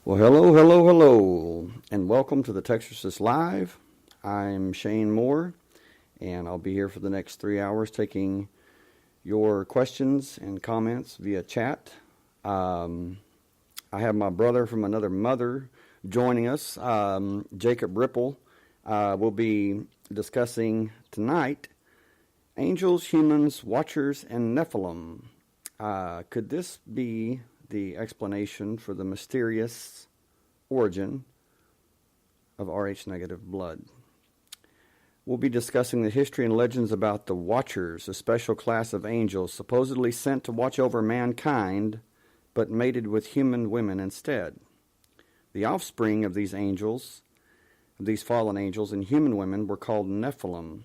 Well, hello, hello, hello, and welcome to the Texas Live. I'm Shane Moore, and I'll be here for the next 3 hours taking your questions and comments via chat. I have my brother from another mother joining us, Jacob Ripple. We'll be discussing tonight angels, humans, watchers, and Nephilim. Could this be the explanation for the mysterious origin of Rh negative blood? We'll be discussing the history and legends about the Watchers, a special class of angels supposedly sent to watch over mankind, but mated with human women instead. The offspring of these angels, these fallen angels and human women, were called Nephilim,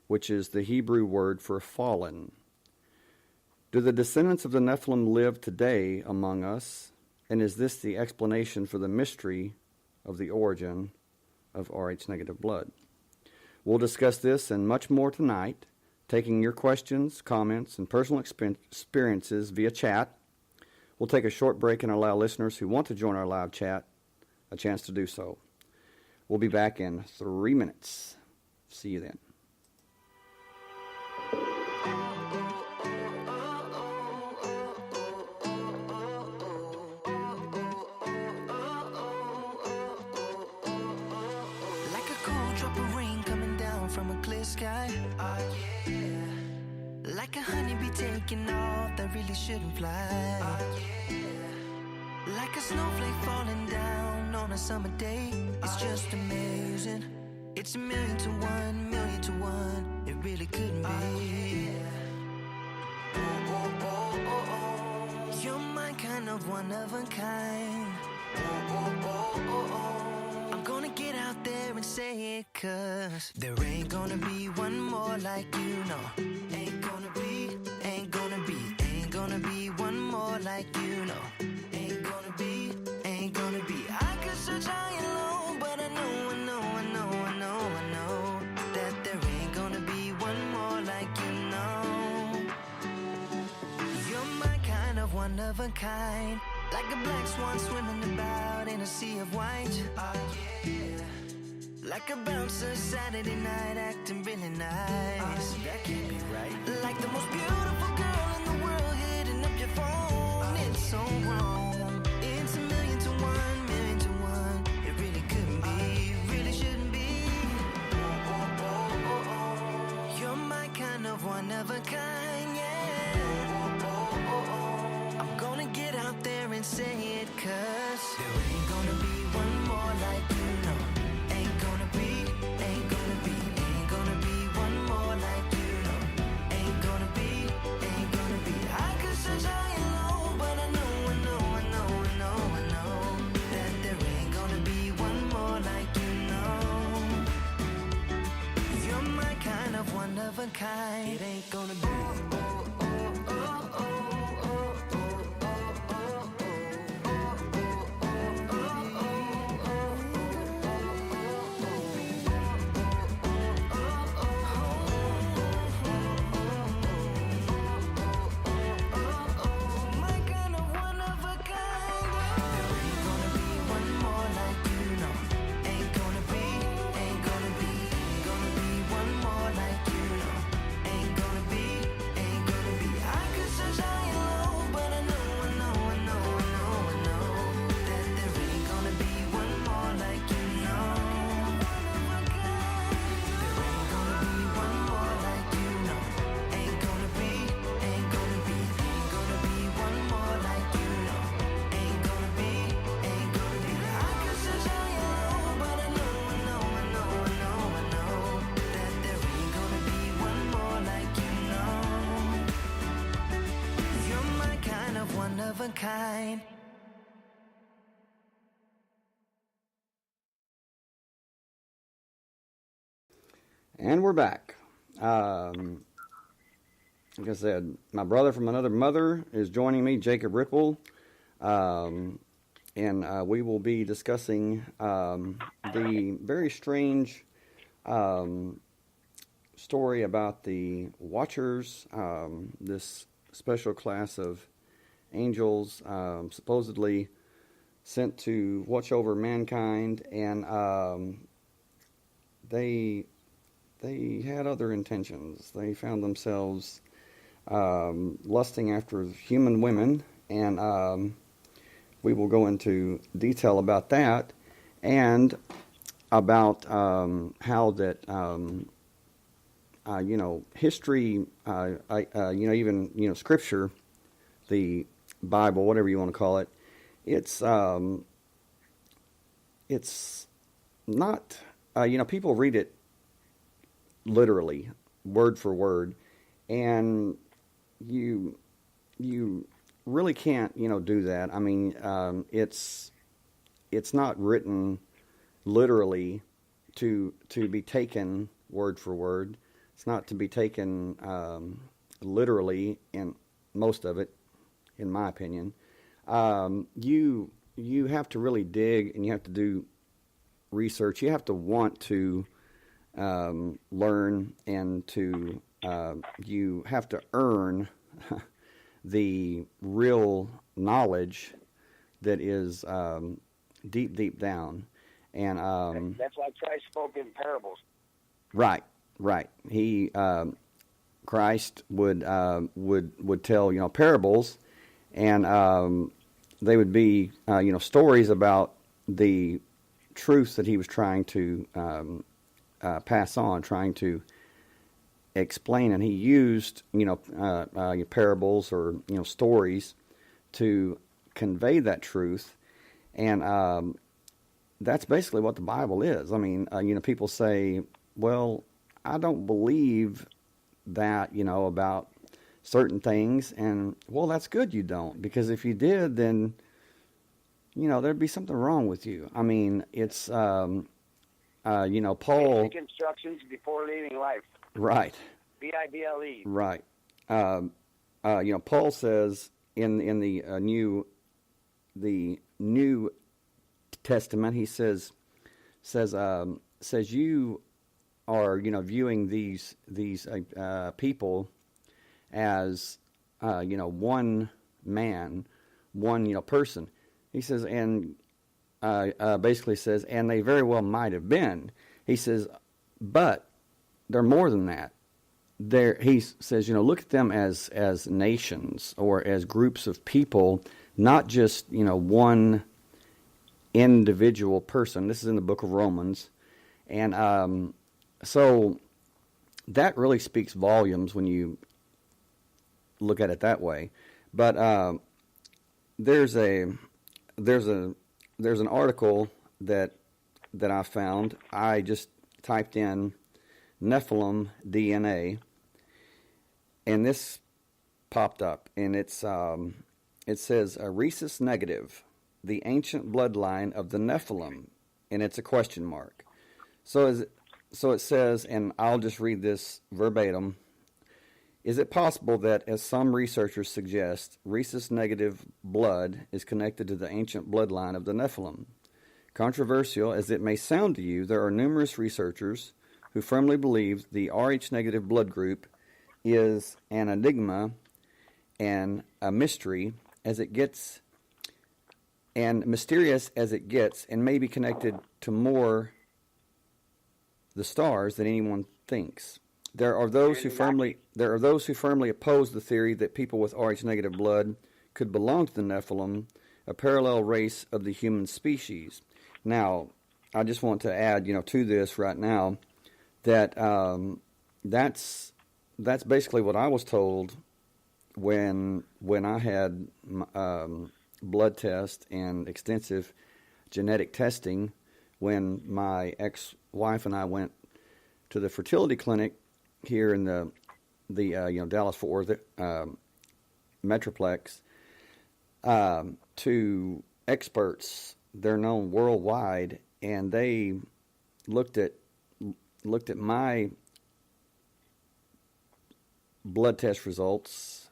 which is the Hebrew word for fallen. Do the descendants of the Nephilim live today among us? And is this the explanation for the mystery of the origin of Rh negative blood? We'll discuss this and much more tonight, taking your questions, comments, and personal experiences via chat. We'll take a short break and allow listeners who want to join our live chat a chance to do so. We'll be back in 3 minutes. See you then. Sky, like a honeybee taking off that really shouldn't fly, like a snowflake falling down on a summer day. It's just amazing. It's a million to one, it really couldn't be. You're my kind of one of a kind. I'm gonna get out there and say it, 'cause there ain't gonna be one more like you, no. Ain't gonna be one more like you, no. Ain't gonna be. I could search high and low, but I know that there ain't gonna be one more like you, no. You're my kind of one of a kind, like a black swan swimming about in a sea of white. Like a bouncer Saturday night acting really nice. That can't be right. Like the most beautiful girl in the world hitting up your phone. It's so wrong. It's a million to one. It really couldn't be, really shouldn't be. You're my kind of one of a kind, yeah. I'm gonna get out there and say it, 'cause there ain't gonna be one more like you, no. Ain't gonna be one more like you, no. Ain't gonna be. I could search high and low, but I know that there ain't gonna be one more like you, no. You're my kind of one of a kind. It ain't gonna be. Kind. And we're back. Like I said, my brother from another mother is joining me, Jacob Ripple, and we will be discussing the very strange story about the Watchers, this special class of angels supposedly sent to watch over mankind, and they had other intentions. They found themselves lusting after human women, and we will go into detail about that, and about how that history, even Scripture, the Bible, whatever you want to call it, it's not, people read it literally, word for word, and you really can't, do that. I mean, it's not written literally to be taken word for word. It's not to be taken literally in most of it, in my opinion. You have to really dig, and you have to do research. You have to want to learn, and to you have to earn the real knowledge that is deep down. And that's why Christ spoke in parables. Right. He Christ would tell parables, and they would be stories about the truths that he was trying to pass on, trying to explain, and he used parables or stories to convey that truth, and that's basically what the Bible is. I mean, people say, well, I don't believe that, about certain things, and well, that's good you don't, because if you did, then there'd be something wrong with you. I mean, it's Paul. Basic instructions before leaving life. Right. BIBLE. Right. Paul says in the New Testament, he says you are viewing these people as one man, one person. He says, and basically says, and they very well might have been. He says, but they're more than that. He says, look at them as nations, or as groups of people, not just one individual person. This is in the book of Romans, and so that really speaks volumes when you look at it that way. But there's an article that I found. I just typed in Nephilim DNA, and this popped up, and it says Rhesus negative, the ancient bloodline of the Nephilim, and it's a question mark. So it says, and I'll just read this verbatim. Is it possible that, as some researchers suggest, rhesus negative blood is connected to the ancient bloodline of the Nephilim? Controversial as it may sound to you, there are numerous researchers who firmly believe the Rh negative blood group is an enigma and a mystery as it gets, and mysterious as it gets, and may be connected to more the stars than anyone thinks. There are those who firmly oppose the theory that people with Rh negative blood could belong to the Nephilim, a parallel race of the human species. Now, I just want to add, to this right now, that that's basically what I was told when I had blood test and extensive genetic testing, when my ex-wife and I went to the fertility clinic here in the Dallas-Fort Worth Metroplex, to experts. They're known worldwide, and they looked at my blood test results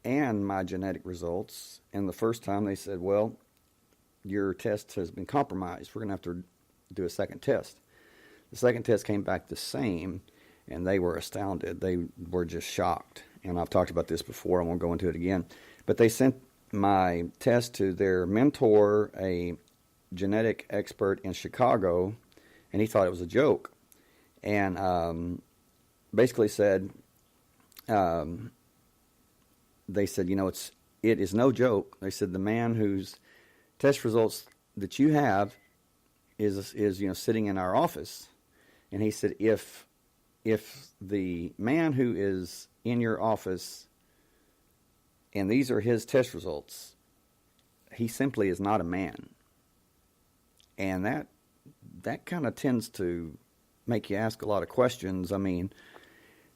and my genetic results, and the first time they said, well, your test has been compromised. We're going to have to do a second test. The second test came back the same, and they were astounded. They were just shocked. And I've talked about this before. I won't go into it again. But they sent my test to their mentor, a genetic expert in Chicago, and he thought it was a joke, and basically said, they said, it is no joke. They said the man whose test results that you have is sitting in our office, and he said if the man who is in your office and these are his test results, he simply is not a man. And that kind of tends to make you ask a lot of questions. I mean,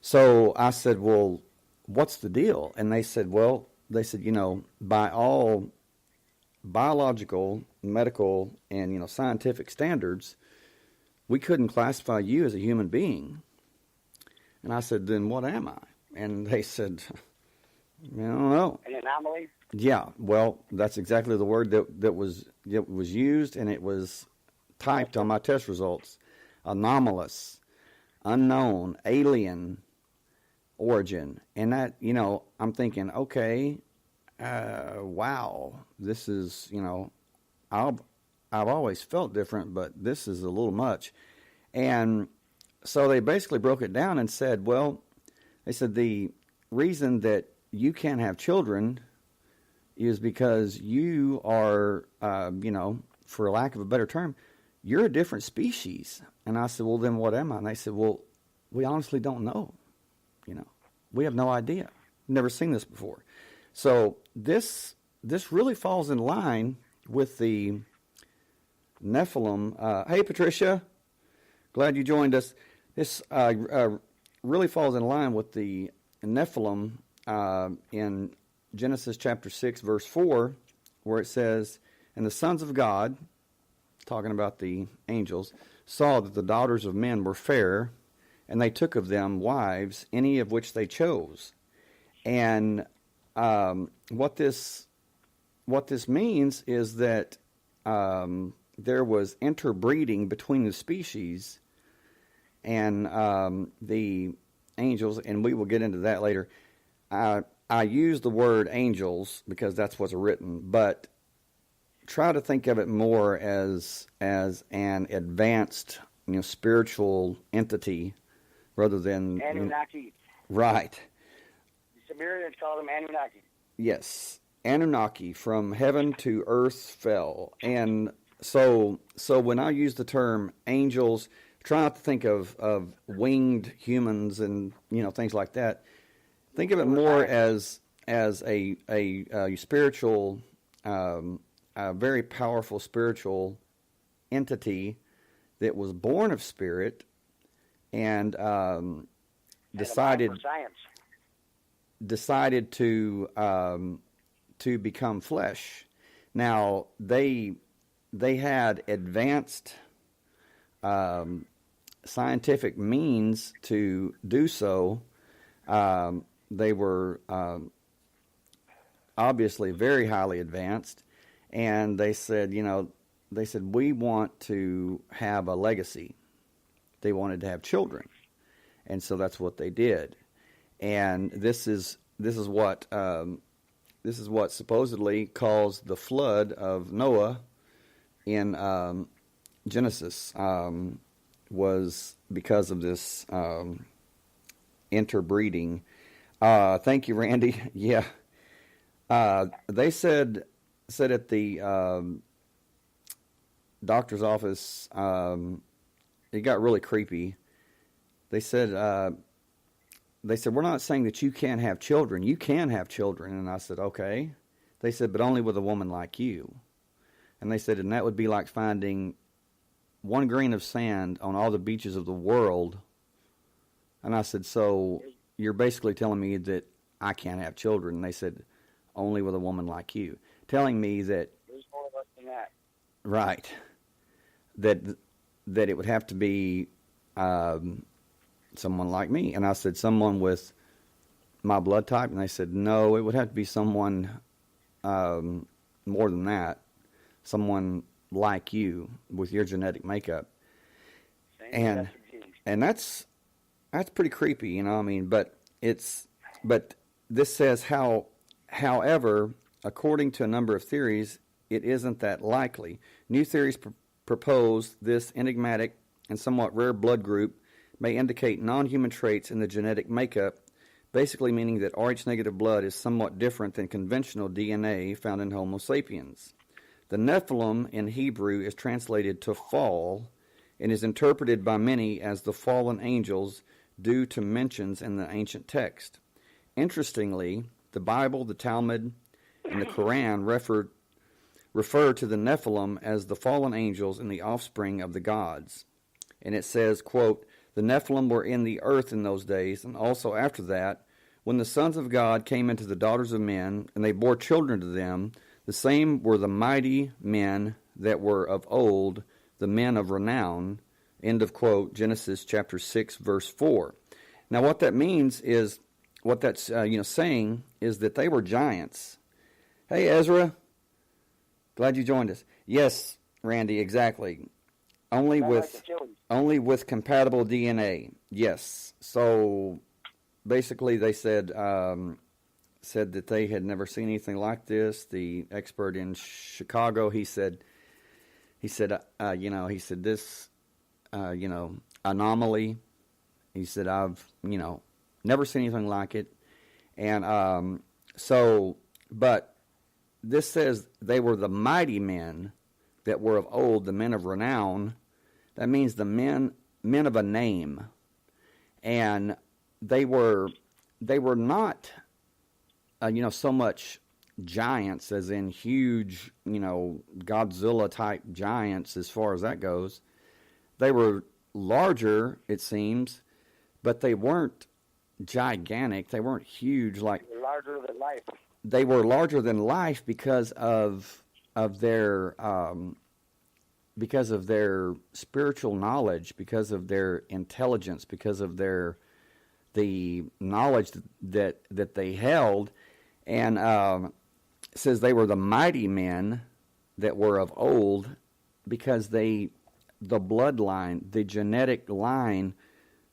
so I said, well, what's the deal? And they said, by all biological, medical, and, scientific standards, we couldn't classify you as a human being. And I said, then what am I? And they said, I don't know. An anomaly? Yeah, well, that's exactly the word that was used, and it was typed on my test results. Anomalous, unknown, alien origin. And that, I'm thinking, okay, wow, this is, I've always felt different, but this is a little much. And so they basically broke it down and said, well, they said the reason that you can't have children is because you are, for lack of a better term, you're a different species. And I said, well, then what am I? And they said, well, we honestly don't know. We have no idea. Never seen this before. So this really falls in line with the Nephilim. Hey, Patricia, glad you joined us. This really falls in line with the Nephilim in Genesis chapter 6, verse 4, where it says, and the sons of God, talking about the angels, saw that the daughters of men were fair, and they took of them wives, any of which they chose. And what this means is that there was interbreeding between the species and the angels, and we will get into that later. I use the word angels because that's what's written, but try to think of it more as an advanced, spiritual entity rather than Anunnaki. Right. The Sumerians called them Anunnaki. Yes, Anunnaki, from heaven to earth fell. And so when I use the term angels, try not to think of winged humans and things like that. Think of it more as a spiritual, a very powerful spiritual entity that was born of spirit and decided to become flesh. Now they had advanced scientific means to do so. They were obviously very highly advanced, and they said, we want to have a legacy. They wanted to have children, and so that's what they did. And this is what supposedly caused the flood of Noah in Genesis. Was because of this interbreeding. Thank you, Randy. Yeah. They said at the doctor's office, it got really creepy. They said, we're not saying that you can't have children. You can have children. And I said, okay. They said, but only with a woman like you. And they said, and that would be like finding one grain of sand on all the beaches of the world. And I said, so you're basically telling me that I can't have children. And they said, only with a woman like you. Telling me that... There's more of us than that. Right. That it would have to be someone like me. And I said, someone with my blood type? And they said, no, it would have to be someone more than that. Someone like you with your genetic makeup. And that's pretty creepy, but this says however, according to a number of theories, it isn't that likely. New theories propose this enigmatic and somewhat rare blood group may indicate non-human traits in the genetic makeup, basically meaning that Rh-negative blood is somewhat different than conventional DNA found in Homo sapiens. The Nephilim in Hebrew is translated to fall and is interpreted by many as the fallen angels due to mentions in the ancient text. Interestingly, the Bible, the Talmud, and the Quran refer to the Nephilim as the fallen angels and the offspring of the gods. And it says, quote, "The Nephilim were in the earth in those days, and also after that, when the sons of God came into the daughters of men, and they bore children to them, the same were the mighty men that were of old, the men of renown." End of quote, Genesis chapter 6, verse 4. Now what that means is, what that's saying is that they were giants. Hey, Ezra. Glad you joined us. Yes, Randy, exactly. Only with compatible DNA. Yes. So basically they said that they had never seen anything like this. The expert in Chicago, he said this anomaly. He said, I've never seen anything like it. And but this says they were the mighty men that were of old, the men of renown. That means the men of a name. And they were not, so much giants as in huge, Godzilla-type giants as far as that goes. They were larger, it seems, but they weren't gigantic. They weren't huge like... Larger than life. They were larger than life because of their spiritual knowledge, because of their intelligence, because of the knowledge that they held. And it says they were the mighty men that were of old, because the bloodline, the genetic line,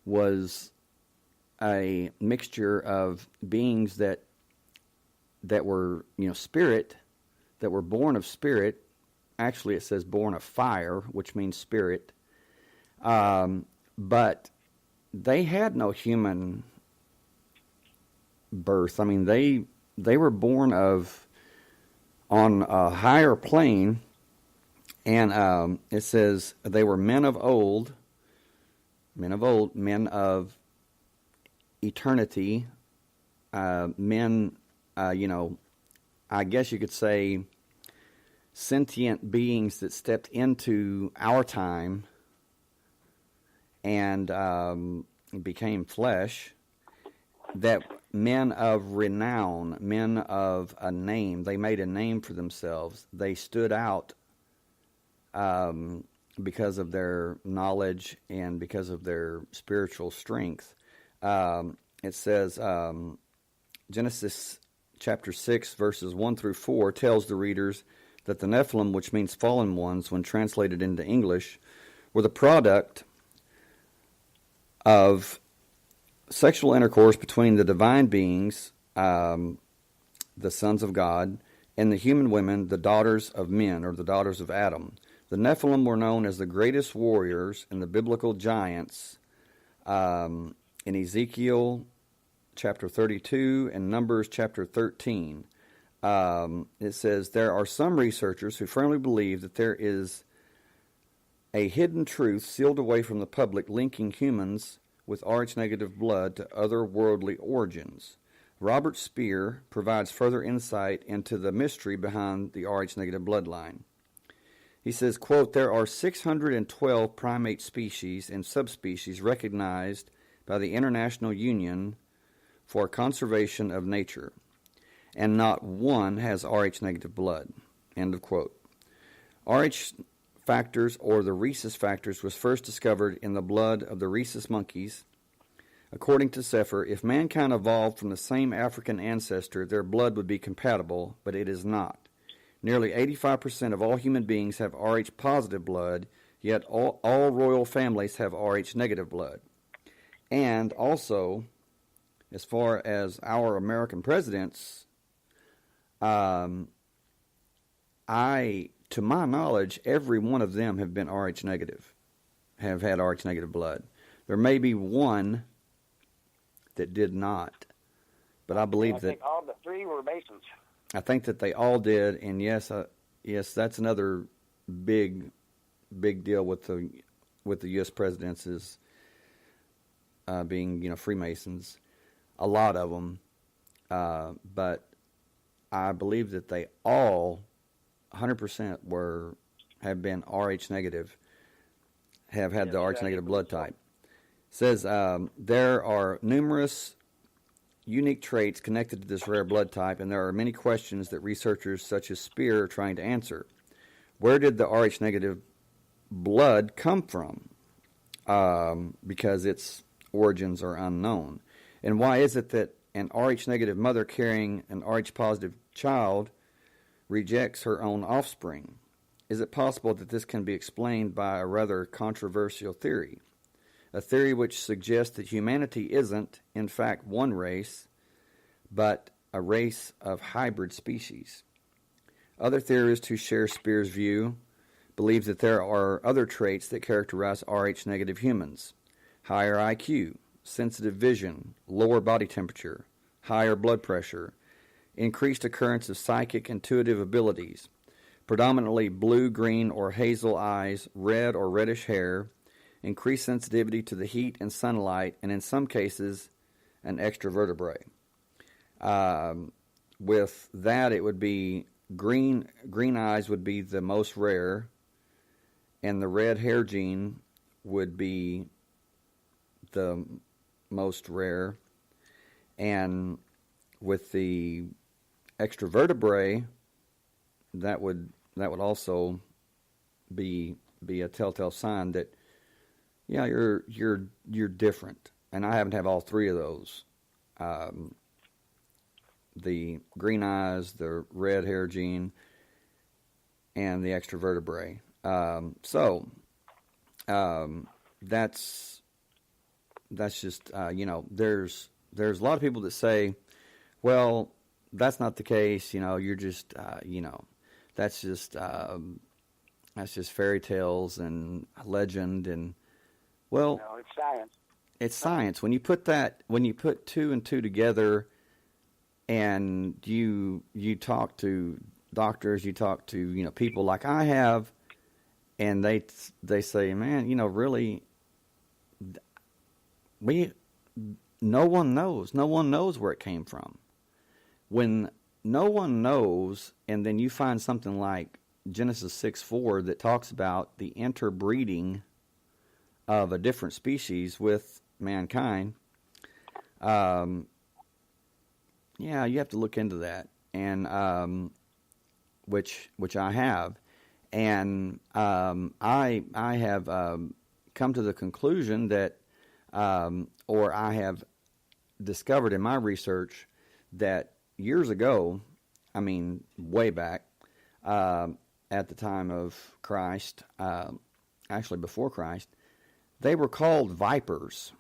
was a mixture of beings that were, spirit, that were born of spirit. Actually, it says born of fire, which means spirit. But they had no human birth. I mean, they were born on a higher plane, and it says they were men of eternity, men, I guess you could say sentient beings that stepped into our time and became flesh, that men of renown, men of a name. They made a name for themselves. They stood out because of their knowledge and because of their spiritual strength. It says, Genesis chapter 6, verses 1 through 4, tells the readers that the Nephilim, which means fallen ones when translated into English, were the product of sexual intercourse between the divine beings, the sons of God, and the human women, the daughters of men, or the daughters of Adam. The Nephilim were known as the greatest warriors and the biblical giants in Ezekiel chapter 32 and Numbers chapter 13. It says, there are some researchers who firmly believe that there is a hidden truth sealed away from the public linking humans with Rh-negative blood to otherworldly origins. Robert Speer provides further insight into the mystery behind the Rh-negative bloodline. He says, quote, there are 612 primate species and subspecies recognized by the International Union for Conservation of Nature, and not one has Rh-negative blood. End of quote. Rh factors, or the rhesus factors, was first discovered in the blood of the rhesus monkeys. According to Sefer, if mankind evolved from the same African ancestor, their blood would be compatible, but it is not. Nearly 85% of all human beings have Rh-positive blood, yet all royal families have Rh-negative blood. And also, as far as our American presidents, to my knowledge, every one of them have been Rh negative, have had Rh negative blood. There may be one that did not, but I believe I think all the three were Masons. I think that they all did, and yes, that's another big deal with the U.S. presidents is being Freemasons, a lot of them, but I believe that they all 100% have been Rh negative, have had the Rh negative blood type. It says there are numerous unique traits connected to this rare blood type, and there are many questions that researchers such as Spear are trying to answer. Where did the Rh negative blood come from? Because its origins are unknown. And why is it that an Rh negative mother carrying an Rh positive child rejects her own offspring? Is it possible that this can be explained by a rather controversial theory? A theory which suggests that humanity isn't, in fact, one race, but a race of hybrid species. Other theorists who share Spear's view believe that there are other traits that characterize Rh negative humans: higher IQ, sensitive vision, lower body temperature, higher blood pressure, increased occurrence of psychic intuitive abilities, predominantly blue, green, or hazel eyes, red or reddish hair, increased sensitivity to the heat and sunlight, and in some cases, an extra vertebrae. With that, it would be green eyes would be the most rare, and the red hair gene would be the most rare, and with the extra vertebrae, that would also be a telltale sign that you're different. And I happen to have all three of those: the green eyes, the red hair gene, and the extra vertebrae. That's just there's a lot of people that say, well, that's not the case. You're just that's just fairy tales and legend. And well, No, it's science. It's science. When you put two and two together, and you talk to doctors, you talk to people like I have, and they say, man, really, no one knows where it came from. When no one knows, and then you find something like Genesis 6:4 that talks about the interbreeding of a different species with mankind, you have to look into that, and which I have, and I have come to the conclusion that, or I have discovered in my research that years ago, way back, at the time of Christ, actually before Christ, they were called vipers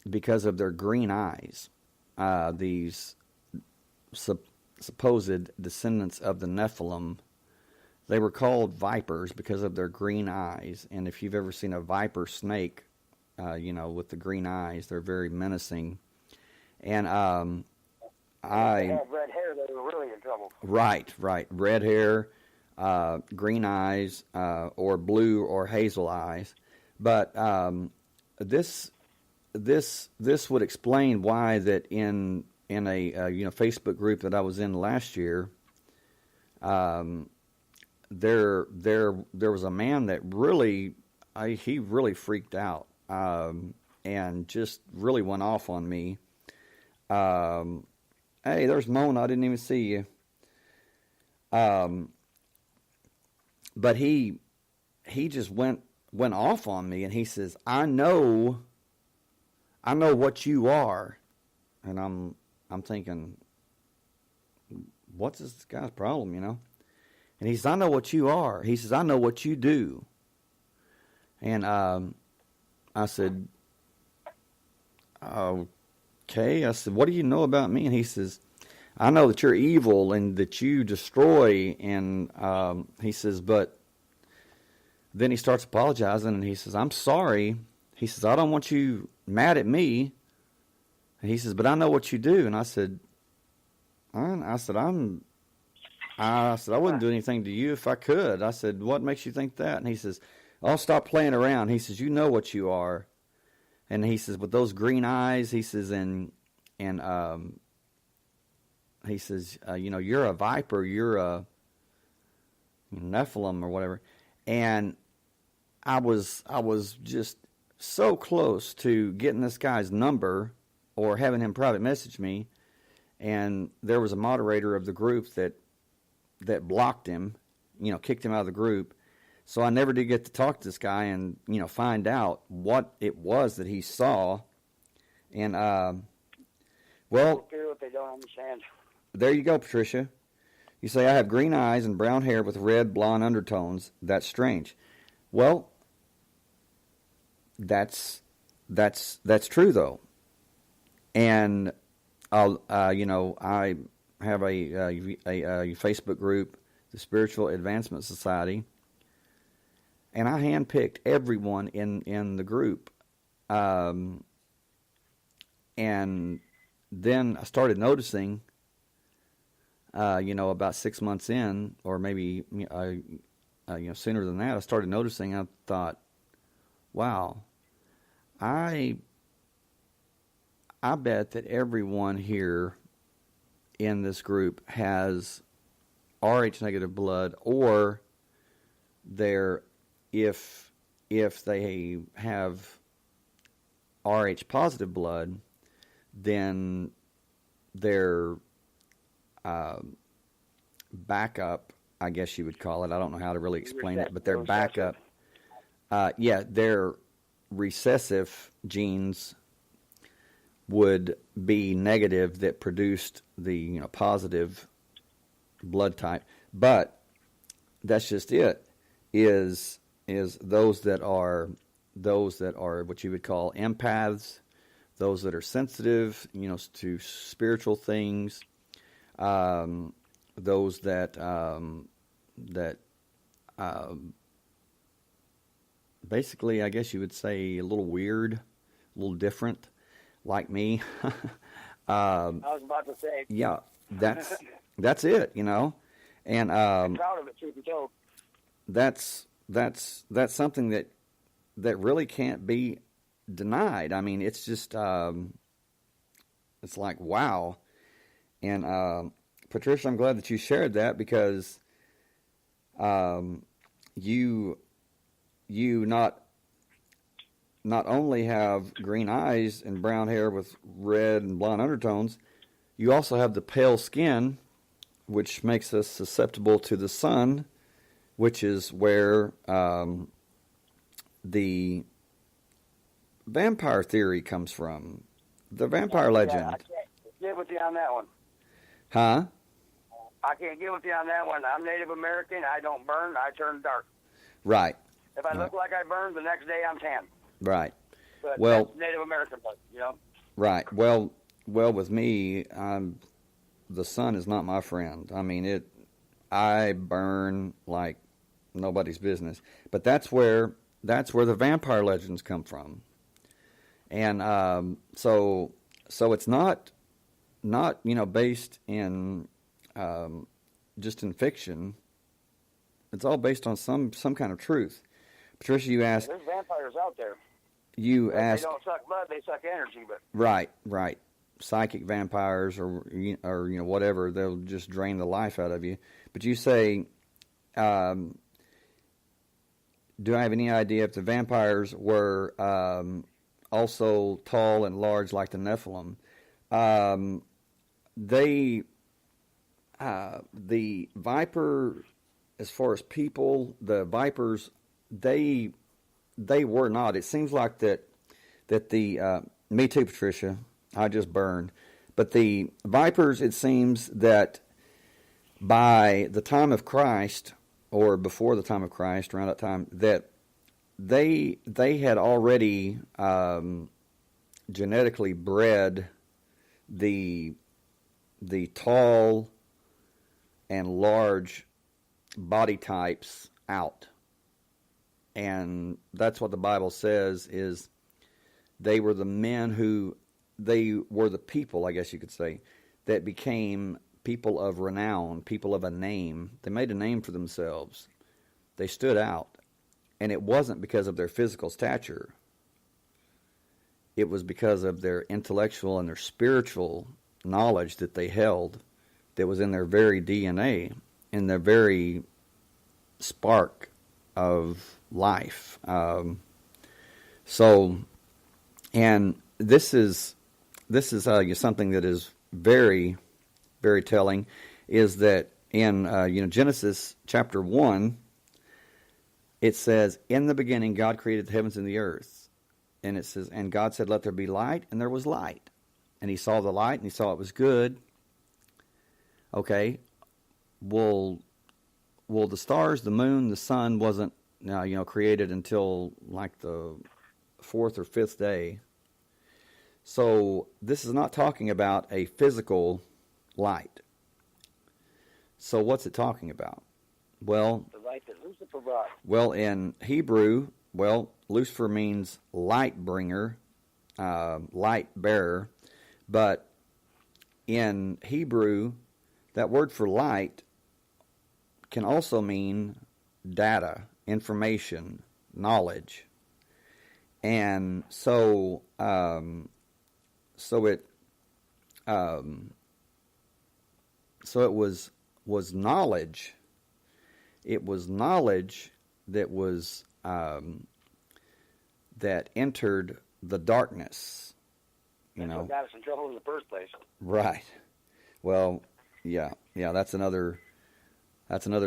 because of their green eyes. These supposed descendants of the Nephilim, they were called vipers because of their green eyes. And if you've ever seen a viper snake, with the green eyes, they're very menacing. And If they had red hair, they were really in trouble. Right. Red hair, green eyes, or blue or hazel eyes. But this would explain why that in a Facebook group that I was in last year, there was a man that really he really freaked out, and just really went off on me. Hey, there's Mona. I didn't even see you. But he just went off on me, and he says, I know what you are. And I'm thinking, what's this guy's problem, And he says, I know what you are. He says, I know what you do. And I said, okay. I said, what do you know about me? And he says, I know that you're evil and that you destroy. And he says, but then he starts apologizing, and he says, I'm sorry. He says, I don't want you mad at me. And he says, but I know what you do. And I said, I wouldn't do anything to you if I could. I said, what makes you think that? And he says, I'll stop playing around. He says, you know what you are. And he says, with those green eyes, he says, and he says, you're a viper, you're a Nephilim or whatever. And I was just so close to getting this guy's number or having him private message me. And there was a moderator of the group that blocked him, kicked him out of the group. So I never did get to talk to this guy and, find out what it was that he saw. And, well, what they don't understand. There you go, Patricia. You say, I have green eyes and brown hair with red, blonde undertones. That's strange. Well, that's true, though. And, I have a Facebook group, the Spiritual Advancement Society, and I handpicked everyone in the group. And then I started noticing, about 6 months in, or maybe sooner than that, I started noticing. I thought, wow, I bet that everyone here in this group has Rh negative blood, or if they have Rh positive blood, then their backup, I guess you would call it. I don't know how to really explain it, but their backup, their recessive genes would be negative that produced the positive blood type. But that's just it. Is those that are what you would call empaths, those that are sensitive, to spiritual things, those that basically, I guess you would say, a little weird, a little different, like me. I was about to say. Yeah, that's it, and I'm proud of it, truth be told. That's something that really can't be denied. I mean, it's just it's like, wow. And Patricia, I'm glad that you shared that, because you not only have green eyes and brown hair with red and blonde undertones, you also have the pale skin, which makes us susceptible to the sun, which is where the vampire theory comes from, the vampire legend. I can't get with you on that one. Huh? I can't get with you on that one. I'm Native American. I don't burn. I turn dark. Right. If I look like I burn, the next day I'm tan. Right. But well, that's Native American blood, Right. Well, with me, the sun is not my friend. I mean, I burn like nobody's business. But that's where the vampire legends come from. And so it's not based in just in fiction. It's all based on some kind of truth. Patricia, you asked. There's vampires out there. You asked. They don't suck blood; they suck energy. But right. Psychic vampires, or whatever. They'll just drain the life out of you. But you say, do I have any idea if the vampires were also tall and large like the Nephilim? The viper, as far as people, the vipers, they were not. It seems like that the me too, Patricia. I just burned. But the vipers, it seems that by the time of Christ, or before the time of Christ, around that time, that they had already genetically bred the the tall and large body types out. And that's what the Bible says is they were the men who, they were the people, I guess you could say, that became people of renown, people of a name. They made a name for themselves. They stood out. And it wasn't because of their physical stature. It was because of their intellectual and their spiritual knowledge that they held that was in their very DNA, in their very spark of life. And this is something that is very, very telling, is that in Genesis chapter 1, it says, in the beginning God created the heavens and the earth. And it says, and God said, let there be light, and there was light. And he saw the light, and he saw it was good. Okay, well, the stars, the moon, the sun wasn't created until like the 4th or 5th day. So this is not talking about a physical light. So what's it talking about? Well, The light that Lucifer brought. well, in Hebrew, Lucifer means light bringer, light bearer. But in Hebrew, that word for light can also mean data, information, knowledge. And so it was knowledge. It was knowledge that was that entered the darkness. That's what got us in trouble in the first place. Right. Well, yeah. That's another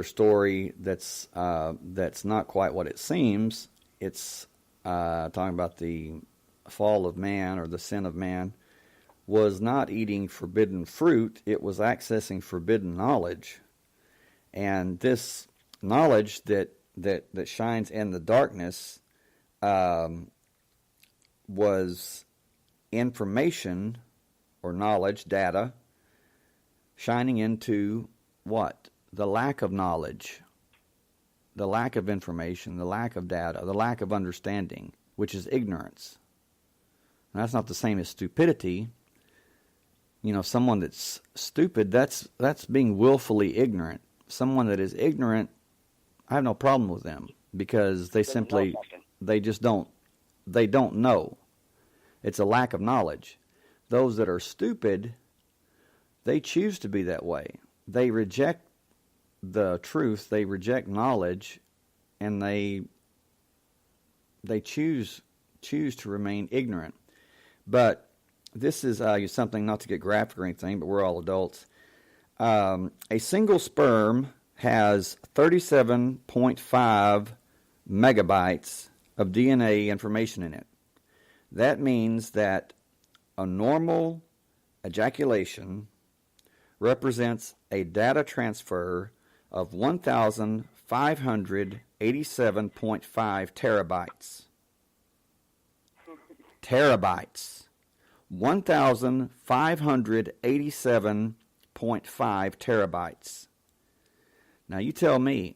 story. That's not quite what it seems. It's talking about the fall of man, or the sin of man, was not eating forbidden fruit. It was accessing forbidden knowledge, and this knowledge that shines in the darkness was information or knowledge, data, shining into what? The lack of knowledge, the lack of information, the lack of data, the lack of understanding, which is ignorance. And that's not the same as stupidity. Someone that's stupid, that's being willfully ignorant. Someone that is ignorant, I have no problem with them, because they don't know. It's a lack of knowledge. Those that are stupid, they choose to be that way. They reject the truth, they reject knowledge, and they choose to remain ignorant. But this is something, not to get graphic or anything, but we're all adults. A single sperm has 37.5 megabytes of DNA information in it. That means that a normal ejaculation represents a data transfer of 1,587.5 terabytes. Terabytes. 1,587.5 terabytes. Now you tell me,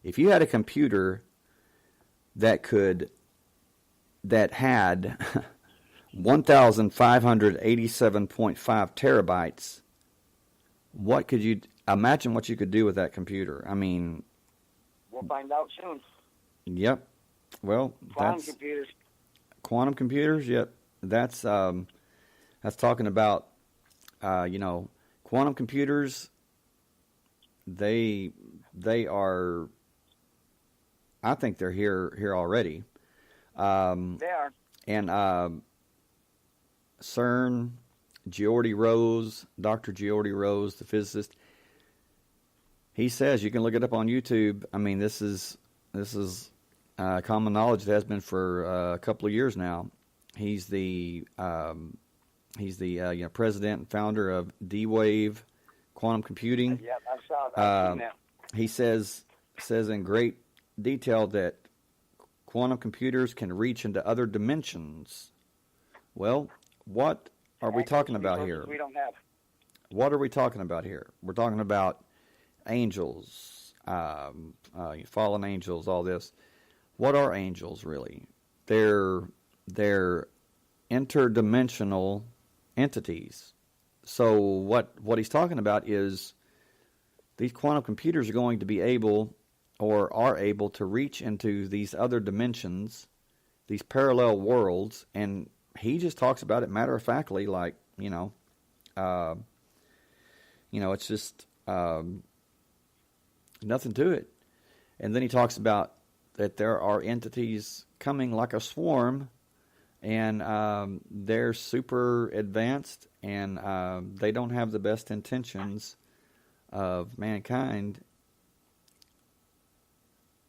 if you had a computer that had 1,587.5 terabytes, what could you imagine what you could do with that computer? I mean, We'll find out soon. Yep. Well, quantum computers. Yep. That's talking about quantum computers. They are. I think they're here already. They are. And CERN, Dr. Geordie Rose, the physicist, he says, you can look it up on YouTube. I mean, this is common knowledge that has been for a couple of years now. He's the president and founder of D-Wave Quantum Computing. Yep, I saw that. I've seen that. He says in great detail that quantum computers can reach into other dimensions. Well, what are we talking about here? We don't have. what are we talking about here? We're talking about angels, fallen angels, all this. What are angels really? They're interdimensional entities. So what he's talking about is these quantum computers are going to be able, or are able, to reach into these other dimensions, these parallel worlds, and he just talks about it matter-of-factly, like, it's just nothing to it. And then he talks about that there are entities coming like a swarm, and they're super advanced, and they don't have the best intentions of mankind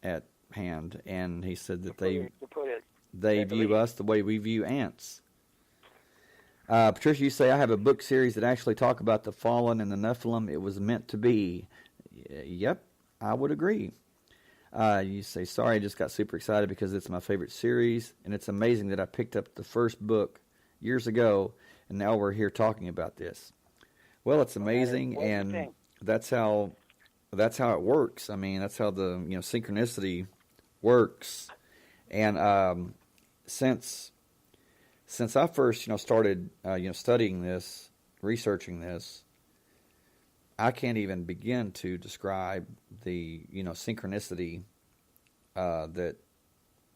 at hand. And he said that they view us the way we view ants. Patricia, you say, I have a book series that actually talk about the fallen and the Nephilim. It was meant to be. Yep, I would agree. You say, sorry, I just got super excited because it's my favorite series, and it's amazing that I picked up the first book years ago, and now we're here talking about this. Well, it's amazing, and that's how it works. I mean, that's how the synchronicity works. And since I first started studying this, researching this, I can't even begin to describe the synchronicity that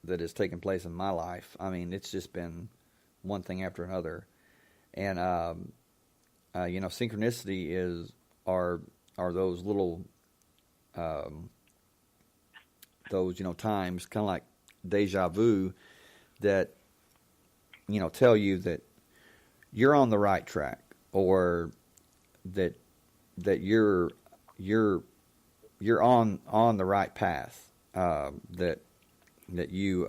has taken place in my life. I mean, it's just been one thing after another, and synchronicity are those little times, kind of like deja vu, that tell you that you're on the right track, or that you're on the right path. That you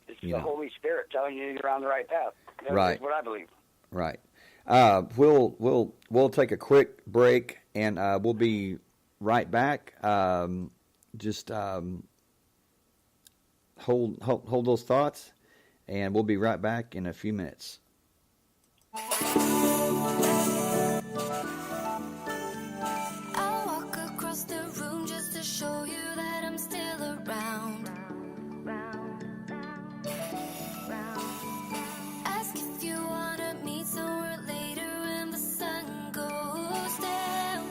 it's the Holy Spirit telling you you're on the right path. That's what I believe. Right. We'll take a quick break, and we'll be right back. Just hold those thoughts, and we'll be right back in a few minutes. I'll walk across the room just to show you that I'm still around. Ask if you wanna meet somewhere later when the sun goes down.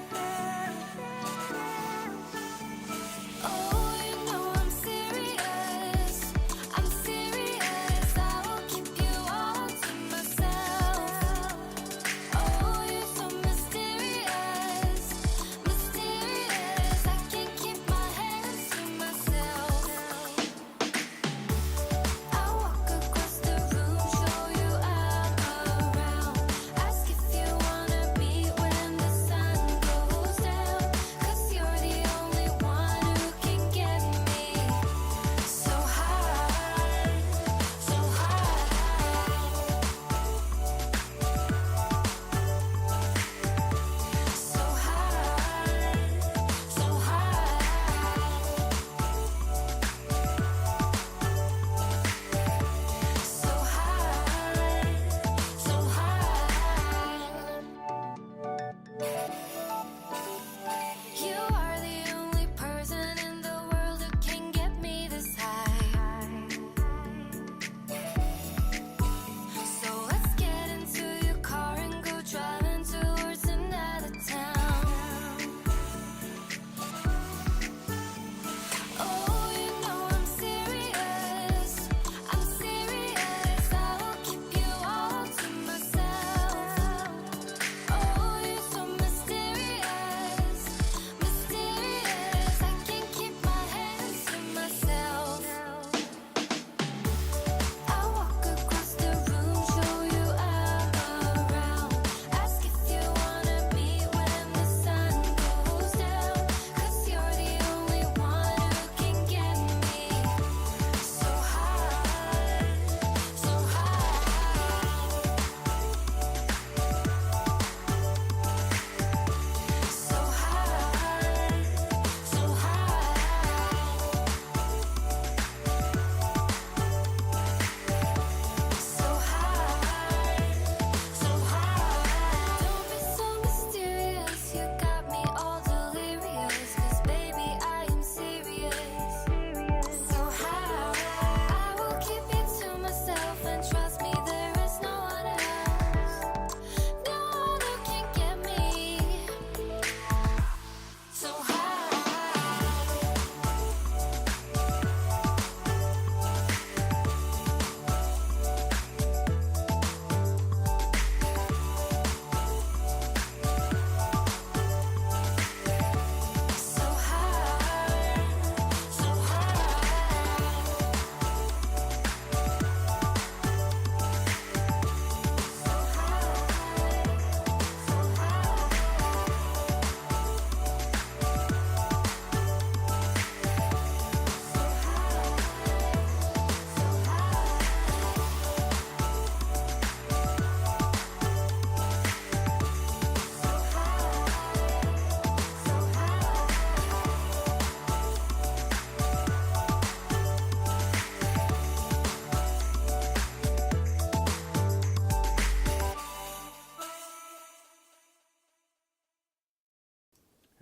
Oh, you know I'm serious. I'm serious. I will keep you all to myself. Oh, you're so mysterious, mysterious. I can't keep my hands to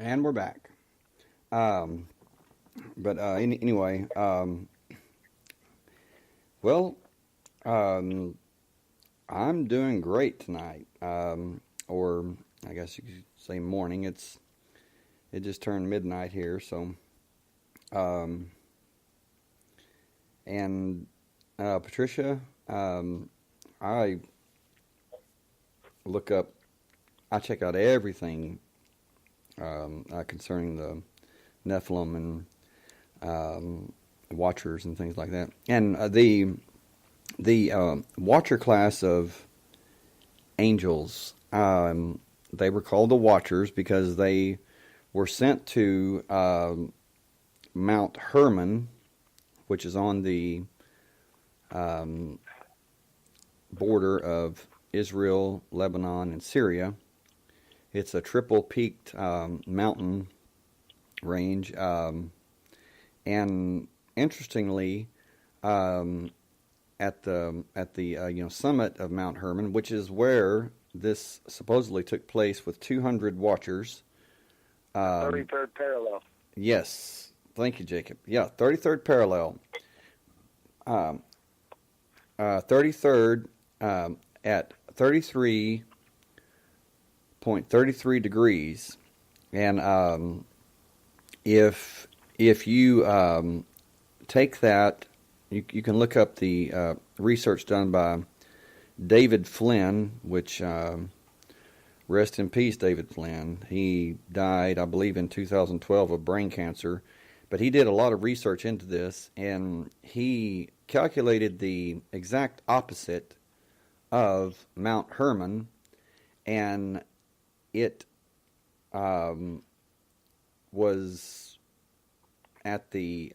And we're back. Anyway, well, I'm doing great tonight. Or I guess you could say morning. It just turned midnight here, so. Patricia, I check out everything concerning the Nephilim and Watchers and things like that. And the Watcher class of angels, they were called the Watchers because they were sent to Mount Hermon, which is on the border of Israel, Lebanon, and Syria. It's a triple-peaked mountain range, and interestingly, at the summit of Mount Hermon, which is where this supposedly took place with 200 Watchers. 33rd parallel. Yes, thank you, Jacob. Yeah, 33rd parallel. 33rd at 33.33 degrees, and if you take that, you can look up the research done by David Flynn, which rest in peace, David Flynn. He died, I believe, in 2012 of brain cancer, but he did a lot of research into this, and he calculated the exact opposite of Mount Hermon, and it was at the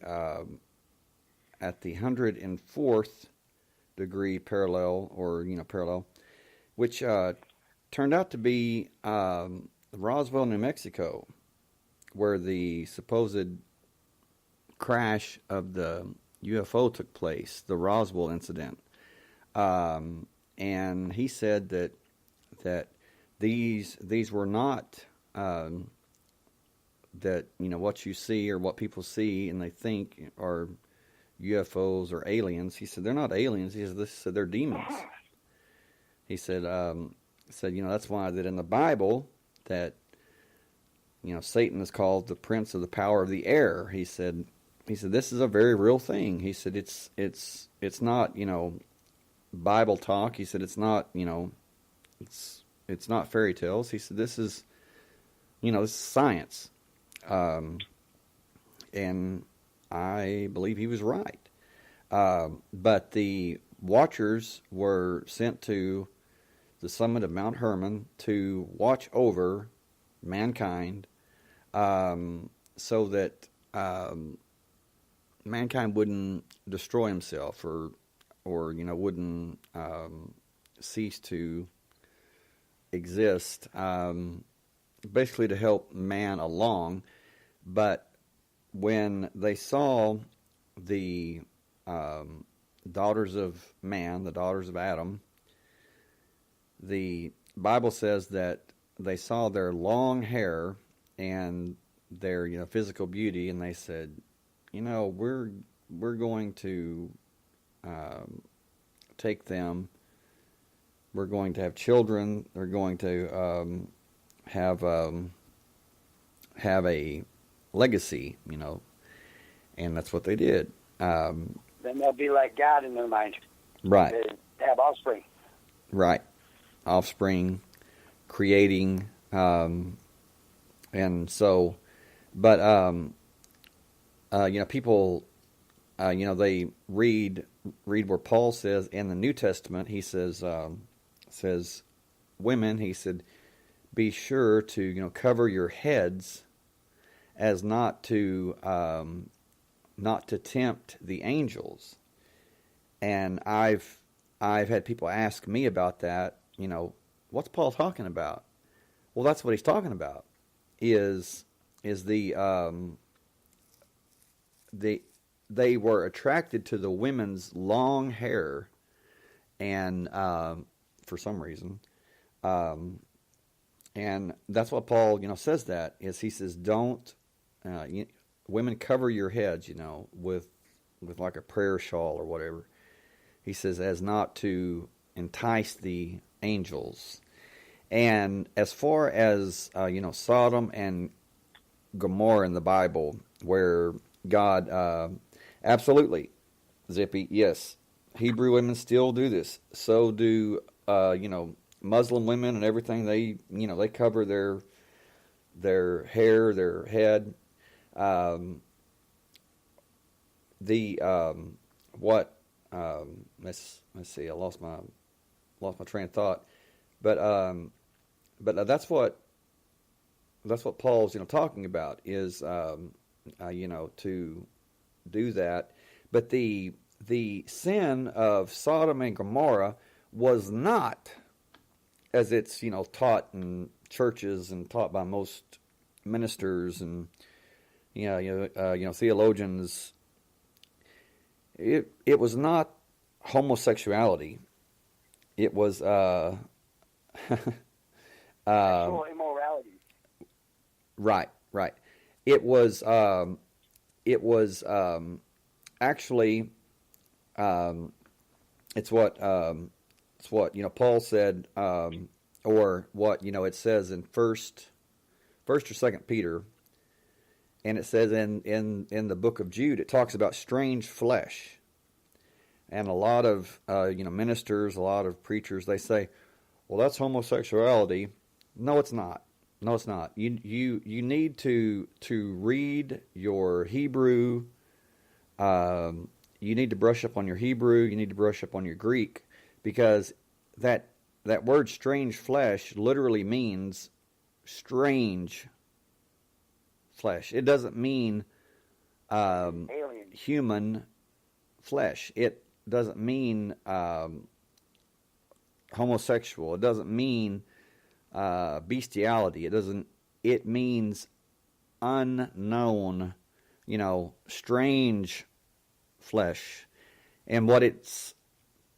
104th degree parallel, or parallel, which turned out to be Roswell, New Mexico, where the supposed crash of the UFO took place, the Roswell incident. And he said that these were not that what you see or what people see and they think are UFOs or aliens. He said they're not aliens. He said they're demons. He said that's why that in the Bible that Satan is called the prince of the power of the air. He said this is a very real thing. He said it's not Bible talk. He said it's not it's not fairy tales. He said this is this is science, and I believe he was right. But the Watchers were sent to the summit of Mount Hermon to watch over mankind, so that mankind wouldn't destroy himself or wouldn't cease to exist, basically to help man along. But when they saw the daughters of man, the daughters of Adam, the Bible says that they saw their long hair and their physical beauty, and they said, we're going to take them. We're going to have children. They're going to have a legacy, and that's what they did. Then they'll be like God in their mind. Right. They have offspring. Right. Offspring, creating, and so, but people, they read where Paul says in the New Testament, he says women, he said, be sure to cover your heads as not to tempt the angels. And I've had people ask me about that. What's Paul talking about? Well, that's what he's talking about. Is they were attracted to the women's long hair, and for some reason, and that's what Paul, says that is he says, don't, women cover your heads, with like a prayer shawl or whatever. He says, as not to entice the angels. And as far as, Sodom and Gomorrah in the Bible, where God, absolutely, Zippy, yes, Hebrew women still do this. So do, Muslim women and everything. They cover their hair, their head. Let's see. I lost my train of thought. But that's what Paul's talking about is to do that. But the sin of Sodom and Gomorrah was not, as it's taught in churches and taught by most ministers and theologians. It was not homosexuality. It was sexual immorality. Right. It was actually it's what Paul said, or what it says in first or second Peter, and it says in the book of Jude, it talks about strange flesh, and a lot of ministers, a lot of preachers, they say, well, that's homosexuality. No, it's not. No, it's not. You need to read your Hebrew. You need to brush up on your Hebrew. You need to brush up on your Greek, because that word strange flesh literally means strange flesh. It doesn't mean human flesh. It doesn't mean homosexual. It doesn't mean bestiality. It means unknown, strange flesh. And what it's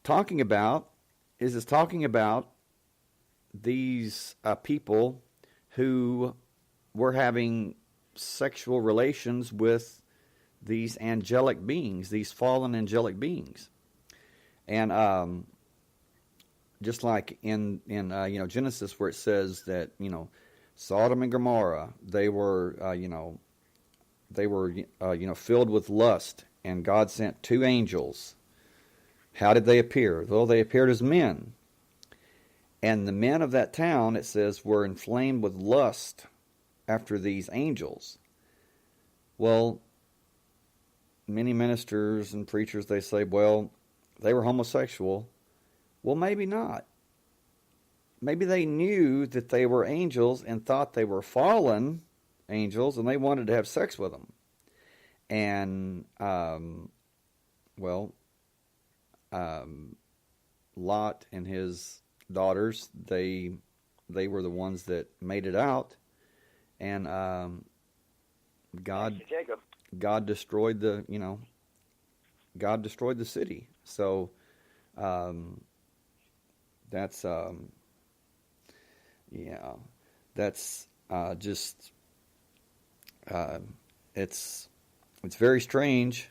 talking about is it's talking about these people who were having sexual relations with these angelic beings, these fallen angelic beings. And just like in Genesis, where it says that Sodom and Gomorrah, they were filled with lust, and God sent two angels. How did they appear? Well, they appeared as men. And the men of that town, it says, were inflamed with lust after these angels. Well, many ministers and preachers, they say, well, they were homosexual. Well, maybe not. Maybe they knew that they were angels and thought they were fallen angels, and they wanted to have sex with them. And, Lot and his daughters, they were the ones that made it out, and God destroyed the city. So that's just it's very strange.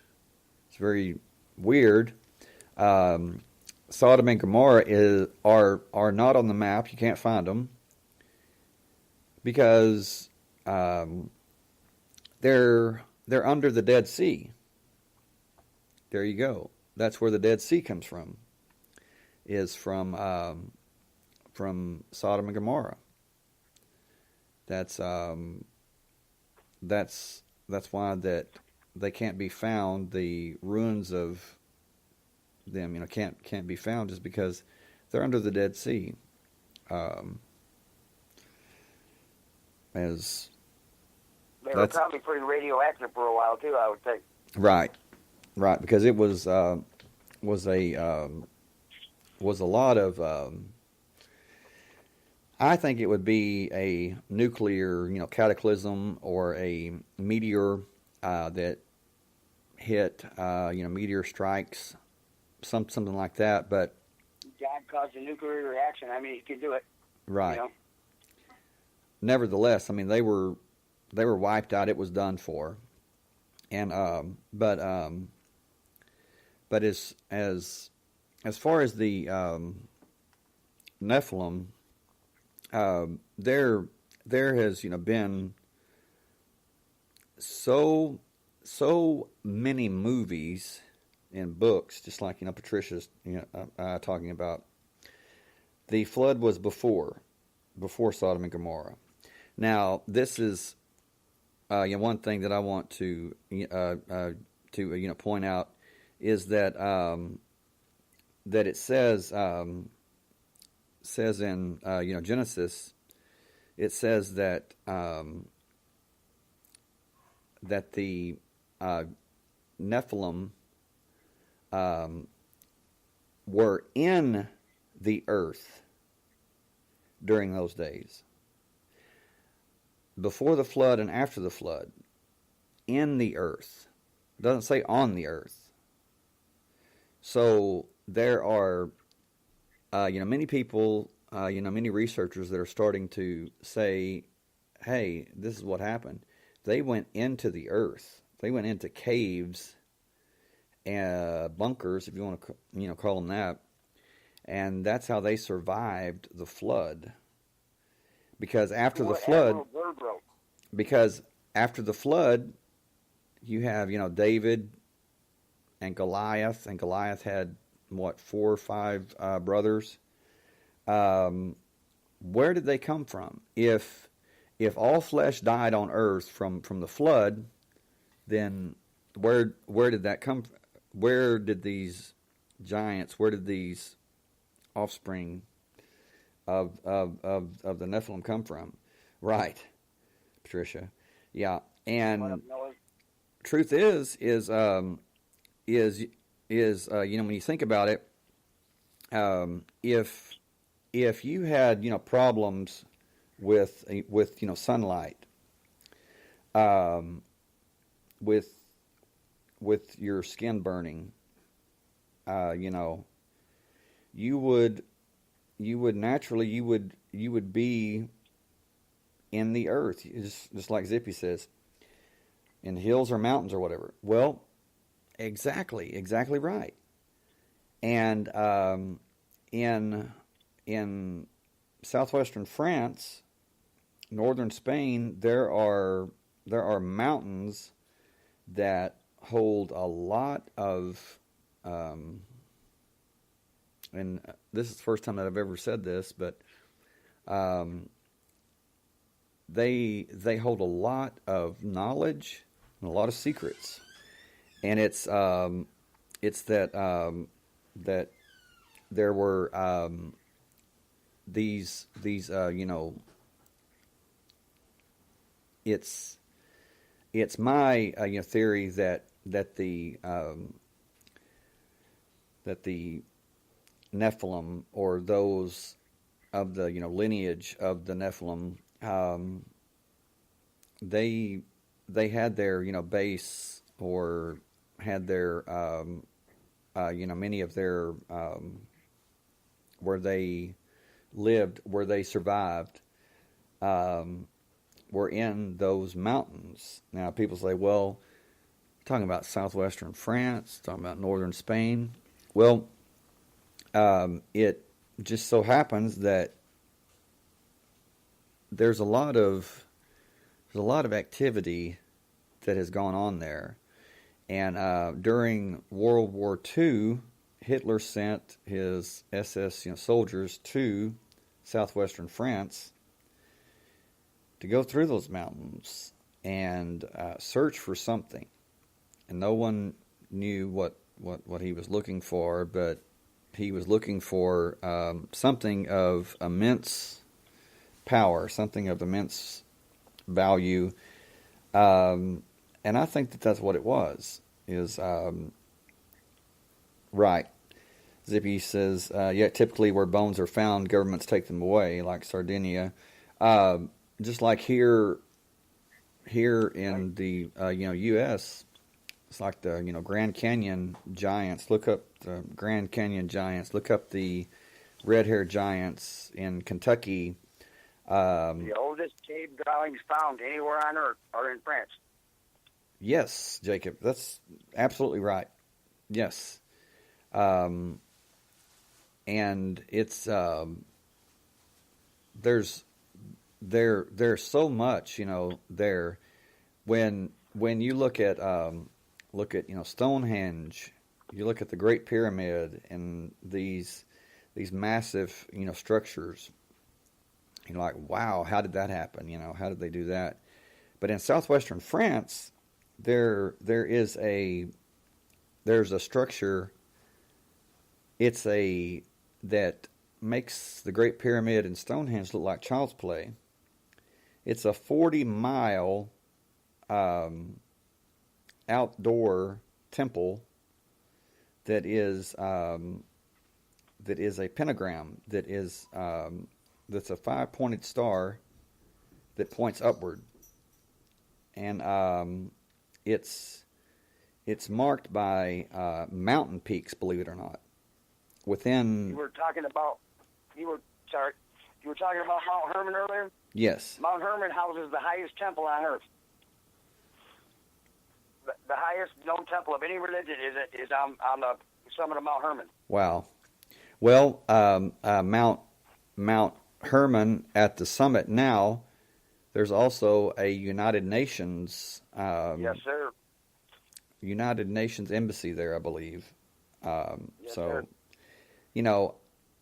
It's very weird. Sodom and Gomorrah are not on the map. You can't find them because they're under the Dead Sea. There you go. That's where the Dead Sea comes from. Is from Sodom and Gomorrah. That's why that they can't be found. The ruins of them, can't be found, just because they're under the Dead Sea. As they were probably pretty radioactive for a while too, I would think. Right, because it was a lot of. I think it would be a nuclear, cataclysm, or a meteor that hit, meteor strikes, something like that. But God caused a nuclear reaction. I mean, he could do it. Right. nevertheless, I mean, they were wiped out. It was done for. And but as far as the Nephilim, there has been so many movies and books, just like Patricia's talking about. The flood was before Sodom and Gomorrah. Now, this is one thing that I want to point out is that that it says in Genesis, it says that that the Nephilim were in the earth during those days. Before the flood and after the flood, in the earth. It doesn't say on the earth. So there are, many people, many researchers that are starting to say, hey, this is what happened. They went into the earth. They went into caves, bunkers, if you want to, call them that. And that's how they survived the flood. Because after the flood, you have, David and Goliath had, 4 or 5 brothers. Where did they come from? If all flesh died on earth from the flood, then where did that come from? Where did these giants, where did these offspring of the Nephilim come from? Right, Patricia. Yeah, and truth is when you think about it, if you had problems with sunlight, with your skin burning, you would be in the earth, just like Zippy says, in hills or mountains or whatever. Well, exactly right. And in southwestern France, northern Spain, there are mountains that hold a lot of, and this is the first time that I've ever said this, but they hold a lot of knowledge and a lot of secrets, and it's that that there were these it's my theory that the Nephilim, or those of the lineage of the Nephilim, they had their base, or had their many of their where they lived, where they survived, were in those mountains. Now people say, well, talking about southwestern France, talking about northern Spain. Well, it just so happens that there's a lot of activity that has gone on there, and during World War II, Hitler sent his SS soldiers to southwestern France to go through those mountains and search for something, and no one knew what he was looking for, but he was looking for something of immense power, something of immense value, and I think that that's what it was. Right. Zippy says, yeah, typically where bones are found, governments take them away, like Sardinia. Just like here in the U.S., it's like the Grand Canyon giants. Look up the Grand Canyon giants. Look up the red-haired giants in Kentucky. The old oldest cave dwellings found anywhere on Earth are in France. Yes, Jacob, that's absolutely right. Yes. And it's there's there's so much, there. When you look at Stonehenge, you look at the Great Pyramid and these massive structures. You're like, wow, how did that happen? How did they do that? But in southwestern France, there's a structure. That makes the Great Pyramid and Stonehenge look like child's play. It's a 40-mile outdoor temple that is a pentagram that's a 5-pointed star that points upward, and it's marked by mountain peaks, believe it or not. You were talking about Mount Hermon earlier? Yes. Mount Hermon houses the highest temple on Earth. The highest known temple of any religion is on the summit of Mount Hermon. Wow. Well, Mount Hermon at the summit now, there's also a United Nations yes, sir. United Nations embassy there, I believe. Yes, sir.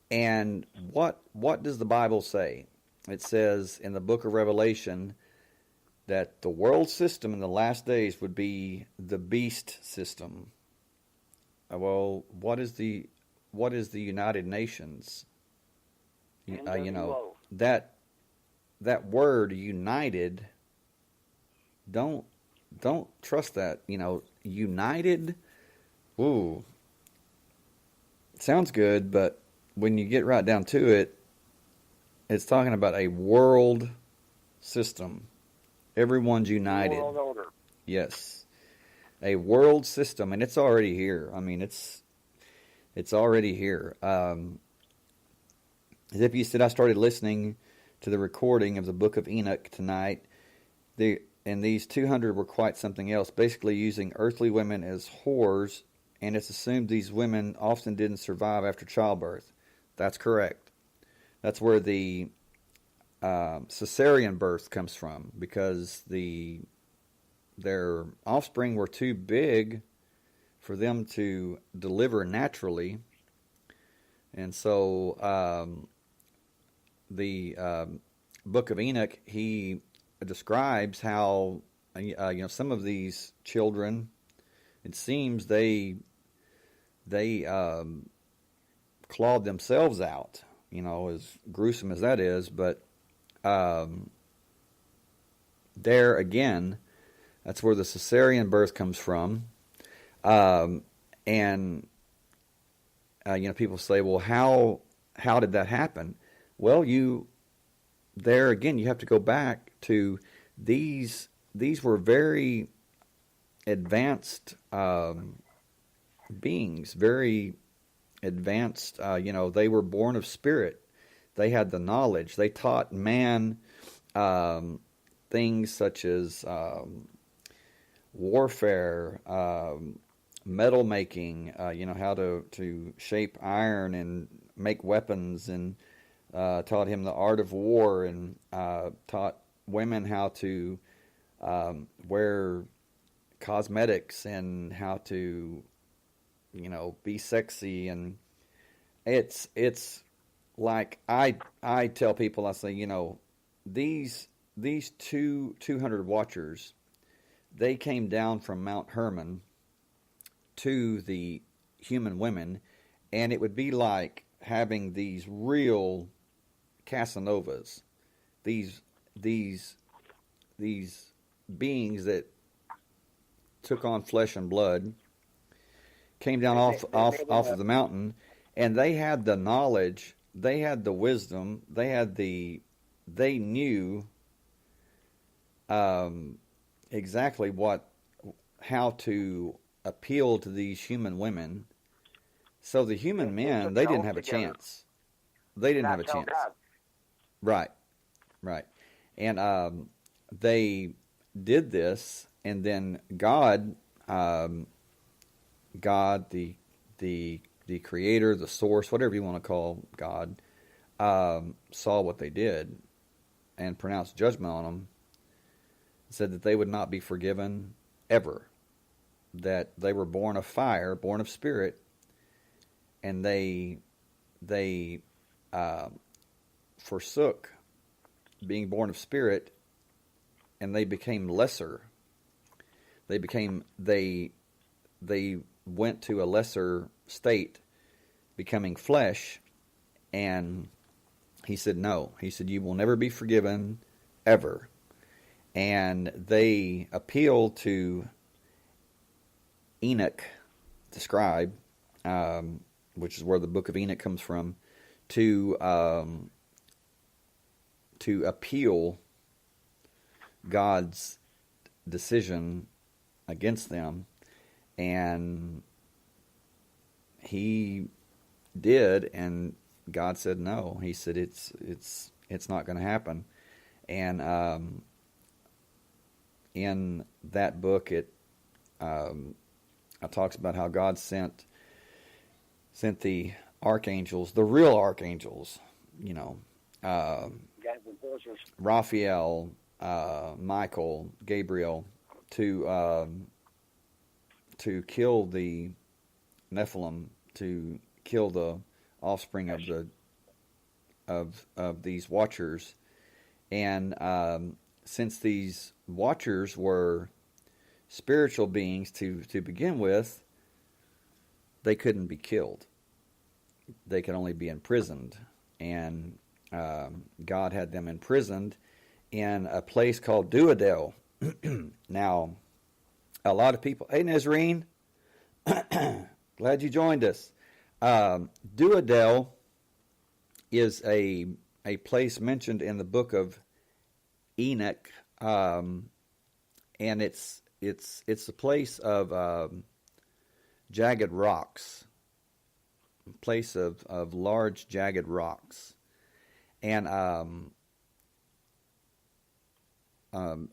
And what does the Bible say? It says in the book of Revelation that the world system in the last days would be the beast system. Well, what is the United Nations? That word united. Don't trust that. United. Ooh. Sounds good, but when you get right down to it, it's talking about a world system. Everyone's united. World order. Yes. A world system, and it's already here. I mean, it's already here. As if you said, I started listening to the recording of the Book of Enoch tonight, and these 200 were quite something else, basically using earthly women as whores, and it's assumed these women often didn't survive after childbirth. That's correct. That's where the cesarean birth comes from, because their offspring were too big for them to deliver naturally. And so the Book of Enoch, he describes how some of these children, it seems they clawed themselves out, as gruesome as that is. But there again, that's where the cesarean birth comes from. And people say, well, how did that happen? Well, there again, you have to go back to these were very advanced beings, very advanced. They were born of spirit. They had the knowledge. They taught man things such as warfare, metal making, how to shape iron and make weapons, and taught him the art of war, and taught women how to wear cosmetics and how to be sexy. And it's like I tell people, I say, these 200 watchers, they came down from Mount Hermon to the human women, and it would be like having these real Casanovas, these beings that took on flesh and blood, came down off of the mountain, and they had the knowledge, they had the wisdom, they knew exactly how to appeal to these human women. So the human men, they didn't have a chance. They didn't have a chance. Right. And they did this, and then God, the creator, the source, whatever you want to call God, saw what they did and pronounced judgment on them. Said that they would not be forgiven ever. That they were born of fire, born of spirit, and they forsook being born of spirit, and they became lesser. They went to a lesser state, becoming flesh, and he said no. He said, you will never be forgiven, ever. And they appealed to Enoch, the scribe, which is where the book of Enoch comes from, to appeal God's decision against them, and he did, and God said no. He said it's not going to happen. And in that book, it talks about how God sent the archangels, the real archangels, Raphael, Michael, Gabriel, to kill the Nephilim, to kill the offspring of these watchers. And since these watchers were spiritual beings to begin with, they couldn't be killed. They could only be imprisoned. And God had them imprisoned in a place called Duodel. Now, a lot of people, hey Nazarene, glad you joined us. Duodel is a place mentioned in the book of Enoch, and it's a place of jagged rocks, a place of large jagged rocks, and when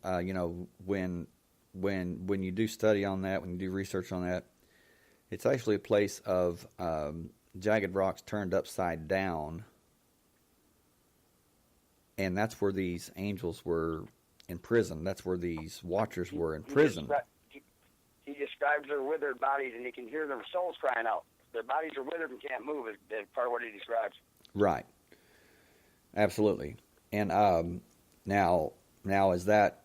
you do study on that, when you do research on that, it's actually a place of jagged rocks turned upside down. And that's where these angels were imprisoned. That's where these watchers were imprisoned. He describes their withered bodies, and you can hear their souls crying out. Their bodies are withered and can't move, is part of what he describes. Right. Absolutely. And now is that,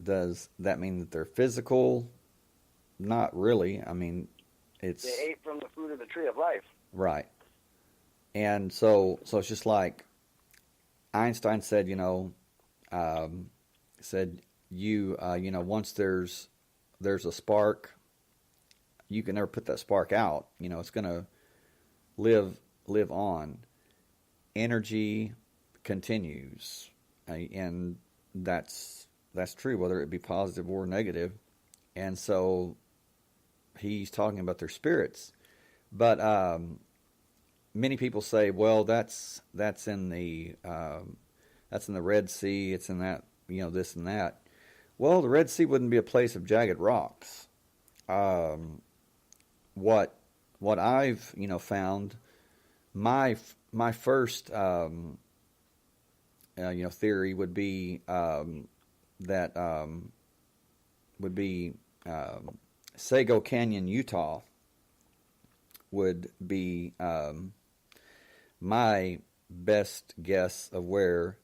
does that mean that they're physical? Not really. I mean, it's... They ate from the fruit of the tree of life. Right. And so it's just like Einstein said, once there's a spark, you can never put that spark out. It's going to live on. Energy continues, and that's true, whether it be positive or negative. And so he's talking about their spirits, but many people say, well, that's in the Red Sea. It's in that, this and that. Well, the Red Sea wouldn't be a place of jagged rocks. What I've found, my first theory would be Sago Canyon, Utah, would be my best guess of where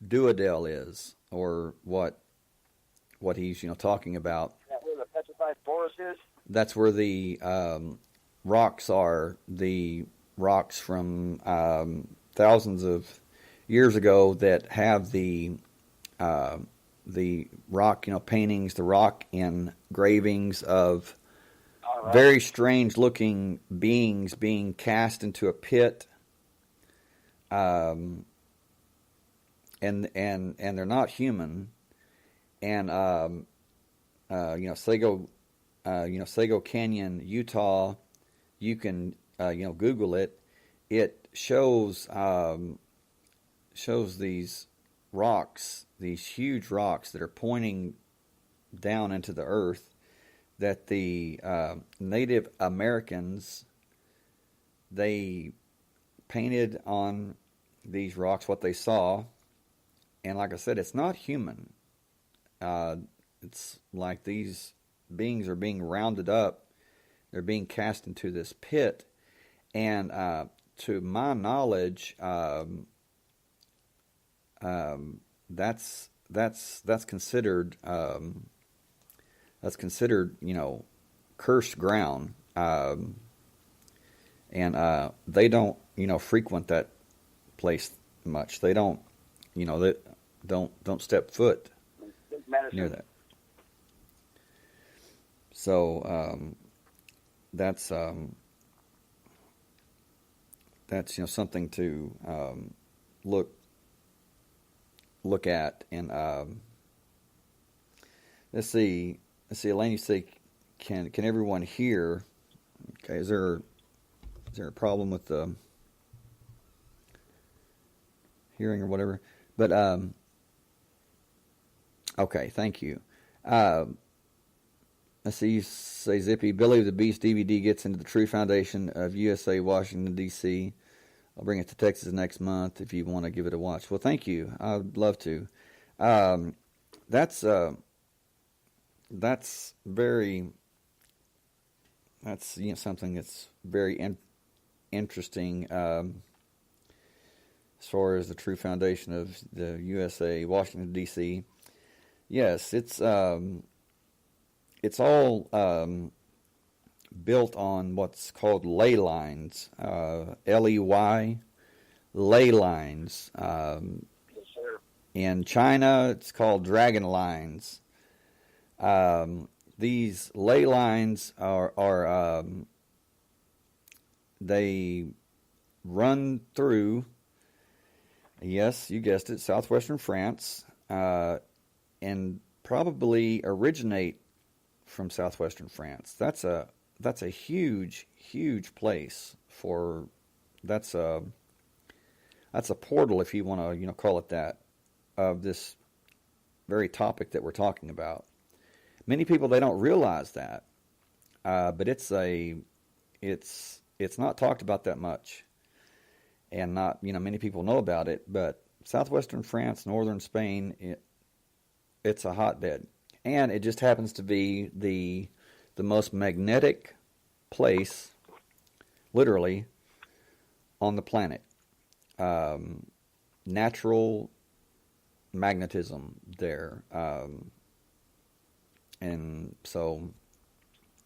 Duodel is, or what he's talking about. Is that where the petrified forest is? That's where the rocks are. The rocks from thousands of years ago that have the rock, paintings, the rock engravings of very strange looking beings being cast into a pit. And they're not human. And Sago Canyon, Utah, you can Google it. It shows these rocks, these huge rocks that are pointing down into the earth, that the Native Americans, they painted on these rocks what they saw. And like I said, it's not human. It's like these beings are being rounded up. They're being cast into this pit. And to my knowledge, that's considered cursed ground. And they don't frequent that place much. They don't don't step foot near that. So that's something to look at. And let's see, Elaine, you say, can everyone hear? Okay, is there a problem with the hearing or whatever? But okay, thank you. Let's see, you say, Zippy, Billy the Beast DVD gets into the true foundation of USA, Washington, D.C. I'll bring it to Texas next month if you want to give it a watch. Well, thank you. I'd love to. That's something that's very interesting as far as the true foundation of the USA, Washington, D.C. Yes, it's all built on what's called ley lines, Ley, ley lines. Yes, sir. In China, it's called dragon lines. These ley lines are they run through, yes, you guessed it, southwestern France, and probably originate from southwestern France. That's a huge place for, that's a portal, if you want to call it that, of this very topic that we're talking about. Many people, they don't realize that, but it's not talked about that much, and not many people know about it. But southwestern France, northern Spain, it's a hotbed. And it just happens to be the most magnetic place, literally, on the planet. Natural magnetism there. And so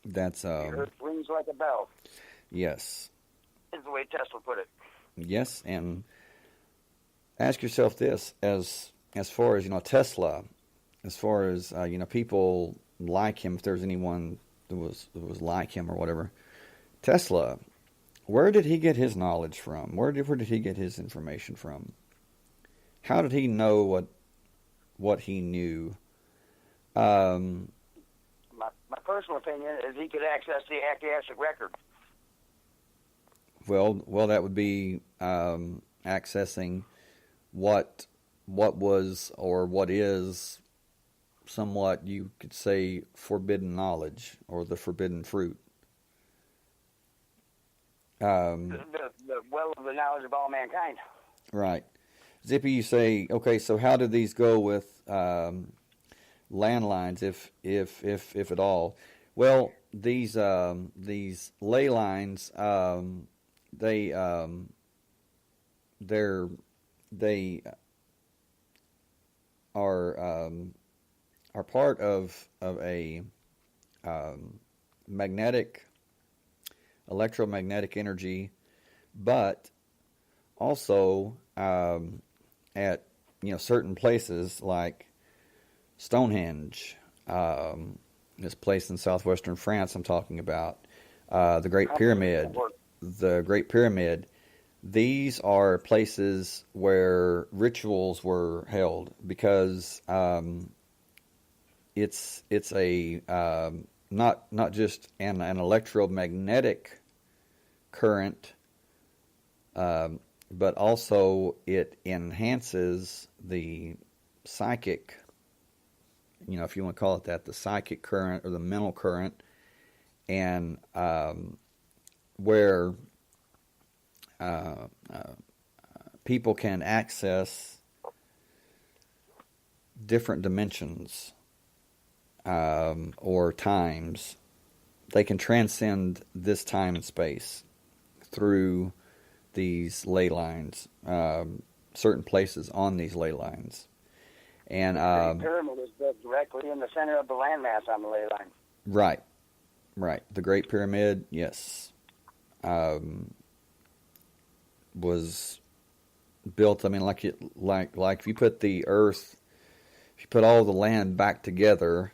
that's... the earth rings like a bell. Yes. Is the way Tesla put it. Yes, and ask yourself this, as far as, Tesla... As far as people like him, if there's anyone that was like him or whatever, Tesla, where did he get his knowledge from? Where did he get his information from? How did he know what he knew? My personal opinion is he could access the Akashic record. Well, that would be accessing what was or what is somewhat, you could say, forbidden knowledge, or the forbidden fruit. The well of the knowledge of all mankind. Right. Zippy, you say, okay, so how do these go with landlines, if at all? Well, these ley lines, they are part of a electromagnetic energy, but also at certain places like Stonehenge, this place in southwestern France I'm talking about, the Great Pyramid. These are places where rituals were held, because it's a not just an electromagnetic current. but also it enhances the psychic, if you want to call it that, the psychic current or the mental current, and where people can access different dimensions or times. They can transcend this time and space through these ley lines, certain places on these ley lines. And the pyramid is built directly in the center of the landmass on the ley line. Right. The Great Pyramid, yes, was built. I mean, like if you put the Earth, if you put all the land back together,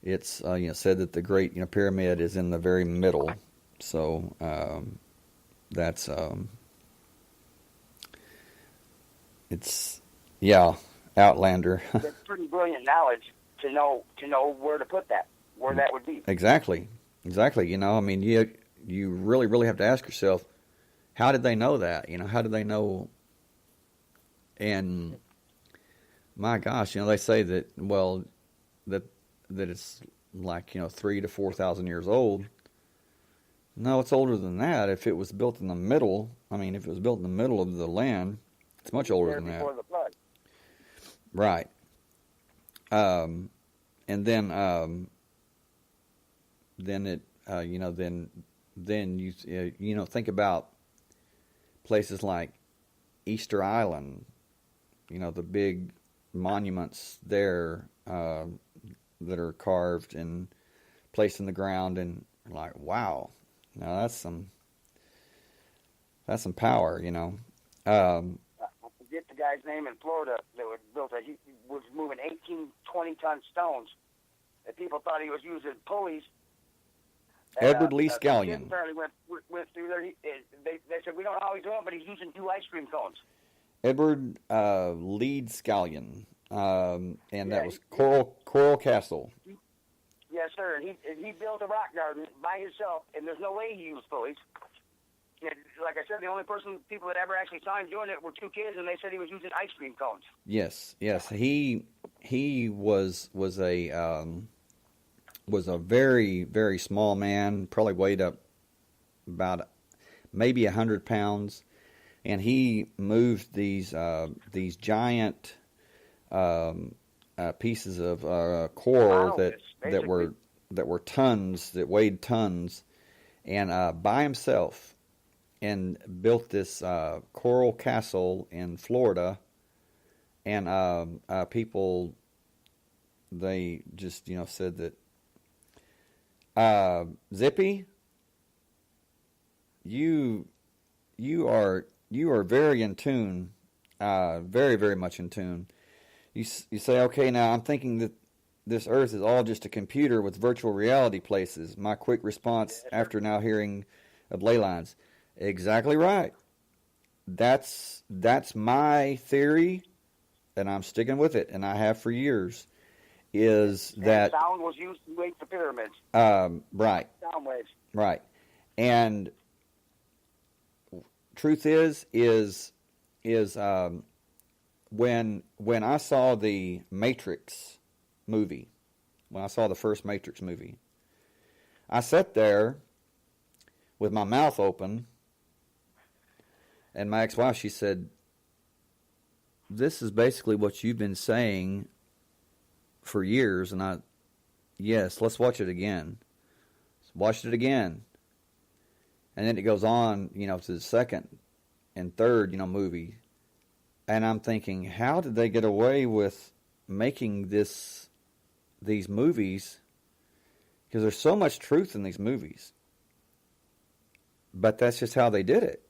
it's said that the Great Pyramid is in the very middle. So that's it's Outlander. It's pretty brilliant knowledge to know where to put that, where that would be. Exactly. I mean, you really have to ask yourself, how did they know that? How did they know? And my gosh, they say that that it's like 3,000 to 4,000 years old. No, it's older than that. If it was built in the middle, if it was built in the middle of the land, it's much older than that. Before the flood. Right. And then it then you think about places like Easter Island, the big monuments there that are carved and placed in the ground, and like, wow, now that's some power, I forget the guy's name in Florida that he was moving 18, 20-ton stones, and people thought he was using pulleys. Edward Lee Scallion. Apparently went through there. They said, we don't know how he's doing it, but he's using 2 ice cream cones. Edward Lee Scallion, and that was Coral Castle. Yes, sir. And he built a rock garden by himself, and there's no way he used pulleys. And like I said, the only people that ever actually saw him doing it were 2 kids, and they said he was using ice cream cones. Yes. He was a very, very small man, probably weighed up about maybe 100 pounds, and he moved these giant pieces of coral that were tons, that weighed tons, and by himself, and built this coral castle in Florida, and people, they just said that Zippy, you are very in tune, very, very much in tune. You say, okay, now I'm thinking that this Earth is all just a computer with virtual reality places. My quick response after now hearing of ley lines, exactly right. That's my theory, and I'm sticking with it, and I have for years. That sound was used to make the pyramids? Right. Sound waves. Right. And truth is when I saw the Matrix movie, when I saw the first Matrix movie, I sat there with my mouth open, and my ex-wife, she said, "This is basically what you've been saying for years." And yes, let's watch it again. Watched it again. And then it goes on, to the second and third, movie. And I'm thinking, how did they get away with making these movies? Because there's so much truth in these movies. But that's just how they did it.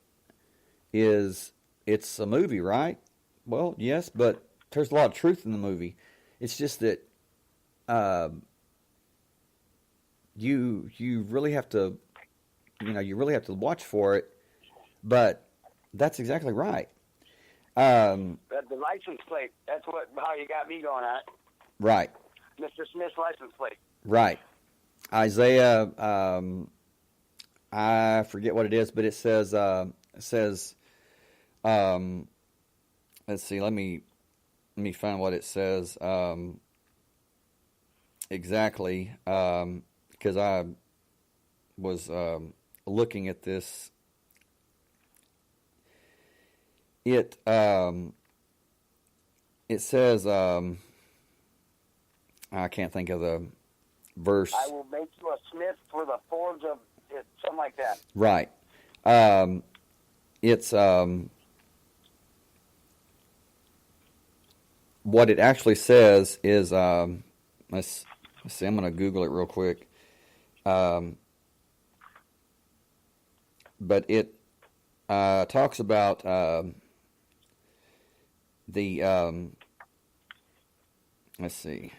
It's a movie, right? Well, yes, but there's a lot of truth in the movie. It's just that you really have to, watch for it. But that's exactly right. The license plate, that's how you got me going on it. Right. Mr. Smith's license plate. Right. Isaiah, I forget what it is, but it says let's see, let me find what it says exactly, because I was looking at this. It says, I can't think of the verse. I will make you a smith for the forge of it, something like that. Right. It's what it actually says is, let's see, I'm going to Google it real quick. But it talks about the, let's see.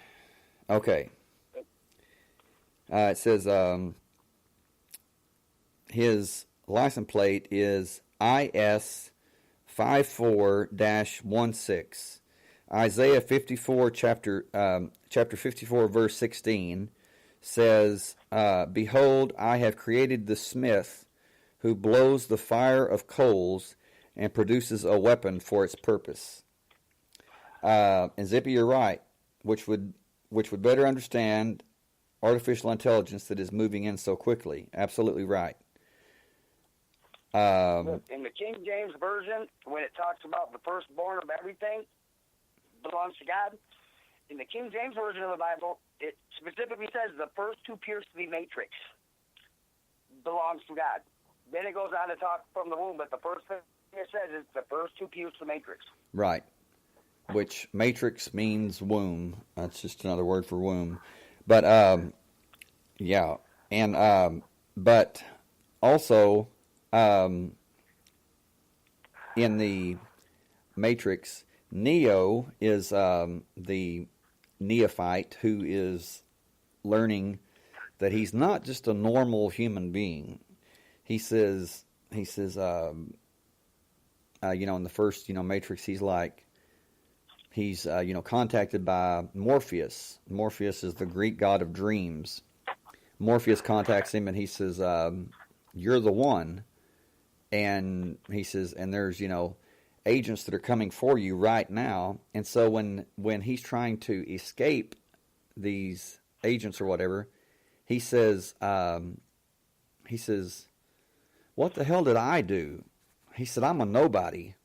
Okay. It says his license plate is IS 54-16. Isaiah 54, chapter 54, verse 16 says, "Behold, I have created the smith who blows the fire of coals and produces a weapon for its purpose." And Zippy, you're right, which would better understand artificial intelligence that is moving in so quickly. Absolutely right. In the King James Version, when it talks about the firstborn of everything belongs to God, in the King James Version of the Bible, it specifically says the first two pierced the matrix belongs to God. Then it goes on to talk from the womb, but the first thing it says is the first two pierced the matrix. Right. Which matrix means womb. That's just another word for womb. But yeah, and but also in the Matrix, Neo is the neophyte who is learning that he's not just a normal human being. He says, in the first, Matrix, he's contacted by Morpheus. Morpheus is the Greek god of dreams. Morpheus contacts him and he says, "You're the one." And he says, and there's, agents that are coming for you right now. And so when he's trying to escape these agents or whatever, he says, "What the hell did I do?" He said, "I'm a nobody."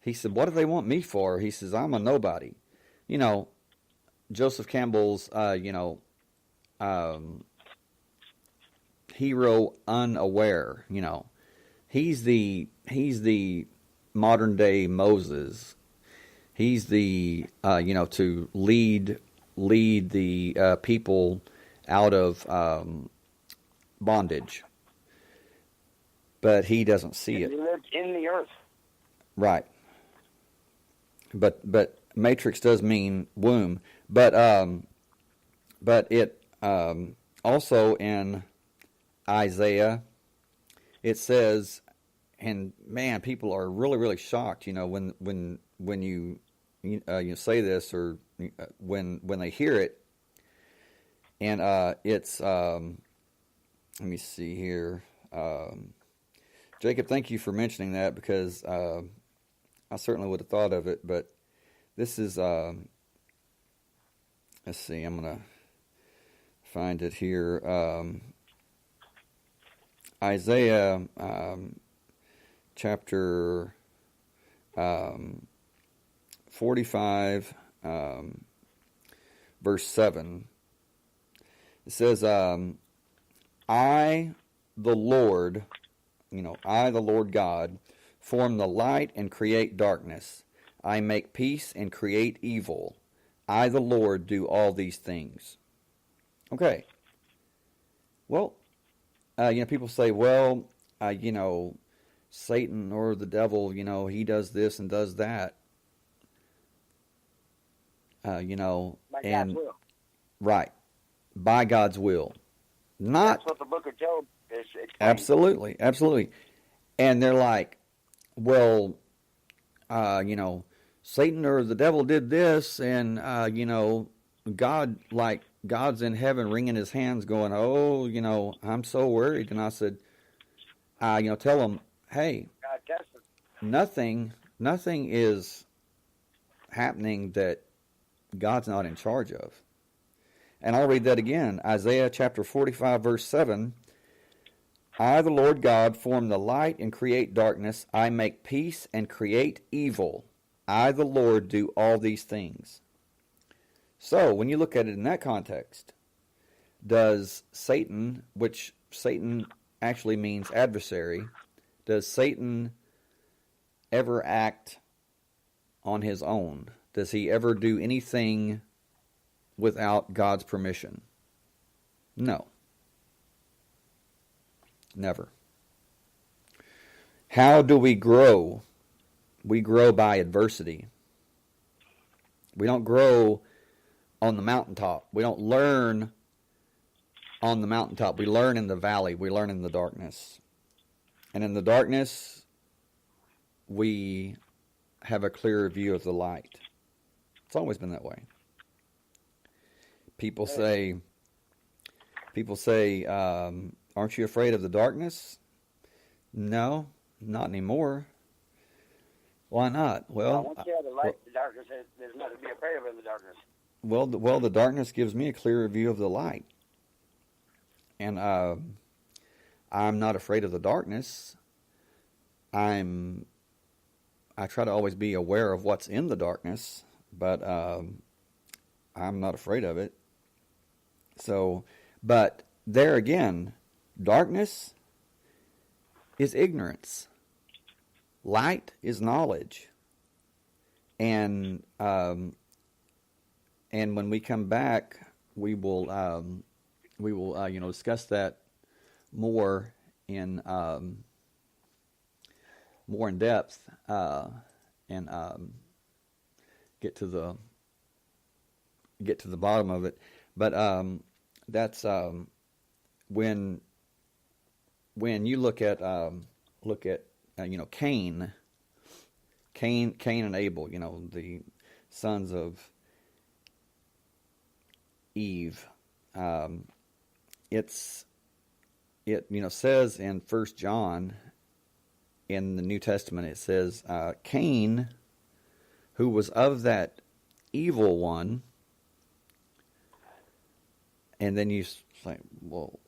He said, "What do they want me for?" He says, "I'm a nobody." Joseph Campbell's, hero unaware, he's the modern day Moses. He's the, to lead the people out of bondage. But he doesn't see it. He lived in the earth. Right. But matrix does mean womb. But it also in Isaiah it says, and man, people are really, really shocked, when you say this or when they hear it. And it's let me see here. Jacob, thank you for mentioning that, because I certainly would have thought of it, but this is, let's see, I'm going to find it here. Isaiah chapter 45, verse 7. It says, I, the Lord, I, the Lord God, form the light and create darkness. I make peace and create evil. I, the Lord, do all these things. Okay. Well, people say, well, Satan or the devil, he does this and does that. By God's will. Right. By God's will. That's what the book of Job is explaining. Absolutely. And they're like, well, Satan or the devil did this, and, God's in heaven wringing his hands going, oh, I'm so worried. And I said, tell him, hey, nothing is happening that God's not in charge of. And I'll read that again. Isaiah chapter 45, verse 7. I, the Lord God, form the light and create darkness. I make peace and create evil. I, the Lord, do all these things. So, when you look at it in that context, does Satan, which Satan actually means adversary, does Satan ever act on his own? Does he ever do anything without God's permission? No. Never. How do we grow? We grow by adversity. We don't grow on the mountaintop. We don't learn on the mountaintop. We learn in the valley. We learn in the darkness. And in the darkness, we have a clearer view of the light. It's always been that way. People say, aren't you afraid of the darkness? No, not anymore. Why not? Well, once you have the light, the darkness, there's nothing to be afraid of in the darkness. Well, the darkness gives me a clearer view of the light. And I'm not afraid of the darkness. I try to always be aware of what's in the darkness, but I'm not afraid of it. So, but there again, darkness is ignorance. Light is knowledge. And when we come back, we will discuss that more in depth and get to the bottom of it. But that's when you look at Cain and Abel, the sons of Eve. It says in 1 John in the New Testament, it says Cain, who was of that evil one. And then you say, well,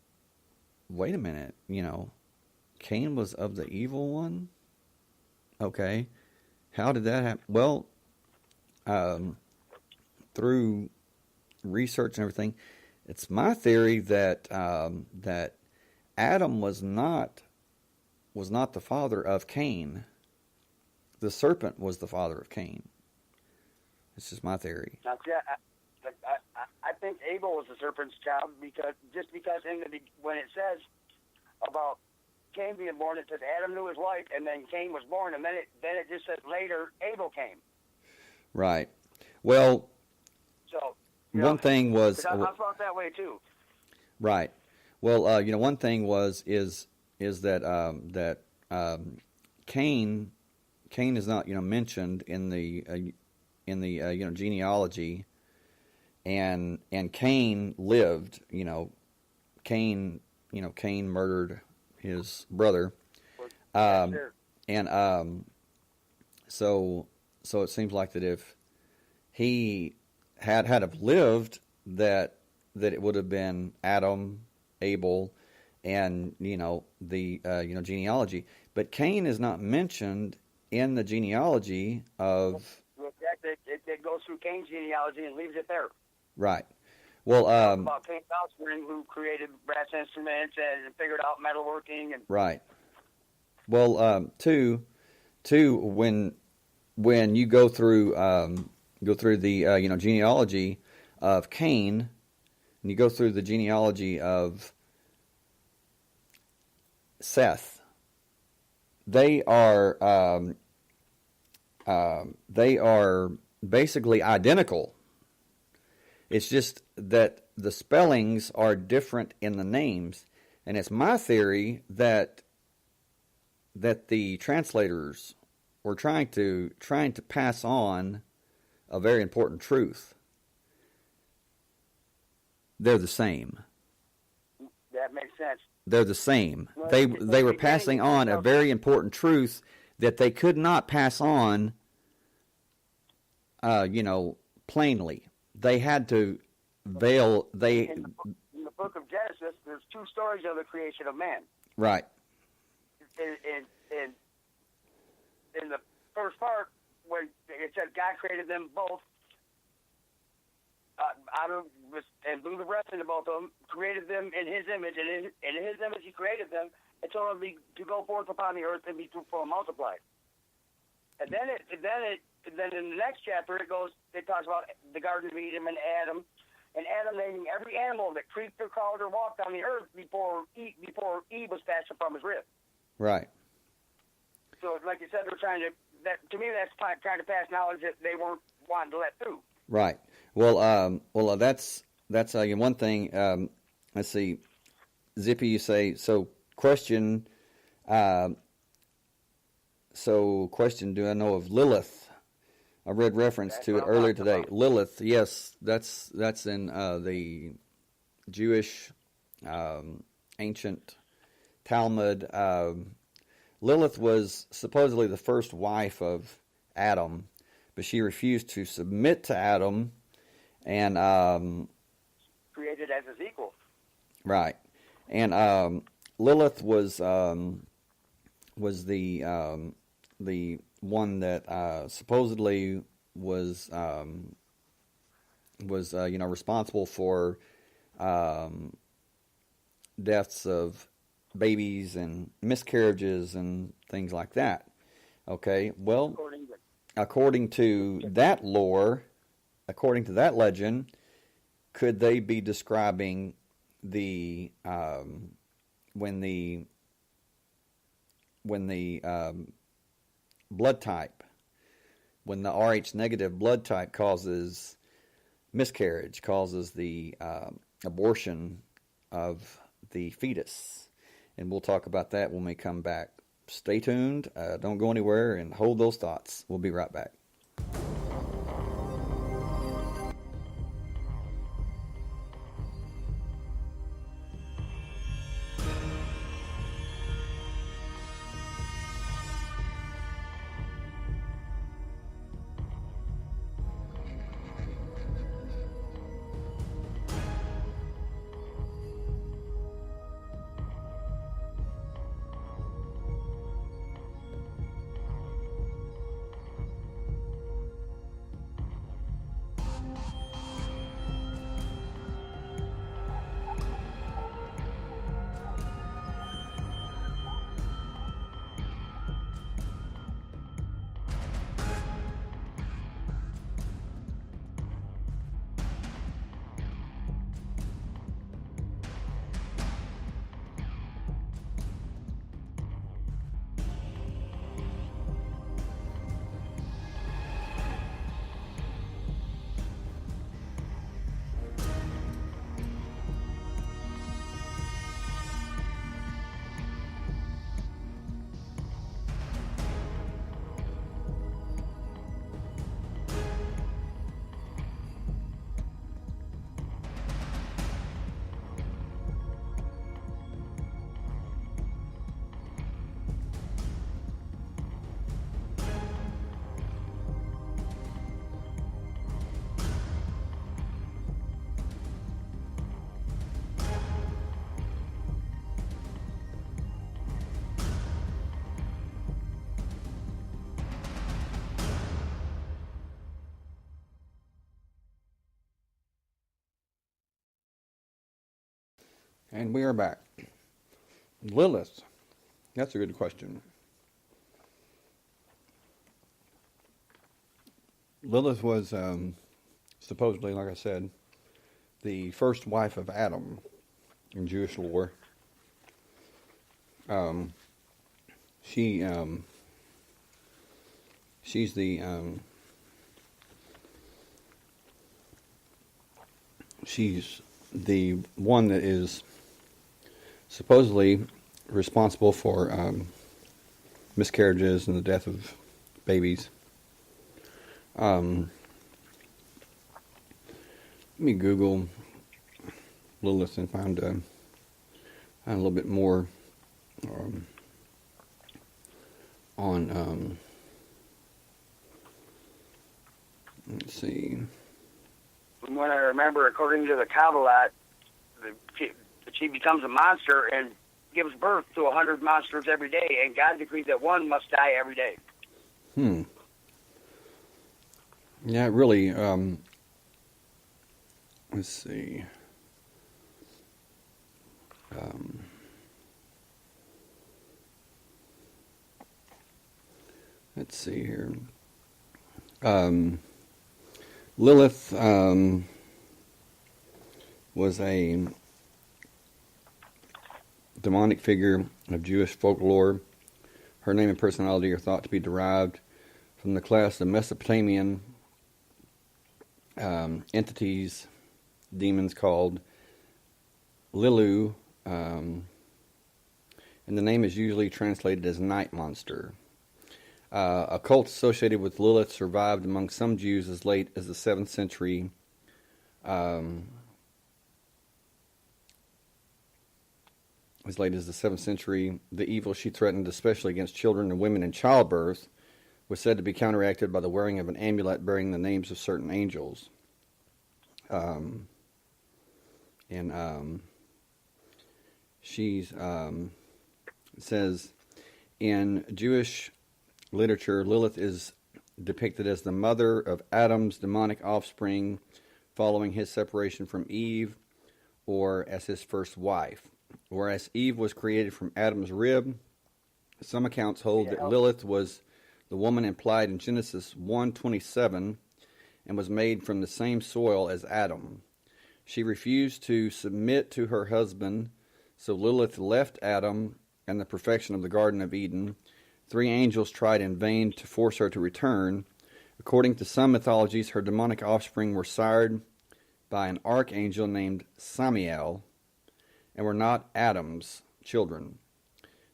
wait a minute, Cain was of the evil one? Okay. How did that happen? Well, through research and everything, it's my theory that that Adam was not the father of Cain. The serpent was the father of Cain. It's just my theory. Now, I think Abel was the serpent's child because when it says about Cain being born, it says Adam knew his wife, and then Cain was born, and then it just says later Abel came. Right. Well, so one thing was I thought that way too. Right. Well, one thing is that Cain is not mentioned in the genealogy, and Cain lived. Cain murdered his brother, and so it seems like that if he had have lived, that it would have been Adam, Abel, and the genealogy. But Cain is not mentioned in the genealogy of. It goes through Cain's genealogy and leaves it there. Right. Well, about Cain's offspring, who created brass instruments and figured out metalworking and. Right. Well, two, when you go through the genealogy of Cain, and you go through the genealogy of Seth, they are basically identical. It's just that the spellings are different in the names, and it's my theory that the translators were trying to pass on a very important truth. They're the same. That makes sense. They're the same. Well, They were passing on a very important truth that they could not pass on, plainly. They had to veil. In the book of Genesis, there's 2 stories of the creation of man. Right. In the first part, where it said God created them both out of and blew the breath into both of them, created them in His image, and in His image He created them, and told them to go forth upon the earth and be fruitful and multiply. And then in the next chapter it talks about the Garden of Eden and Adam naming every animal that creeped or crawled or walked on the earth before Eve was fashioned from his rib. Right. So, like you said, they're trying to. To me, that's trying to pass knowledge that they weren't wanting to let through. Right. Well, that's one thing. Let's see, Zippy, you say so. Question. Do I know of Lilith? I read reference to it earlier today. Lilith, yes, that's in the Jewish ancient Talmud. Lilith was supposedly the first wife of Adam, but she refused to submit to Adam, and created as his equal. Right, and Lilith was the one that supposedly was responsible for deaths of babies and miscarriages and things like that. Okay, well, according to that lore, according to that legend, could they be describing the when the blood type, when the Rh negative blood type causes miscarriage, causes the abortion of the fetus? And we'll talk about that when we come back. Stay tuned. Don't go anywhere and hold those thoughts. We'll be right back. And we are back. Lilith. That's a good question. Lilith was supposedly, like I said, the first wife of Adam in Jewish lore. She's the one that is supposedly responsible for miscarriages and the death of babies. Let me Google Lilith and find a little bit more on, let's see. From what I remember, according to the Kabbalah, she becomes a monster and gives birth to 100 monsters every day, and God decreed that one must die every day. Yeah, it really, let's see. Let's see here. Lilith was a demonic figure of Jewish folklore. Her name and personality are thought to be derived from the class of Mesopotamian entities, demons called Lilu, and the name is usually translated as night monster. A cult associated with Lilith survived among some Jews as late as the 7th century. The evil she threatened, especially against children and women in childbirth, was said to be counteracted by the wearing of an amulet bearing the names of certain angels. It says, in Jewish literature, Lilith is depicted as the mother of Adam's demonic offspring following his separation from Eve, or as his first wife. Whereas Eve was created from Adam's rib, some accounts hold that Lilith was the woman implied in Genesis 1:27 and was made from the same soil as Adam. She refused to submit to her husband, so Lilith left Adam and the perfection of the Garden of Eden. 3 angels tried in vain to force her to return. According to some mythologies, her demonic offspring were sired by an archangel named Samiel and were not Adam's children.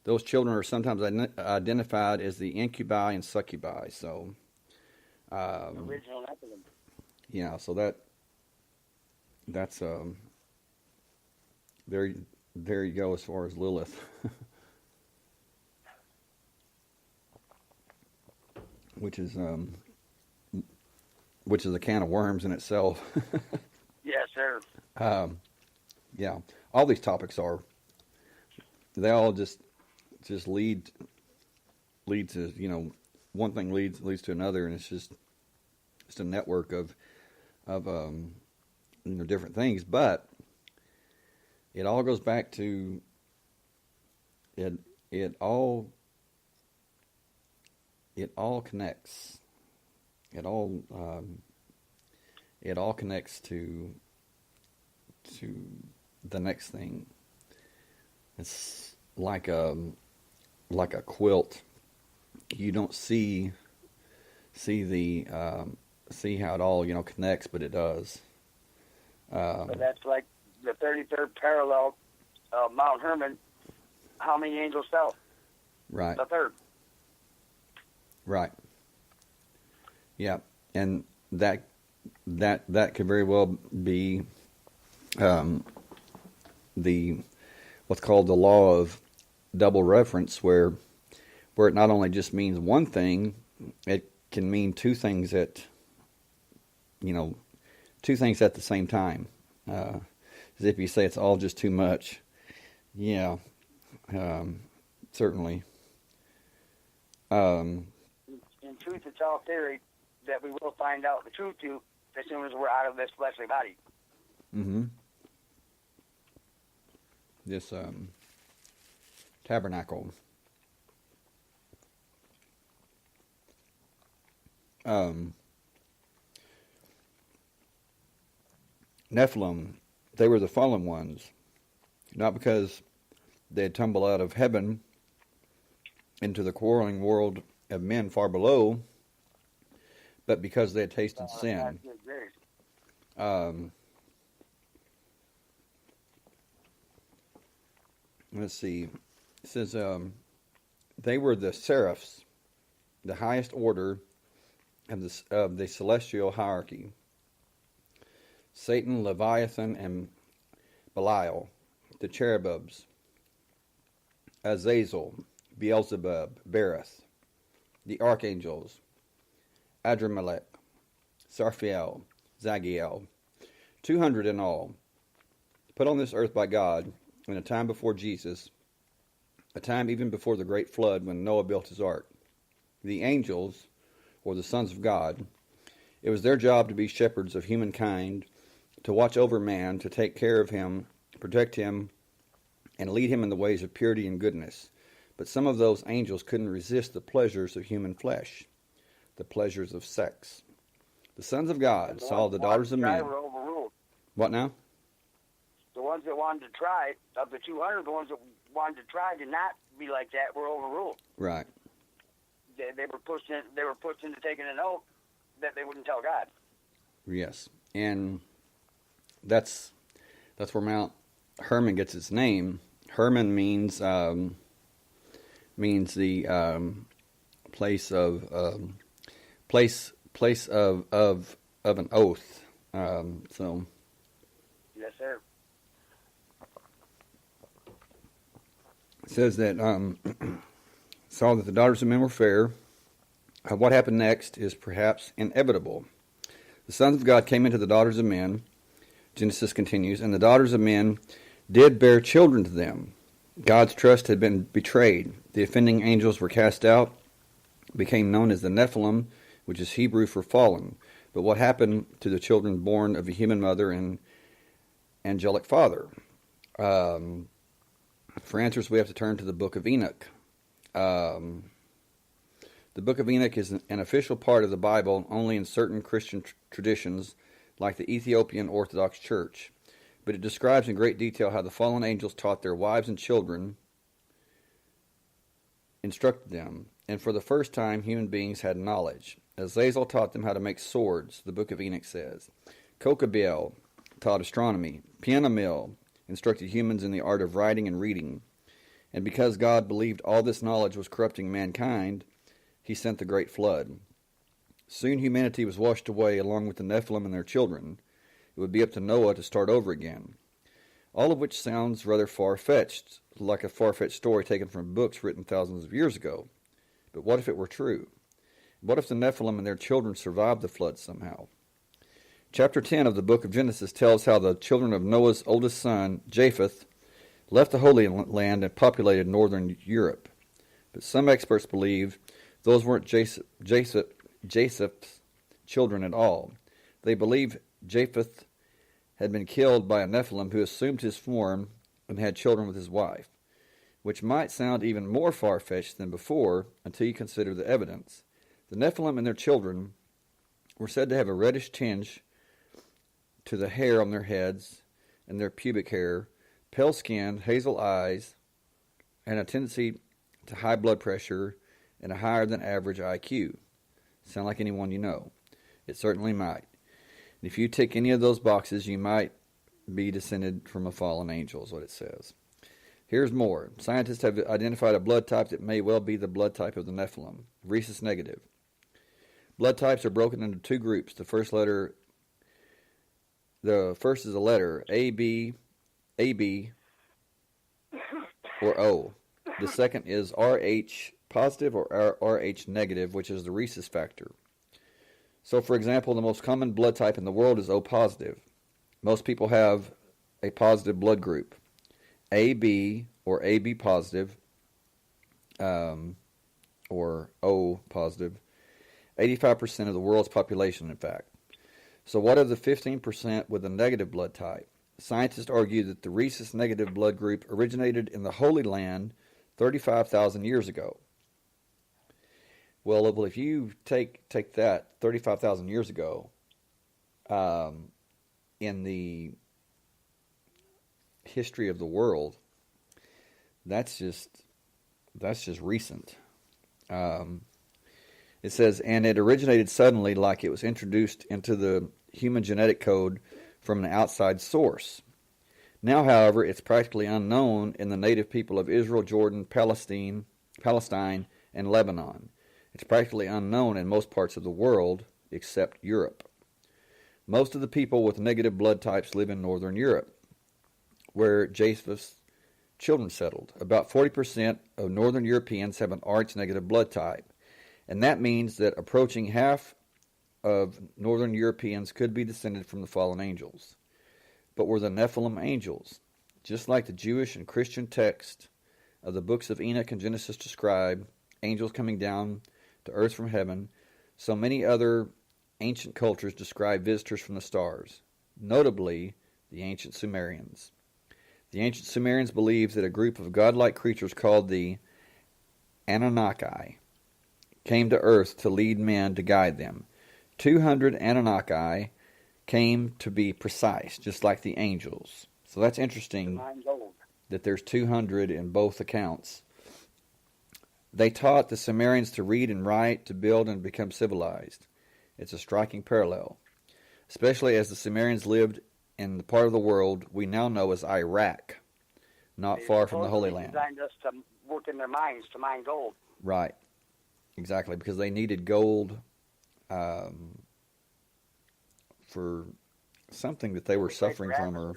Those children are sometimes identified as the incubi and succubi. So, Original Nephilim. Yeah, so that's there you go as far as Lilith. Which is a can of worms in itself. Yes, sir. Yeah, all these topics they all just lead to, one thing leads to another, and it's just a network of different things. But it all goes back to it all connects. It all connects to the next thing. It's like a quilt. You don't see how it all connects, but it does. But that's like the 33rd parallel of Mount Hermon. How many angels fell? Right. The third. Right. Yeah, and that could very well be what's called the law of double reference, where it not only just means one thing, it can mean two things at the same time. As if you say it's all just too much. Yeah, certainly. In truth, it's all theory that we will find out the truth to as soon as we're out of this fleshly body. Mm-hmm. This tabernacle. Nephilim, they were the fallen ones, not because they had tumbled out of heaven into the quarreling world of men far below, but because they had tasted sin. Let's see. It says they were the seraphs, the highest order of the celestial hierarchy. Satan, Leviathan, and Belial, the cherubim, Azazel, Beelzebub, Berith, the archangels, Adramelech, Sarphiel, Zagiel, 200 in all, put on this earth by God in a time before Jesus, a time even before the great flood when Noah built his ark. The angels, or the sons of God, it was their job to be shepherds of humankind, to watch over man, to take care of him, protect him, and lead him in the ways of purity and goodness. But some of those angels couldn't resist the pleasures of human flesh, the pleasures of sex. The sons of God saw the daughters of men. Were overruled. What now? The ones that wanted to try, of the 200, the ones that wanted to try to not be like that were overruled. Right. They were pushed in. They were pushed into taking an oath that they wouldn't tell God. Yes, and that's where Mount Hermon gets its name. Hermon means the place of an oath. So. Yes, sir. It says that saw that the daughters of men were fair. What happened next is perhaps inevitable. The sons of God came into the daughters of men. Genesis continues, and the daughters of men did bear children to them. God's trust had been betrayed. The offending angels were cast out, became known as the Nephilim, which is Hebrew for fallen. But what happened to the children born of a human mother and angelic father? For answers, we have to turn to the book of Enoch. The book of Enoch is an official part of the Bible only in certain Christian traditions, like the Ethiopian Orthodox Church. But it describes in great detail how the fallen angels taught their wives and children, instructed them, and for the first time human beings had knowledge. Azazel taught them how to make swords, the book of Enoch says. Kokabel taught astronomy. Pianamil instructed humans in the art of writing and reading. And because God believed all this knowledge was corrupting mankind, he sent the great flood. Soon humanity was washed away along with the Nephilim and their children. It would be up to Noah to start over again. All of which sounds rather far-fetched, like a far-fetched story taken from books written thousands of years ago. But what if it were true? What if the Nephilim and their children survived the flood somehow? Chapter 10 of the book of Genesis tells how the children of Noah's oldest son, Japheth, left the Holy Land and populated northern Europe. But some experts believe those weren't Japheth's children at all. They believe Japheth had been killed by a Nephilim who assumed his form and had children with his wife, which might sound even more far-fetched than before until you consider the evidence. The Nephilim and their children were said to have a reddish tinge to the hair on their heads and their pubic hair, pale skin, hazel eyes, and a tendency to high blood pressure and a higher than average IQ. Sound like anyone you know? It certainly might. And if you tick any of those boxes, you might be descended from a fallen angel, is what it says. Here's more. Scientists have identified a blood type that may well be the blood type of the Nephilim, rhesus negative. Blood types are broken into two groups. The first is a letter, AB, or O. The second is RH positive or RH negative, which is the rhesus factor. So, for example, the most common blood type in the world is O positive. Most people have a positive blood group. AB or AB positive, or O positive, 85% of the world's population, in fact. So what of the 15% with a negative blood type? Scientists argue that the rhesus negative blood group originated in the Holy Land 35,000 years ago. Well, if you take that 35,000 years ago, in the history of the world, that's just recent. It says, and it originated suddenly like it was introduced into the human genetic code from an outside source. Now, however, it's practically unknown in the native people of Israel, Jordan, Palestine, and Lebanon. It's practically unknown in most parts of the world except Europe. Most of the people with negative blood types live in northern Europe, where Japheth's children settled. About 40% of northern Europeans have an Rh negative blood type, And that means that approaching half of northern Europeans could be descended from the fallen angels. But were the Nephilim angels? Just like the Jewish and Christian text of the books of Enoch and Genesis describe angels coming down to earth from heaven, so many other ancient cultures describe visitors from the stars, notably the ancient Sumerians. The ancient Sumerians believed that a group of godlike creatures called the Anunnaki came to earth to lead men to guide them. 200 Anunnaki came, to be precise, just like the angels. So that's interesting that there's 200 in both accounts. They taught the Sumerians to read and write, to build and become civilized. It's a striking parallel, especially as the Sumerians lived in the part of the world we now know as Iraq, not far from the Holy Land. They designed us to work in their mines to mine gold. Right, exactly, because they needed gold for something that they were suffering from, or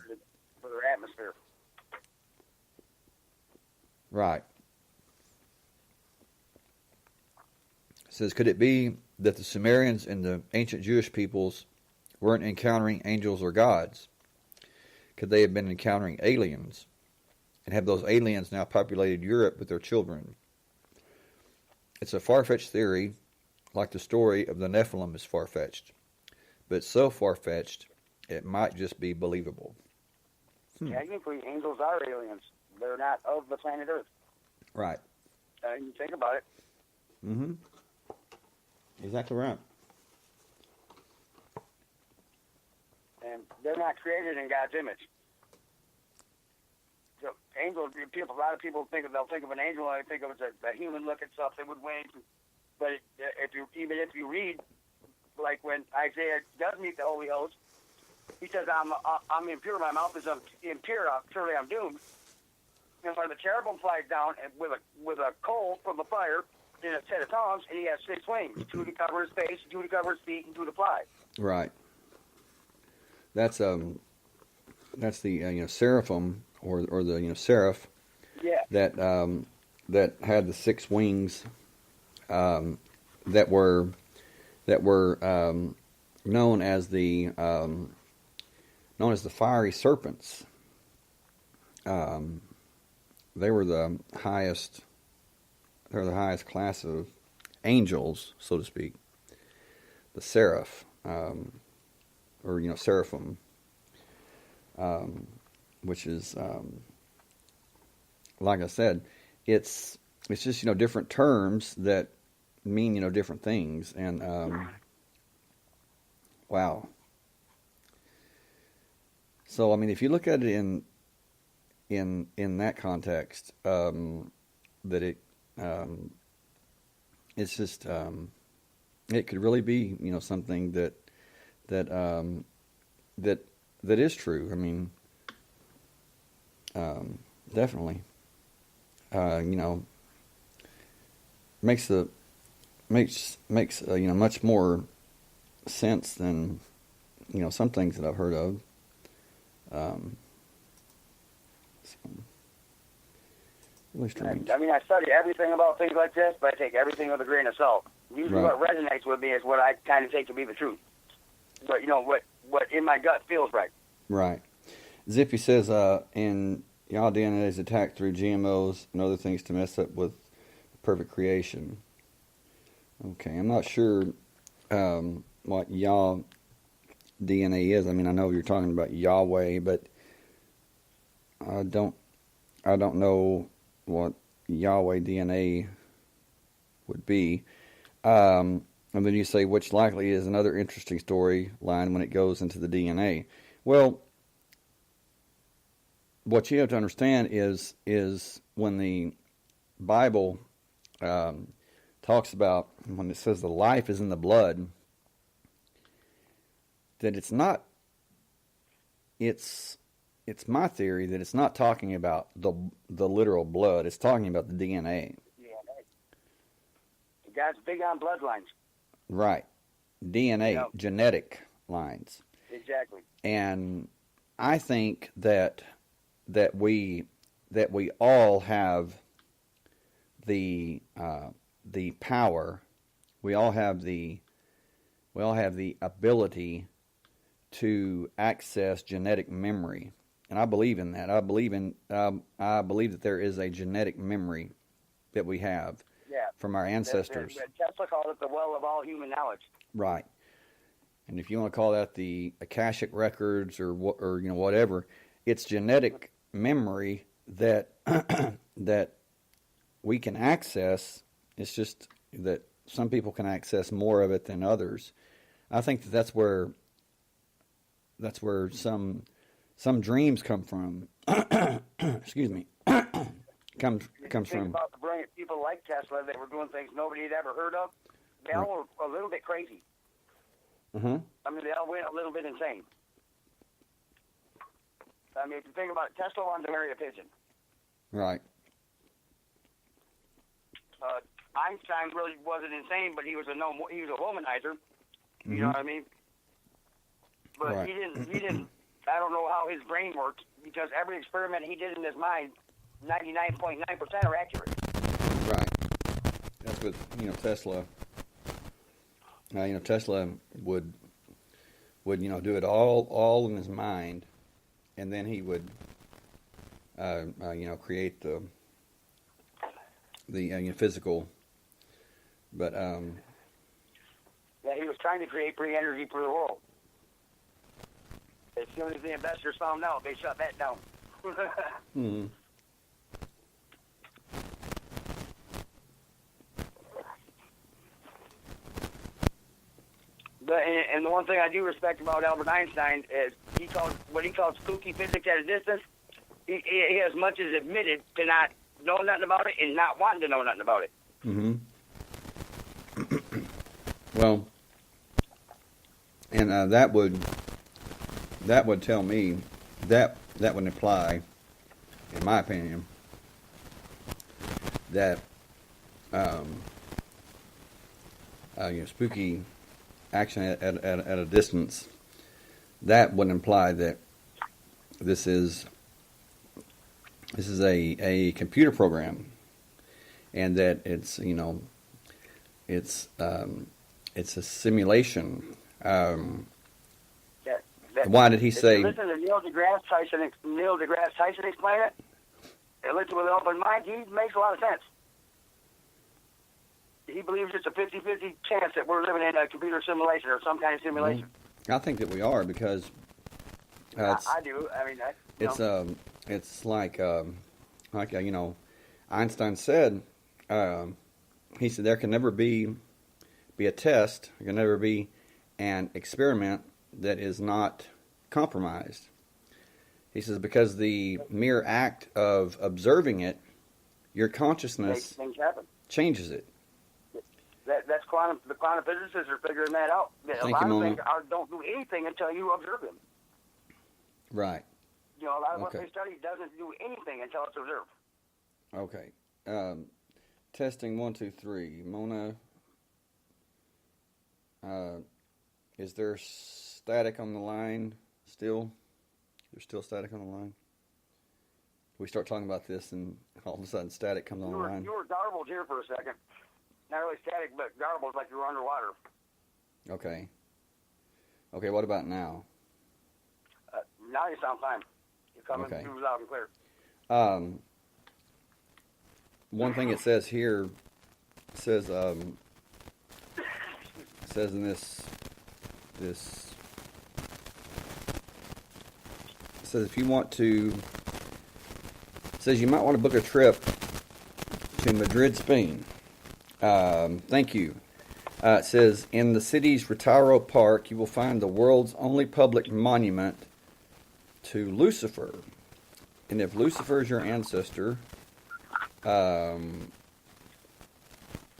for their atmosphere. Right. It says, could it be that the Sumerians and the ancient Jewish peoples weren't encountering angels or gods? Could they have been encountering aliens? And have those aliens now populated Europe with their children? It's a far-fetched theory, like the story of the Nephilim is far-fetched. But it's so far-fetched, it might just be believable. Technically, angels are aliens. They're not of the planet Earth. Right. You think about it. Mm-hmm. Exactly right. And they're not created in God's image. So angels, a lot of people they'll think of an angel and they think of it as a human-looking stuff. They would wave. But even if you read, like when Isaiah does meet the Holy Host, he says, I'm impure, my mouth is impure, surely I'm doomed. And when the cherubim flies down and with a coal from the fire in a set of tongues, and he has 6 wings, 2 to cover his face, 2 to cover his feet, and 2 to fly. Right. That's the seraphim or the seraph. Yeah. That had the 6 wings that were known as the fiery serpents. They were the highest. They're the highest class of angels, so to speak. The seraph, or seraphim, which is, like I said, it's just different terms that mean different things, and wow. So I mean, if you look at it in that context, that it's just it could really be something that is true. I mean, definitely, makes much more sense than some things that I've heard of. Really strange. I mean, I study everything about things like this, but I take everything with a grain of salt. Usually Right. what resonates with me is what I kind of take to be the truth. But, what in my gut feels right. Right. Zippy says, and y'all DNA is attacked through GMOs and other things to mess up with perfect creation. Okay, I'm not sure what y'all DNA is. I mean, I know you're talking about Yahweh, but I don't know what Yahweh DNA would be. And then you say, which likely is another interesting storyline when it goes into the DNA. Well, what you have to understand is when the Bible talks about, when it says the life is in the blood, that it's my theory that it's not talking about the literal blood. It's talking about the DNA. God's big on bloodlines. Right. DNA, Yep. genetic lines. Exactly. And I think that we all have the power we all have the ability to access genetic memory, and I believe in that. I believe that there is a genetic memory that we have from our ancestors. Tesla called it the well of all human knowledge. Right. And if you want to call that the Akashic records or whatever, it's genetic memory that that we can access. It's just that some people can access more of it than others. I think that's where some dreams come from. Excuse me. comes from. About the brilliant people like Tesla that were doing things nobody had ever heard of. They all were a little bit crazy. Mm-hmm. I mean, they all went a little bit insane. I mean, if you think about it, Tesla wanted to marry a pigeon. Right. Einstein really wasn't insane, but he was a womanizer. Mm-hmm. You know what I mean? But right. he didn't. I don't know how his brain worked, because every experiment he did in his mind, 99.9% are accurate. Right. That's what Tesla. Tesla would do it all in his mind, and then he would create the physical. But he was trying to create free energy for the world. As soon as the investors found out, they shut that down. Mm-hmm. And the one thing I do respect about Albert Einstein is what he called spooky physics at a distance. He as much as admitted to not know nothing about it and not wanting to know nothing about it. Mm-hmm. Well, and that would tell me that would imply, in my opinion, that spooky action at a distance, that would imply that this is a computer program, and that it's a simulation. Why did he say? Listen to Neil deGrasse Tyson explain it. And listen with an open mind. He makes a lot of sense. He believes it's a 50-50 chance that we're living in a computer simulation or some kind of simulation. I think that we are, because I do. I mean, it's like Einstein said. He said there can never be a test. There can never be an experiment that is not compromised. He says because the mere act of observing it, your consciousness things happen. Changes it. That's quantum. The quantum physicists are figuring that out. A lot of things don't do anything until you observe them. Right. A lot of what they study doesn't do anything until it's observed. Okay. Testing 1, 2, 3. Mona, is there static on the line still? There's still static on the line? We start talking about this, and all of a sudden static comes on the line. You were garbled here for a second. Not really static, but garbled like you were underwater. Okay. Okay, what about now? Now you sound fine. You're coming through loud and clear. One thing it says here, says in this it says if you want to, it says you might want to book a trip to Madrid, Spain. Thank you. It says, in the city's Retiro Park, you will find the world's only public monument to Lucifer. And if Lucifer is your ancestor, and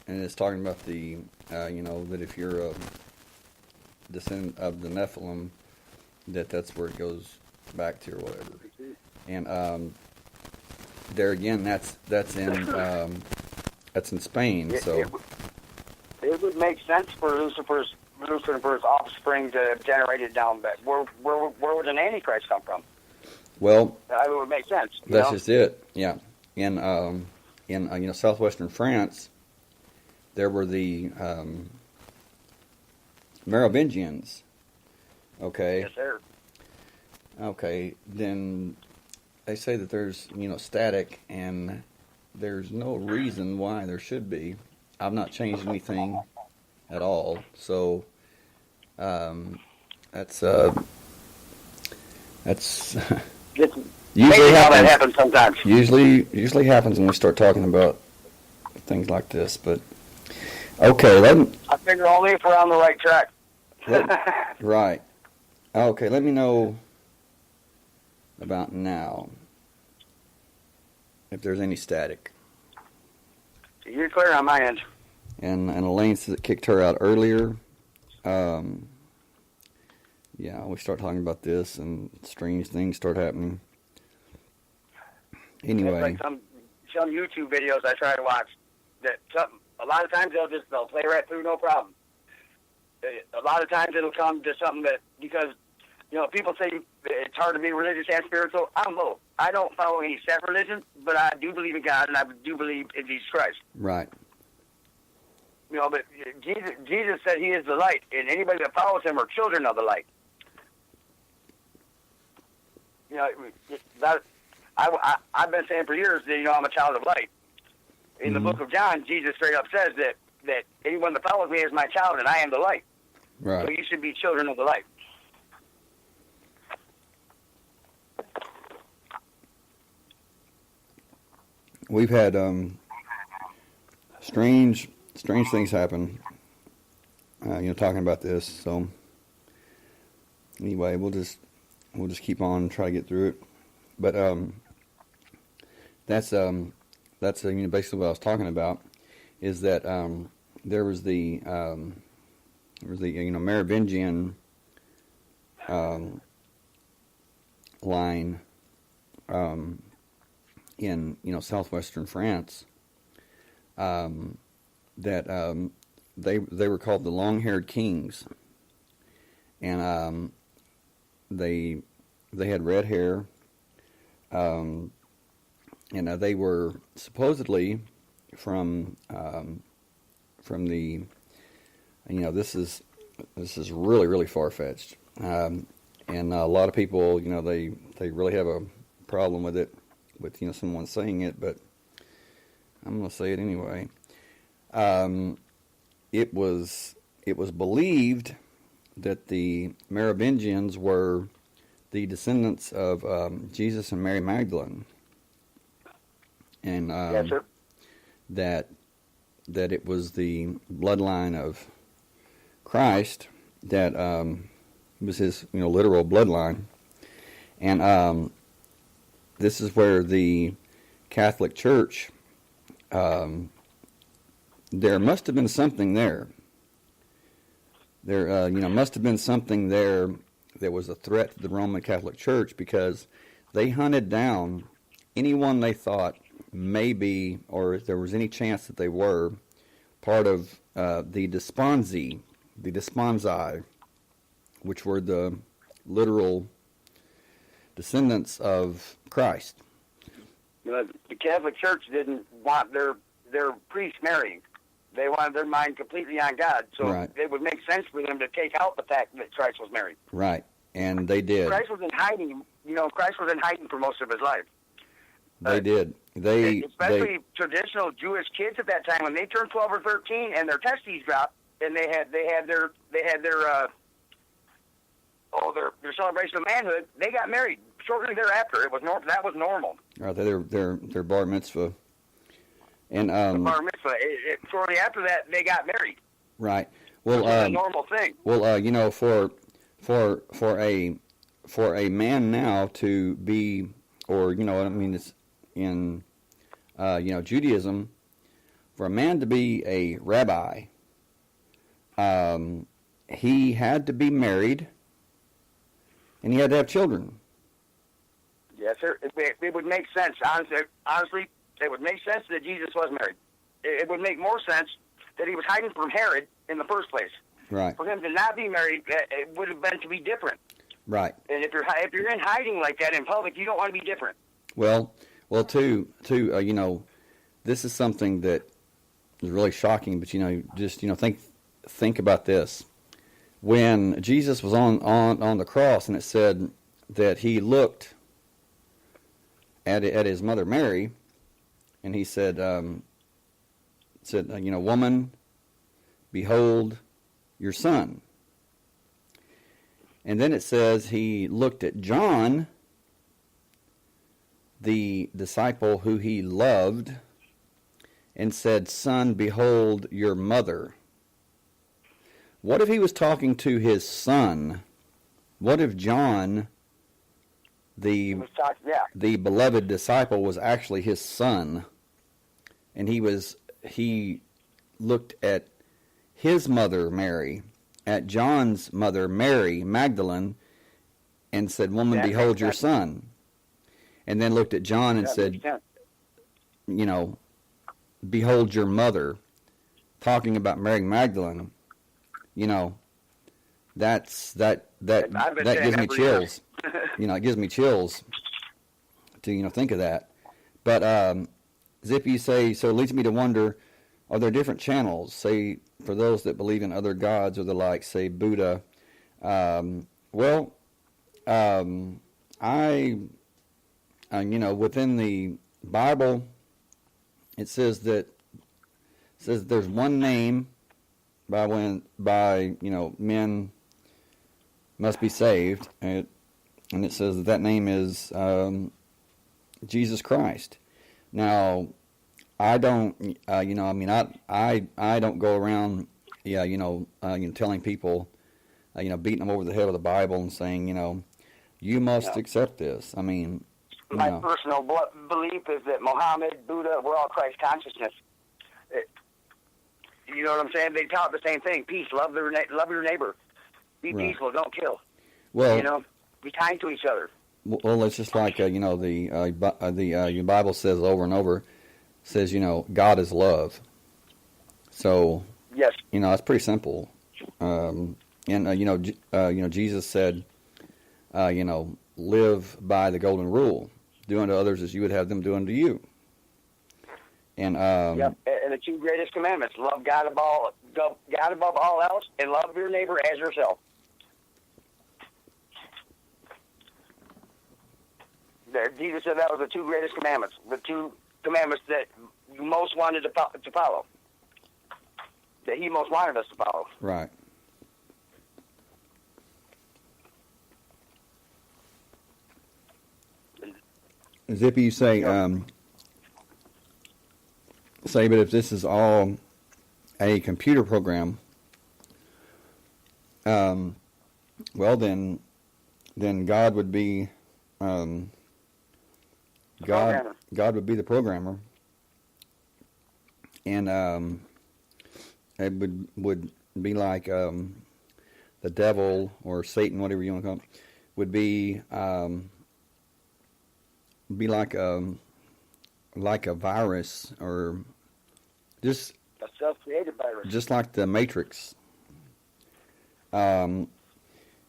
it's talking about the, that if you're a descendant of the Nephilim, that's where it goes back to or whatever. And there again, that's in Spain. So it would make sense for Lucifer's offspring to have generated down. But where would an Antichrist come from? Well, it would make sense. That's just it. Yeah, in southwestern France, there were the Merovingians. Okay. Yes, sir. Okay. Then they say that there's static, and there's no reason why there should be. I've not changed anything at all, so that's usually how that happens. happens sometimes. Usually happens when we start talking about things like this. But okay, I figure only if we're on the right track. Right. Okay, let me know about now if there's any static. You're clear on my end. And Elaine says it kicked her out earlier. Yeah, we start talking about this, and strange things start happening. Anyway, it's like some YouTube videos I try to watch. A lot of times they'll play right through, no problem. A lot of times it'll come to something that, because people say it's hard to be religious and spiritual. I'm both. I don't follow any set religion, but I do believe in God, and I do believe in Jesus Christ. right. But Jesus said He is the light, and anybody that follows Him are children of the light. I've been saying for years that I'm a child of light. In the book of John, Jesus straight up says that anyone that follows me is my child, and I am the light. Right. So you should be children of the light. We've had strange things happen. Talking about this. So anyway, we'll just keep on and try to get through it. But that's basically what I was talking about. Is that there was the Merovingian line in southwestern France, that they were called the long-haired kings, and they had red hair, and they were supposedly from the this is really far-fetched, and a lot of people they really have a problem with it, with someone saying it, but I'm going to say it anyway. It was believed that the Merovingians were the descendants of Jesus and Mary Magdalene, and Yes, sir. that it was the bloodline of Christ that was his literal bloodline, and this is where the Catholic Church, there must have been something there. There must have been something there that was a threat to the Roman Catholic Church, because they hunted down anyone they thought maybe, or if there was any chance that they were part of the Desponsi, which were the literal descendants of Christ. The Catholic Church didn't want their priests marrying. They wanted their mind completely on God, so Right. it would make sense for them to take out the fact that Christ was married. Right, and they did. Christ was in hiding. Christ was in hiding for most of his life. They did. Especially traditional Jewish kids at that time, when they turned 12 or 13 and their testes dropped, and they had their celebration of manhood, they got married shortly thereafter. That was normal. Right, their bar mitzvah, and Bar mitzvah. Shortly after that, they got married. right. Well, Which is a normal thing. Well, for a man now to be, or it's in Judaism, for a man to be a rabbi, he had to be married, and he had to have children. Yes, sir. It would make sense. Honestly, it would make sense that Jesus was married. It would make more sense that he was hiding from Herod in the first place. Right. For him to not be married, it would have been to be different. Right. And if you're in hiding like that in public, you don't want to be different. Well, too, this is something that is really shocking. But just think about this. When Jesus was on the cross, and it said that he looked at his mother Mary, and he said, "Woman, behold your son." And then it says he looked at John, the disciple who he loved, and said, "Son, behold your mother." What if he was talking to his son? What if John, the beloved disciple, was actually his son, and he looked at his mother Mary, at John's mother Mary Magdalene, and said, "Woman, behold your son," and then looked at John and said, "Behold your mother," talking about Mary Magdalene. That gives me chills. It gives me chills to think of that. But Zip, you say, so it leads me to wonder, are there different channels, say, for those that believe in other gods or the like, say Buddha? Within the Bible, it says that there's one name by men must be saved, and it says that name is Jesus Christ. Now, I don't, I don't go around, telling people, beating them over the head with the Bible and saying, you must accept this. My personal belief is that Muhammad, Buddha, we're all Christ consciousness. You know what I'm saying? They taught the same thing: peace, love your neighbor, be peaceful, don't kill. Well, be kind to each other. Well, it's just like your Bible says over and over, says God is love. So yes, it's pretty simple. Jesus said, live by the golden rule: do unto others as you would have them do unto you. And and the two greatest commandments: love God above all else, and love your neighbor as yourself. Jesus said that was the two greatest commandments, the two commandments that you most wanted to follow, that he most wanted us to follow. Right. Zippy, you say, but if this is all a computer program, well, then God would be God would be the programmer, and it would be like the devil or Satan, whatever you want to call it, would be like a virus, or just a self-created virus, just like the Matrix. And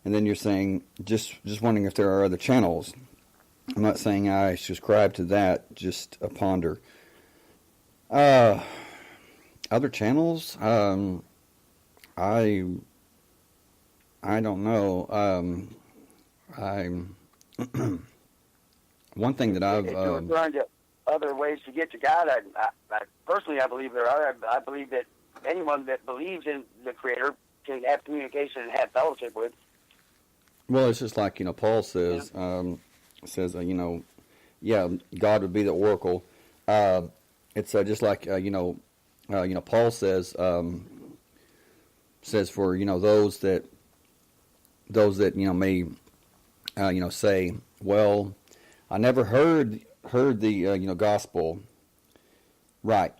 then you're saying, just wondering if there are other channels. I'm not saying I subscribe to that, just a ponder. Other channels? I don't know. One thing that I've... if you're referring to other ways to get to God, I personally, I believe there are. I believe that anyone that believes in the Creator can have communication and have fellowship with. Well, it's just like, Paul says, God would be the oracle. It's just like, Paul says for, those that may, say, well, I never heard the, gospel. Right.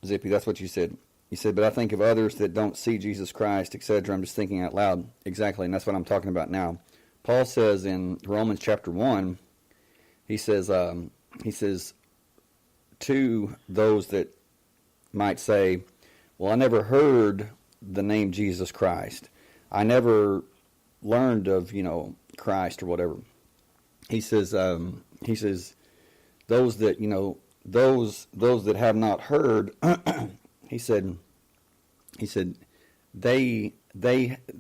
Zippy, that's what you said. You said, but I think of others that don't see Jesus Christ, etc. I'm just thinking out loud. Exactly, and that's what I'm talking about now. Paul says in Romans chapter 1, he says to those that might say, well, I never heard the name Jesus Christ. I never learned of, Christ or whatever. He says those that, those that have not heard, he said they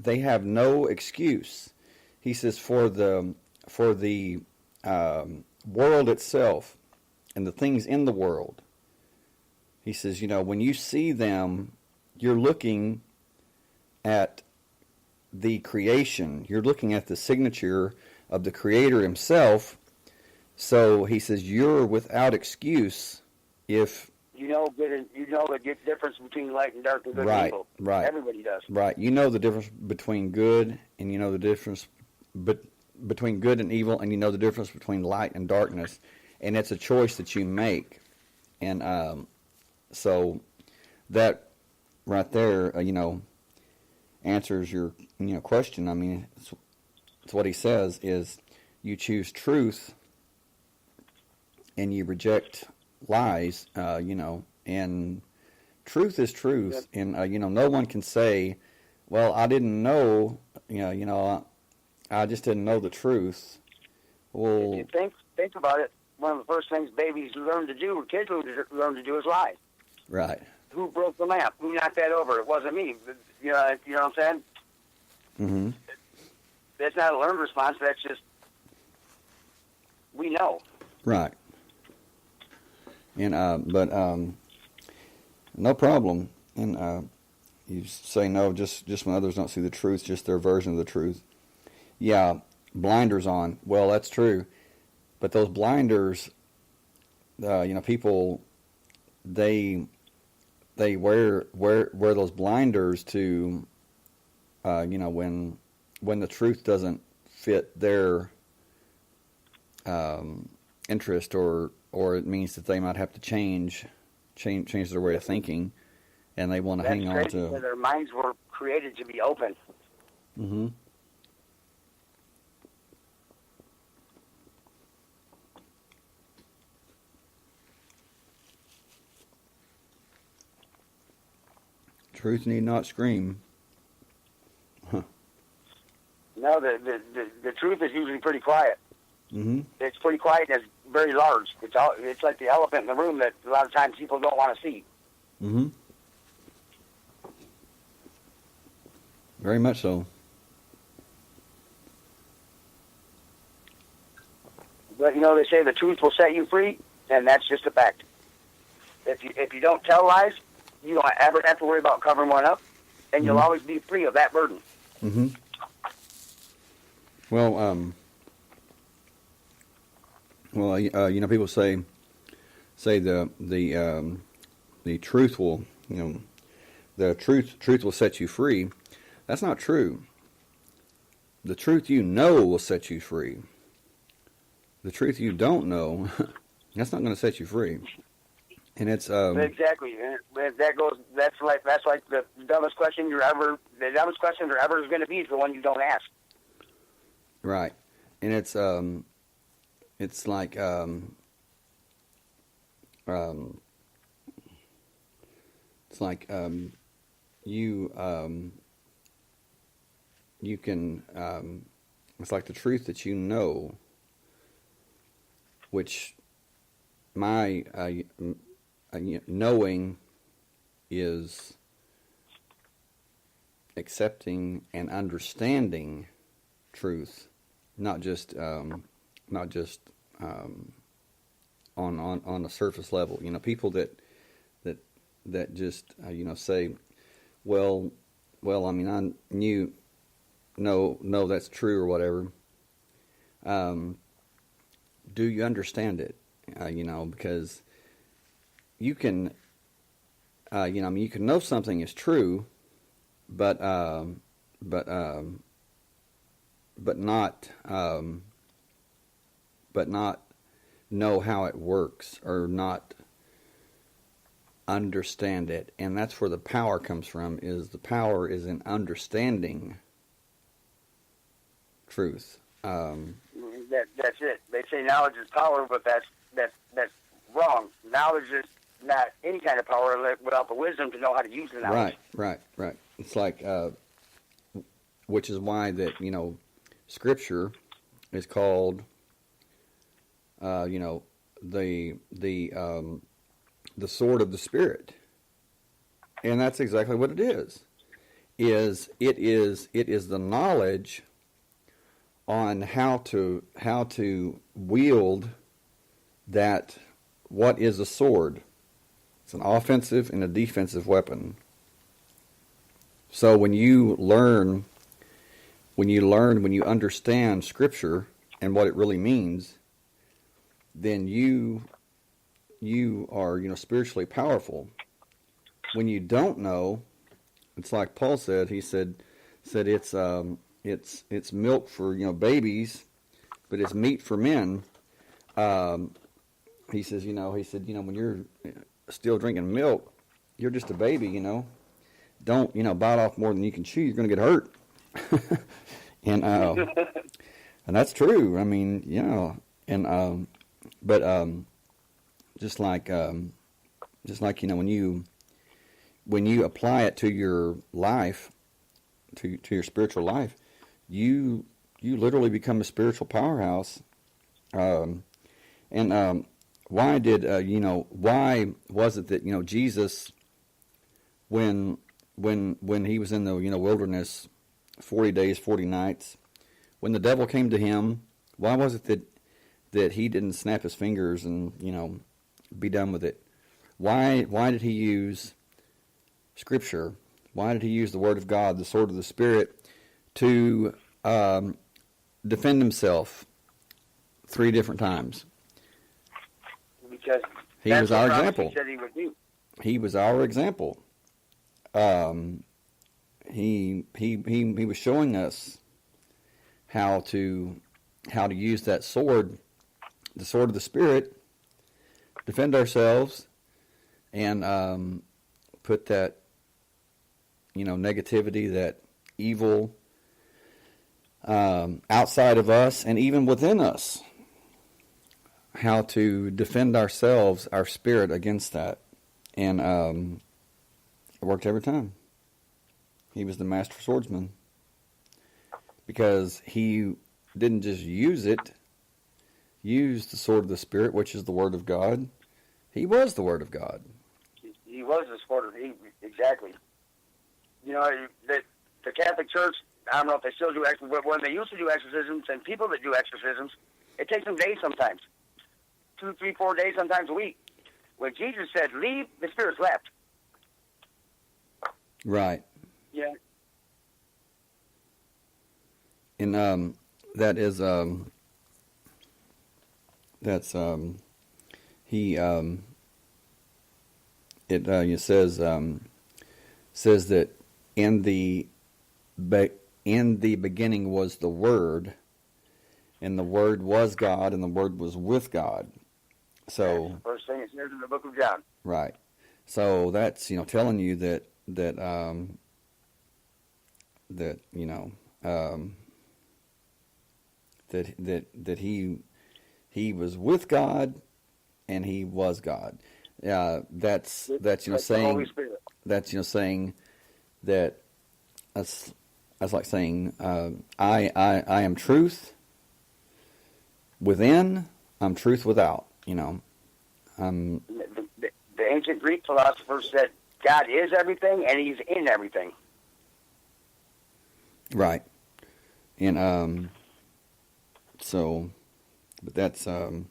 have no excuse. He says for the world itself and the things in the world. He says, when you see them, you're looking at the creation. You're looking at the signature of the Creator himself. So he says you're without excuse if the difference between light and dark and good and evil. Right. Everybody does. Right. You know the difference between good, and you know the difference between good and evil, and you know the difference between light and darkness, and it's a choice that you make. And so that right there, answers your question. I mean, it's what he says is you choose truth and you reject lies, and truth is truth. Yep. And, no one can say, well, I didn't know, I just didn't know the truth. Well, if you think about it, one of the first things babies learn to do, or kids learn to do is lie. Right. Who broke the lamp? Who knocked that over? It wasn't me. You know what I'm saying? Mm-hmm. That's not a learned response. That's just, we know. Right. And but no problem. And you say no just when others don't see the truth, just their version of the truth. Yeah, blinders on. Well, that's true. But those blinders, people, they wear those blinders to, when the truth doesn't fit their interest, or it means that they might have to change their way of thinking, and they want to hang on to. Their minds were created to be open. Mm-hmm. Truth need not scream. Huh. No, the truth is usually pretty quiet. Mm-hmm. It's pretty quiet and it's very large. It's like the elephant in the room that a lot of times people don't want to see. Mm-hmm. Very much so. But they say the truth will set you free, and that's just a fact. If you don't tell lies, you don't ever have to worry about covering one up, and you'll always be free of that burden. Mm-hmm. Well, people say the truth will, the truth will set you free. That's not true. The truth will set you free. The truth you don't know, that's not going to set you free. And it's exactly. That's like the dumbest question there ever is going to be is the one you don't ask. Right. And it's like you can it's like the truth that which my knowing is accepting and understanding truth, not just on a surface level. People that just say, well, I mean, I knew, no, that's true or whatever. Do you understand it? Because you can, you can know something is true, but not know how it works, or not understand it. And that's where the power comes from. The power is in understanding truth. That's it. They say knowledge is power, but that's wrong. Knowledge is not any kind of power without the wisdom to know how to use the knowledge. Right. It's like, which is why that, Scripture is called, the sword of the Spirit, and that's exactly what it is. It is the knowledge on how to wield that. What is a sword? It's an offensive and a defensive weapon. So when you understand Scripture and what it really means, then you are, spiritually powerful. When you don't know, it's like Paul said. He said it's milk for babies, but it's meat for men. He says, when you're still drinking milk, you're just a baby, Don't, bite off more than you can chew. You're going to get hurt. and that's true. I mean, just like when you apply it to your life, to your spiritual life, you literally become a spiritual powerhouse. Why was it that Jesus, when he was in the wilderness 40 days 40 nights, when the devil came to him, why was it that he didn't snap his fingers and be done with it? Why did he use Scripture? Why did he use the Word of God, the sword of the Spirit, to defend himself 3 different times? Because he was our example. He said he would do. He was our example. He was showing us how to use that sword, the sword of the Spirit, defend ourselves, and put that negativity, that evil outside of us and even within us. How to defend ourselves, our spirit, against that. And it worked every time. He was the master swordsman. Because he didn't just use the sword of the Spirit, which is the Word of God. He was the Word of God. He was the sword of exactly. The Catholic Church, I don't know if they still do exorcisms, but when they used to do exorcisms, and people that do exorcisms, it takes them days sometimes. 2, 3, 4 days, sometimes a week. When Jesus said, leave, the spirits left. Right. Yeah. And that is it says that in the beginning was the Word, and the Word was God, and the Word was with God. So that's the first thing it says in the book of John. Right. So that's telling you that he was with God and he was God. That's saying the Holy Spirit. That's saying that that's like saying I am truth within, I'm truth without. The ancient Greek philosophers said God is everything and He's in everything. Right. And but that's I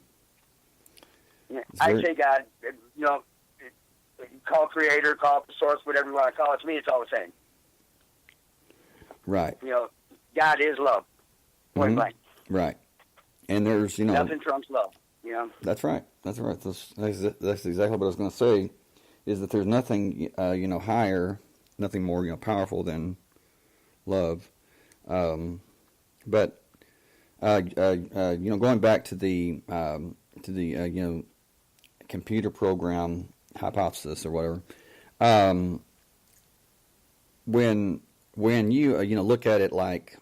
say God, call creator, call it the source, whatever you want to call it. To me, it's all the same. Right. God is love. Point blank. Right. And there's nothing trumps love. That's right. That's right. That's exactly what I was going to say. Is that there's nothing higher, nothing more powerful than love. But going back to the computer program hypothesis or whatever, when you look at it like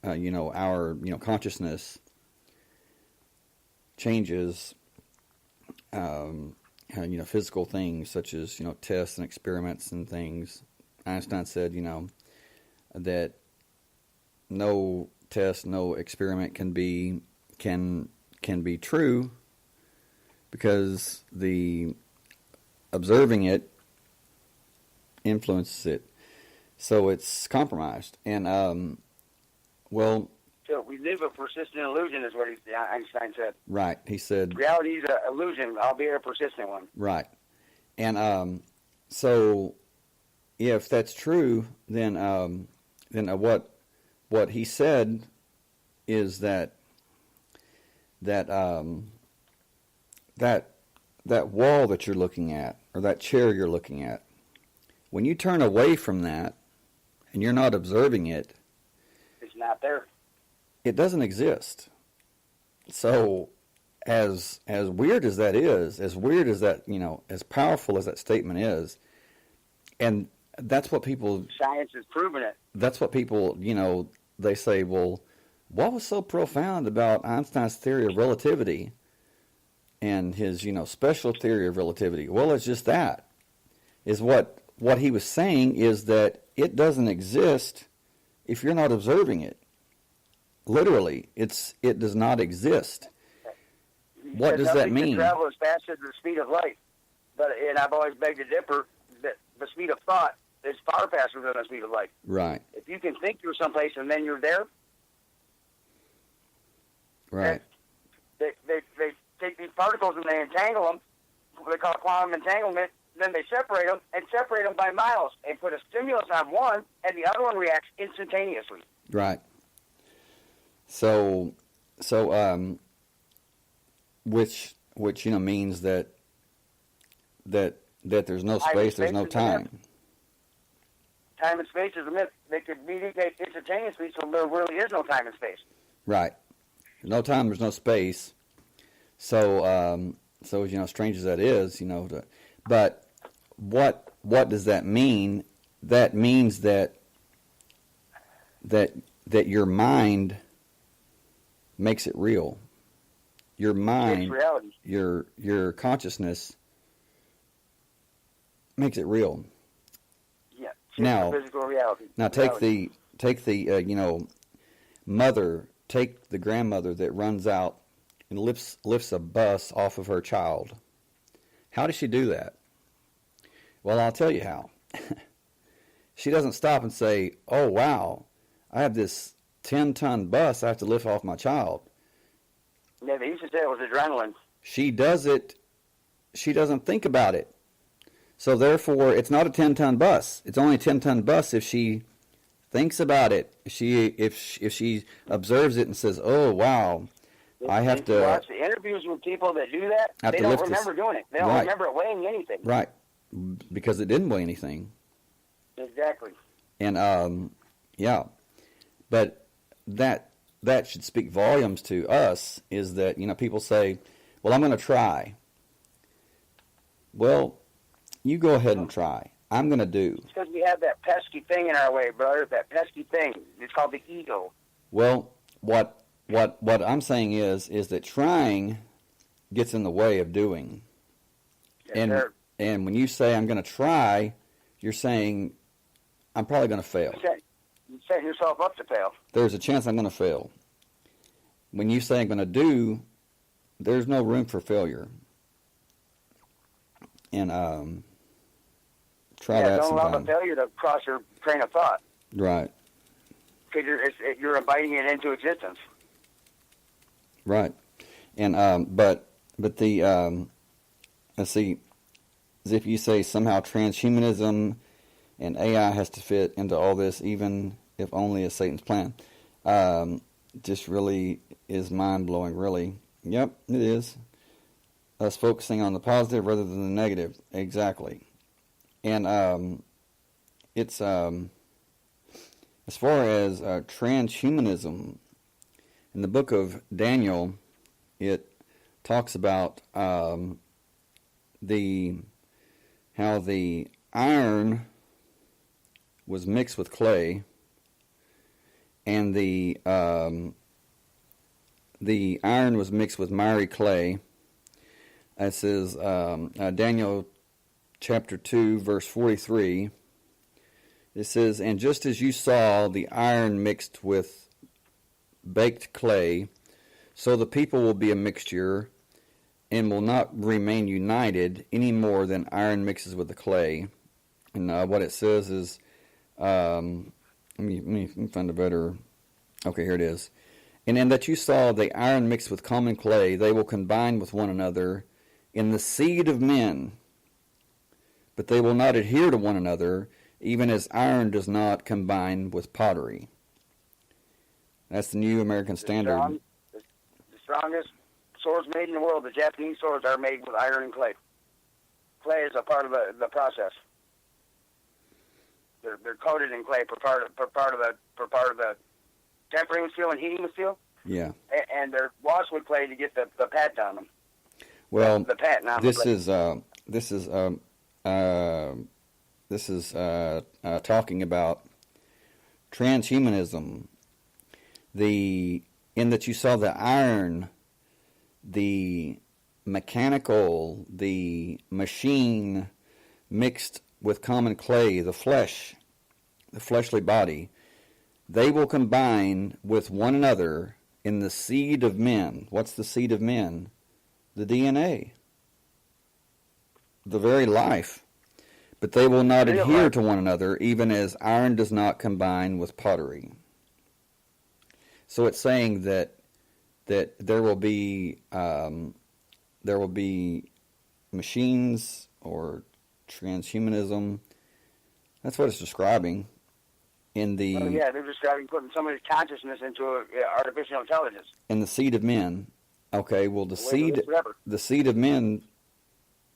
our consciousness changes, physical things such as tests and experiments and things. Einstein said that no test, no experiment can be true, because the observing it influences it, so it's compromised. And well, So we live a persistent illusion, is what Einstein said. right. He said Reality is an illusion, albeit a persistent one. right. And so if that's true, then what he said is that wall that you're looking at, or that chair you're looking at, when you turn away from that and you're not observing it, It's not there. it doesn't exist. So as weird as that is, as weird as that, as powerful as that statement is, and that's what people, Science has proven it. that's what people, they say, well, what was so profound about Einstein's theory of relativity and his, special theory of relativity? Well, it's just that. Is what he was saying is that it doesn't exist if you're not observing it. Literally, it does not exist. What does that mean? Can travel as fast as the speed of light. And I've always begged to differ that the speed of thought is far faster than the speed of light. Right. If you can think you're someplace and then you're there, Right. they take these particles and they entangle them. What they call quantum entanglement. Then they separate them by miles, and put a stimulus on one, and the other one reacts instantaneously. Right. So, which means that there's no space, there's no time. Time and space is a myth. They could mediate instantaneously, so there really is no time and space. Right. There's no time, there's no space. So, strange as that is, but what does that mean? That means that your mind makes it real. Your mind, your consciousness makes it real. Yeah. Now, physical reality. Now take the mother, take the grandmother that runs out and lifts a bus off of her child. How does she do that? Well, I'll tell you how. She doesn't stop and say, "Oh wow, I have this 10-ton bus I have to lift off my child." Yeah, they used to say it was adrenaline. She does it. She doesn't think about it. So therefore, it's not a 10-ton bus. It's only a 10-ton bus if she thinks about it. If she observes it and says, "Oh wow, I have to." Watch the interviews with people that do that. They don't remember doing it. They don't remember it weighing anything. Right, because it didn't weigh anything. Exactly. And yeah, but that should speak volumes to us. Is that people say, "Well, I'm going to try." Well, you go ahead and try. I'm going to do. It's because we have that pesky thing in our way, brother. That pesky thing. It's called the ego. Well, what I'm saying is that trying gets in the way of doing. Yes, And when you say I'm going to try, you're saying I'm probably going to fail. You're setting yourself up to fail. There's a chance I'm going to fail. When you say I'm going to do, there's no room for failure. And try that don't sometime. allow the failure to cross your train of thought. Right. Because you're inviting it into existence. Right. And but the let's see, as if you say somehow transhumanism and AI has to fit into all this, even if only as Satan's plan, just really is mind blowing. Really, yep, it is. Us focusing on the positive rather than the negative, exactly. And it's as far as transhumanism. In the book of Daniel, it talks about how the iron was mixed with clay, and the iron was mixed with miry clay. It says Daniel chapter 2, verse 43. It says, "And just as you saw the iron mixed with baked clay, so the people will be a mixture and will not remain united any more than iron mixes with the clay. And what it says is, let me find a better, okay, here it is. And in that you saw the iron mixed with common clay, they will combine with one another in the seed of men, but they will not adhere to one another, even as iron does not combine with pottery. That's the New American Standard. The strongest swords made in the world, the Japanese swords, are made with iron and clay. Clay is a part of the process. They're coated in clay for part of the tempering steel and heating the steel. Yeah. And they're washed with clay to get the patent on them. Well, the patent on this the is talking about transhumanism. In that you saw the iron, the mechanical, the machine mixed with common clay, the flesh, the fleshly body, they will combine with one another in the seed of men. What's the seed of men? The DNA. The very life. But they will not adhere to one another, even as iron does not combine with pottery. So it's saying that there will be machines or transhumanism. That's what it's describing. They're describing putting somebody's consciousness into artificial intelligence. In the seed of men. Okay, well the seed of men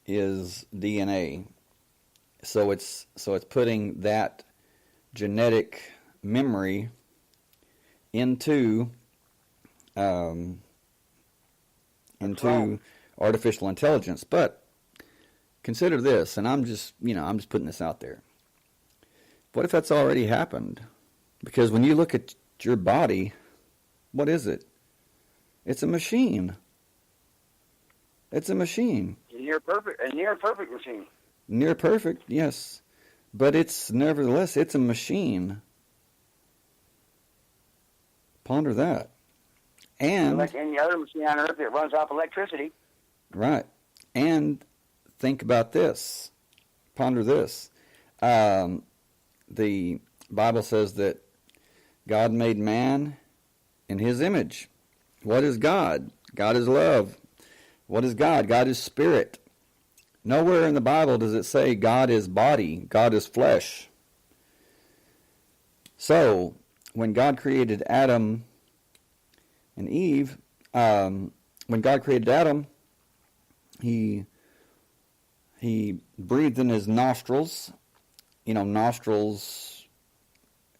is DNA. So it's putting that genetic memory into artificial intelligence. But consider this, and I'm just putting this out there. What if that's already happened? Because when you look at your body, what is it? It's a machine. It's a machine. A near perfect machine. Near perfect, yes. But it's nevertheless, it's a machine. Ponder that. And like any other machine on Earth, it runs off electricity. Right. And think about this. Ponder this. The Bible says that God made man in his image. What is God? God is love. What is God? God is spirit. Nowhere in the Bible does it say God is body, God is flesh. So, when God created Adam and Eve, when God created Adam, he breathed in his nostrils. You know, nostrils,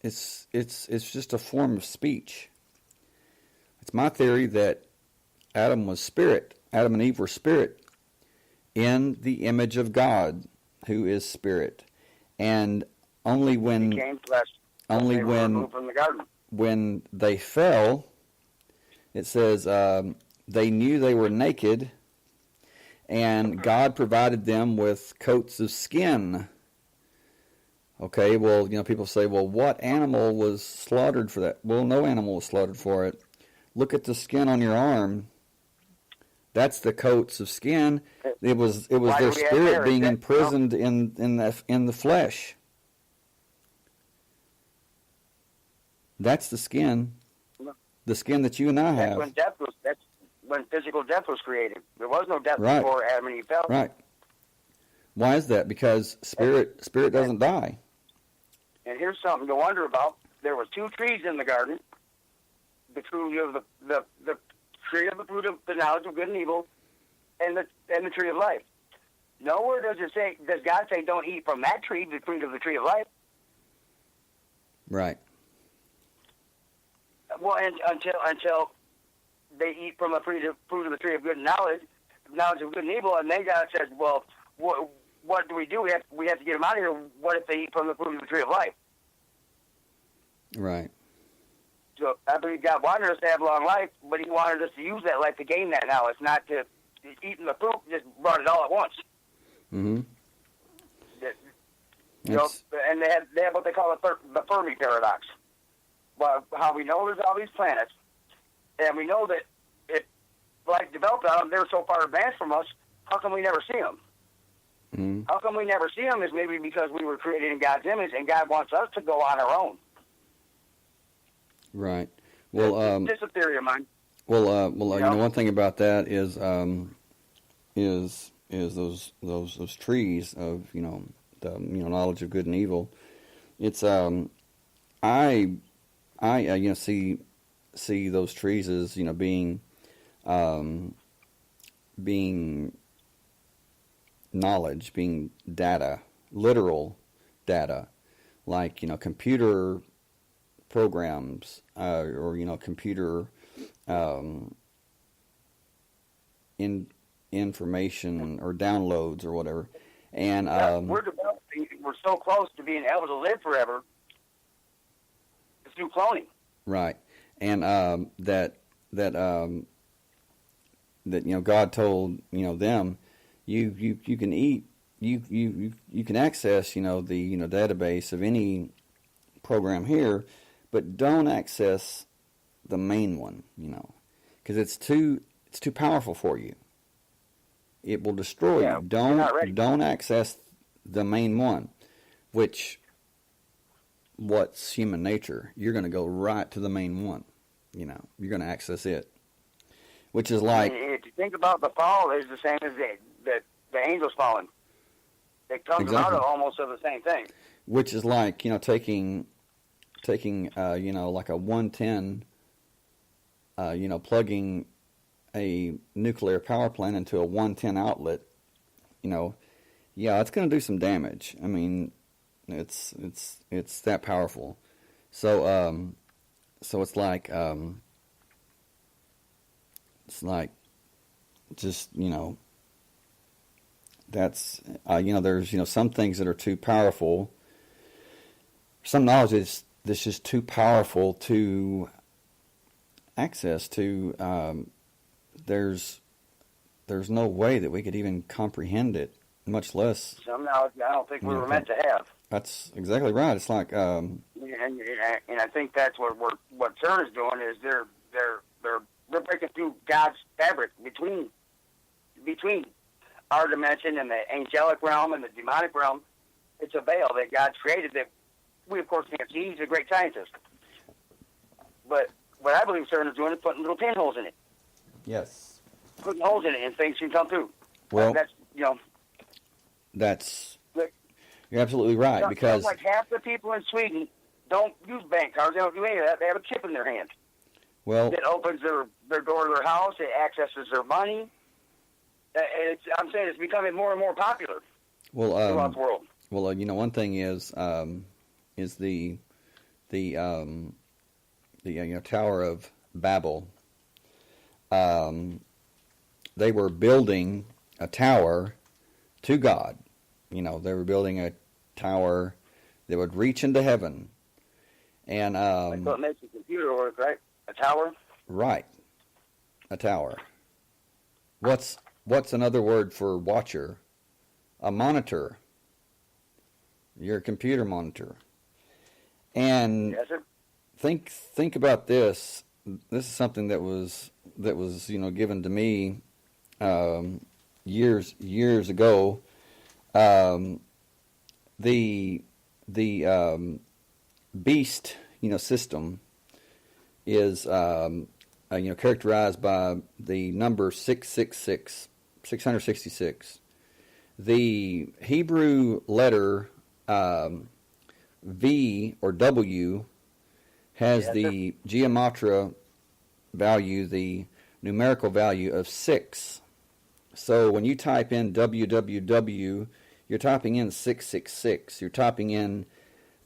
it's just a form of speech. It's my theory that Adam was spirit. Adam and Eve were spirit in the image of God, who is spirit. And only when when they fell, it says they knew they were naked, and God provided them with coats of skin. Okay, well, people say, well, what animal was slaughtered for that? Well, no animal was slaughtered for it. Look at the skin on your arm. That's the coats of skin. It was their spirit being imprisoned in the flesh. That's the skin that you and I have. That's when physical death was created. There was no death before Adam and Eve fell. Right. Why is that? Because spirit doesn't die. And here's something to wonder about. There was two trees in the garden. The tree of the tree of the fruit of the knowledge of good and evil, and the tree of life. Nowhere does God say don't eat from that tree, the fruit of the tree of life. Right. Well, until they eat from the fruit of the tree of good and knowledge of good and evil, and then God says, well, what do? We have to get them out of here. What if they eat from the fruit of the tree of life? Right. So I believe God wanted us to have long life, but He wanted us to use that life to gain that knowledge, not to eating the fruit just brought it all at once. Mm-hmm. And they have what they call the Fermi paradox. Well, how we know there's all these planets, And we know that it, like, developed on them, they're so far advanced from us, how come we never see them? Mm-hmm. How come we never see them is maybe because we were created in God's image, and God wants us to go on our own. Right. Well, It's just a theory of mine. Well, you know, one thing about that is those trees of, you know, the, you know, knowledge of good and evil. It's I you know, see those trees as, you know, being knowledge, being data, literal data, like, you know, computer programs, or, you know, computer information or downloads or whatever. And we're developing, we're so close to being able to live forever through cloning. Right. And that you know, God told, you know, them, you can eat, you can access, you know, the, you know, database of any program here, but don't access the main one, you know, because it's too powerful for you. It will destroy you. Don't access the main one, which, what's human nature? You're going to go right to the main one. You know, you're going to access it, which is like. If you think about the fall, is the same as the angels falling. It comes out of almost of the same thing. Which is like, you know, taking you know, like a 110, you know, plugging a nuclear power plant into a 110 outlet, you know, yeah, it's going to do some damage. I mean, it's that powerful. So it's like just, you know, that's you know, there's, you know, some things that are too powerful. Some knowledge that's just too powerful to access to. There's no way that we could even comprehend it, much less. Some knowledge I don't think we were meant to have. That's exactly right. It's like, and I think that's what CERN is doing is they're breaking through God's fabric between our dimension and the angelic realm and the demonic realm. It's a veil that God's created that we, of course, can't see. He's a great scientist. But what I believe CERN is doing is putting little pinholes in it. yes. Putting holes in it and things can come through. Well, that's, you know. You're absolutely right, because like half the people in Sweden don't use bank cards. They don't do any of that. They have a chip in their hand. Well, it opens their door to their house. It accesses their money. I'm saying it's becoming more and more popular throughout the world. Well, you know, one thing is the you know, Tower of Babel. They were building a tower to God. You know, they were building a tower that would reach into heaven. And that's what makes a computer work, right? A tower. Right, a tower. What's another word for watcher? A monitor. You're a computer monitor. And yes, sir. Think about this. This is something that was you know, given to me years ago. The beast, you know, system is you know, characterized by the number 666, 666. The Hebrew letter V or W has the gematria value, the numerical value of 6. So when you type in www, you're typing in 666. You're typing in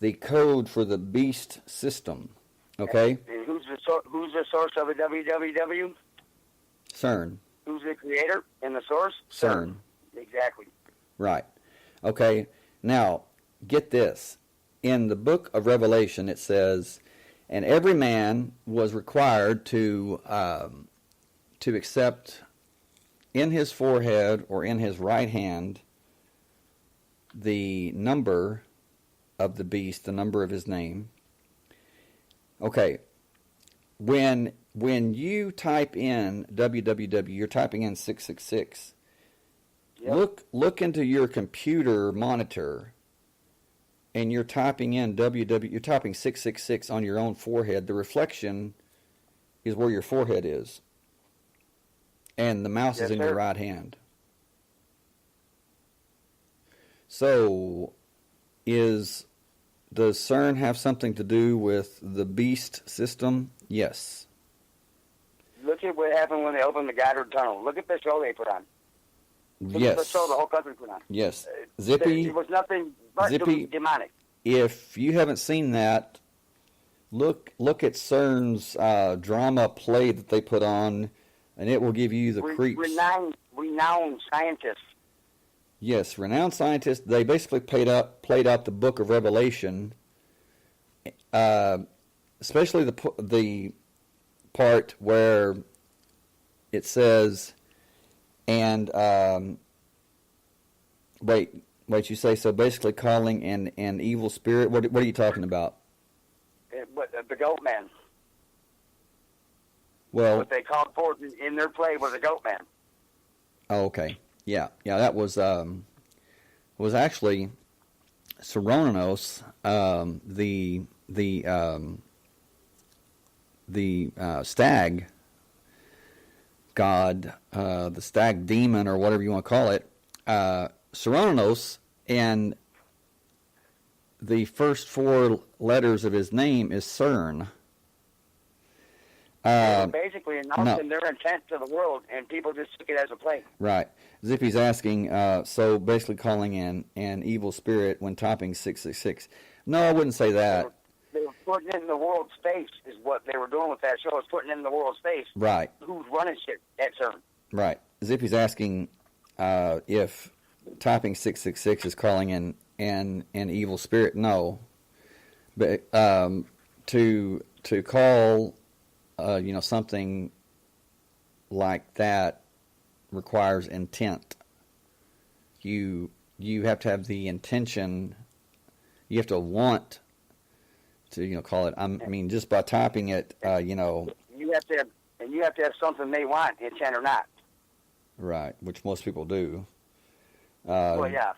the code for the beast system. Okay? And who's the source of the www? CERN. Who's the creator and the source? CERN. Exactly. Right. Okay. Now, get this. In the book of Revelation, it says, and every man was required to accept in his forehead or in his right hand the number of the beast, the number of his name. Okay. When when you type in www, you're typing in 666. Yep. Look into your computer monitor, and you're typing in www. You're typing 666 on your own forehead. The reflection is where your forehead is, and the mouse is in your right hand. So, does CERN have something to do with the beast system? Yes. Look at what happened when they opened the Goddard Tunnel. Look at the show they put on. Look at the show the whole country put on. Yes. Zippy. It was nothing but demonic. If you haven't seen that, look at CERN's drama play that they put on, and it will give you the creeps. Renowned scientists. Yes, renowned scientists. They basically played out the Book of Revelation, especially the part where it says, and wait, you say, so basically calling an evil spirit. What are you talking about? The goat man. Well, what they called forth in their play was a goat man. Oh, okay. Yeah, that was actually Cernunnos, the stag god, the stag demon, or whatever you want to call it. Cernunnos, and the first 4 letters of his name is CERN. Basically announcing their intent to the world, and people just took it as a play. Right. Zippy's asking, so basically calling an evil spirit when typing 666. No, I wouldn't say that. They were putting in the world's face, is what they were doing with that show, is putting in the world's face. Right. Who's running shit at CERN. Right. Zippy's asking if typing 666 is calling an evil spirit. No. But to call something like that requires intent. You have to have the intention. You have to want to call it. I mean, just by typing it, You have to have something they want, intent or not. Right, which most people do. Well, yeah.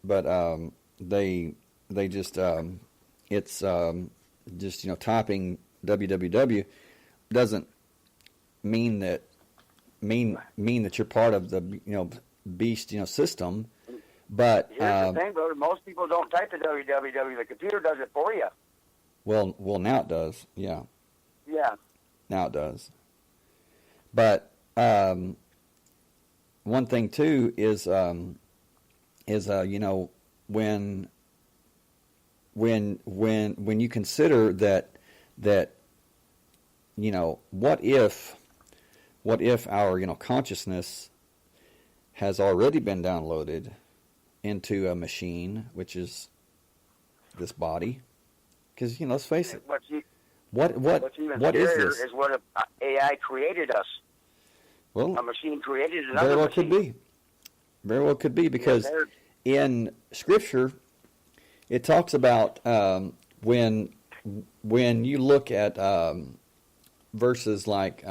But they just it's just typing www doesn't mean that you're part of the beast system. But here's the thing, brother. Most people don't type the www. The computer does it for you. Well, now it does. Yeah. Yeah. Now it does. But one thing too is when you consider that what if our consciousness has already been downloaded into a machine, which is this body, because let's face it, what's even what is this? Is what AI created us. Well, a machine created another very well machine. Very well could be, because in Scripture it talks about when you look at verses like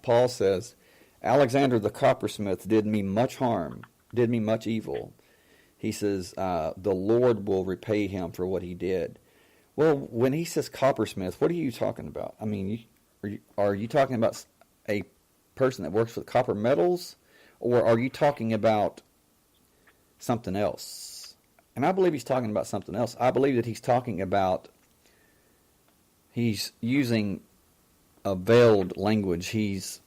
Paul says, Alexander the coppersmith did me much harm, did me much evil. He says, the Lord will repay him for what he did. Well, when he says coppersmith, what are you talking about? I mean, are you talking about a person that works with copper metals, or are you talking about something else? And I believe he's talking about something else. I believe that he's talking about, he's using a veiled language. He's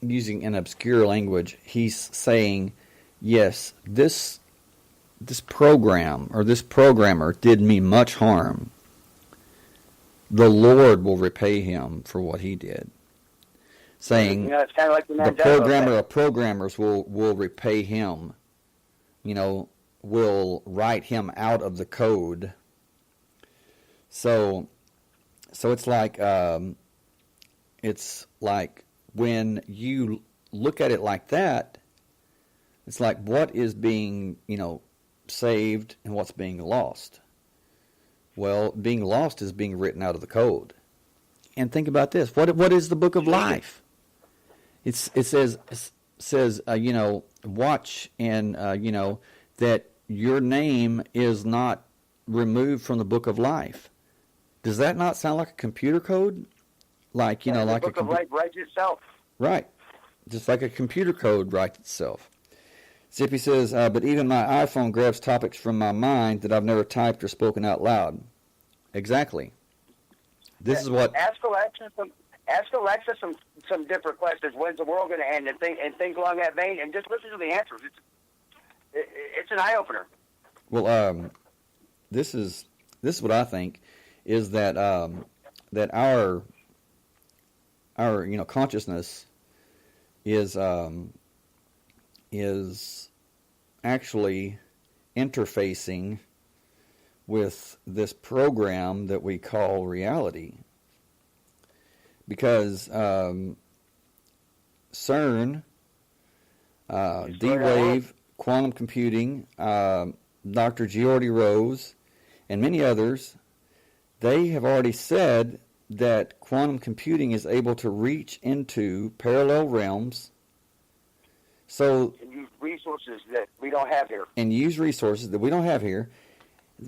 using an obscure language. He's saying, yes, this program or this programmer did me much harm. The Lord will repay him for what he did. Saying, it's kind of like the programmer of programmers will repay him. Will write him out of the code. So it's like when you look at it like that, it's like what is being saved and what's being lost. Well, being lost is being written out of the code. And think about this. What is the book of life? It says watch and that your name is not removed from the book of life. Does that not sound like a computer code? Like the book of life writes itself. Right, just like a computer code writes itself. Zippy says, but even my iPhone grabs topics from my mind that I've never typed or spoken out loud. Exactly. This is what. Ask Alexa some different questions. When's the world going to end? And things along that vein, and just listen to the answers. It's an eye opener. Well, this is what I think is that that our consciousness is actually interfacing with this program that we call reality. Because CERN, D-Wave, quantum computing, Dr. Geordie Rose, and many others, they have already said that quantum computing is able to reach into parallel realms. So, and use resources that we don't have here.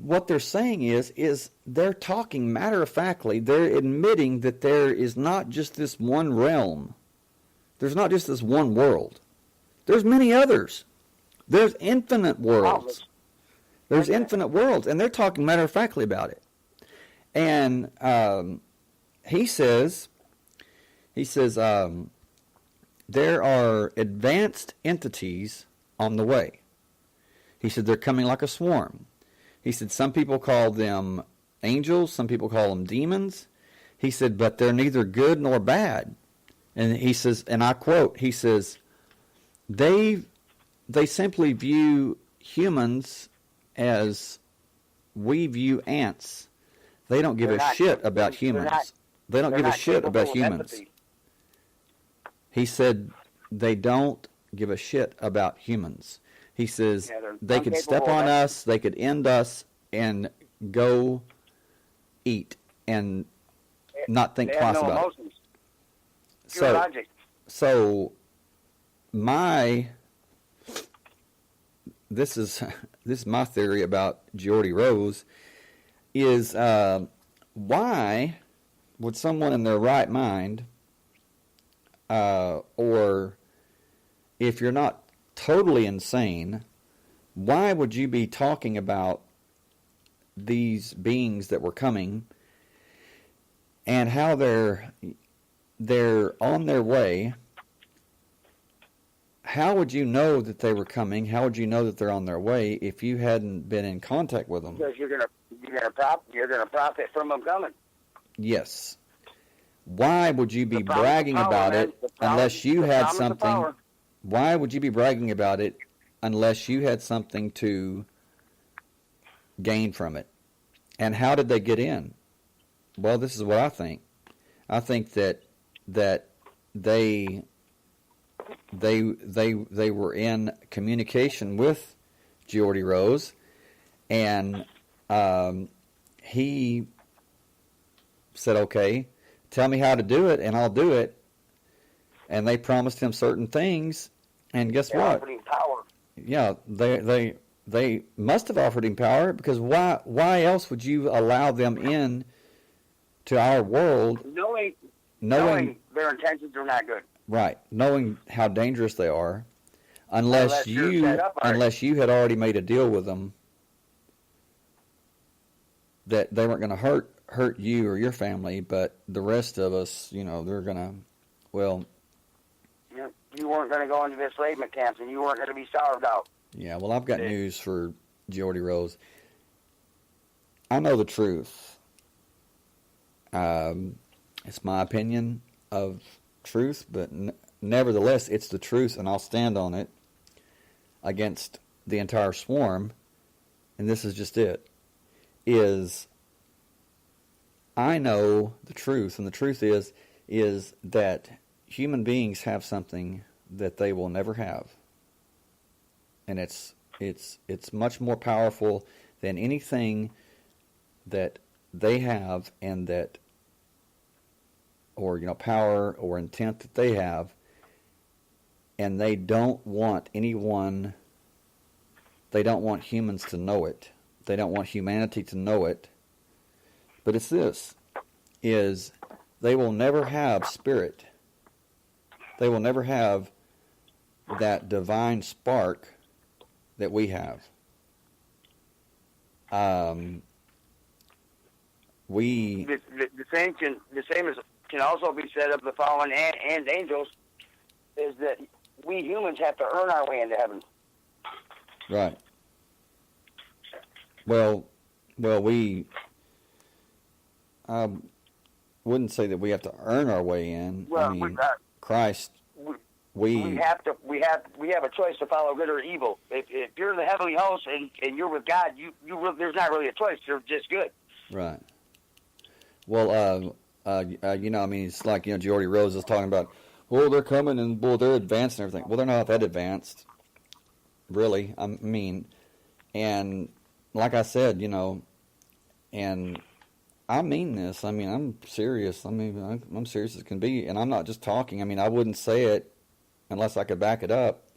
What they're saying is they're talking matter-of-factly. They're admitting that there is not just this one realm. There's not just this one world. There's many others. There's infinite worlds. There's infinite worlds, and they're talking matter-of-factly about it. And he says, there are advanced entities on the way. He said they're coming like a swarm. He said some people call them angels, some people call them demons. He said, but they're neither good nor bad. And he says, and I quote, he says, they simply view humans as we view ants. They don't give a shit about humans. They don't give a shit about humans. He said they don't give a shit about humans. He says they could step on us, they could end us, and go eat and not think twice about it. So this is my theory about Geordie Rose is why would someone in their right mind, or if you're not totally insane, why would you be talking about these beings that were coming and how they're on their way? How would you know that they were coming? How would you know that they're on their way if you hadn't been in contact with them? Because you're gonna profit from them coming. Yes. Why would you be bragging about it unless you had something? Why would you be bragging about it unless you had something to gain from it? And how did they get in? Well, this is what I think. I think that they were in communication with Geordie Rose, and he said, "Okay, tell me how to do it, and I'll do it." And they promised him certain things, and guess what? Offered him power. Yeah, they must have offered him power, because why else would you allow them in to our world, knowing their intentions are not good? Right, knowing how dangerous they are, unless you had already made a deal with them that they weren't going to hurt you or your family, but the rest of us, they're going to, well. You weren't going to go into the enslavement camps, and you weren't going to be starved out. Yeah, well, I've got news for Geordie Rose. I know the truth. It's my opinion of truth, but nevertheless, it's the truth, and I'll stand on it against the entire swarm. And this is just it. I know the truth, and the truth is that human beings have something that they will never have, and it's much more powerful than anything that they have, and that or power or intent that they have, and they don't want anyone. They don't want humans to know it. They don't want humanity to know it. But it's this: is they will never have spirit. They will never have that divine spark that we have. The same can also be said of the fallen and angels, is that we humans have to earn our way into heaven. Right. Well, we. I wouldn't say that we have to earn our way in. Well, I mean, Christ. We have a choice to follow good or evil. If you're in the heavenly host and you're with God, there's not really a choice. You're just good. Right. Well, I mean, it's like, Geordie Rose is talking about, well, they're coming and, well, they're advanced and everything. Well, they're not that advanced, really. I mean, and like I said, and I mean this. I mean, I'm serious. I mean, I'm serious as can be, and I'm not just talking. I mean, I wouldn't say it unless I could back it up.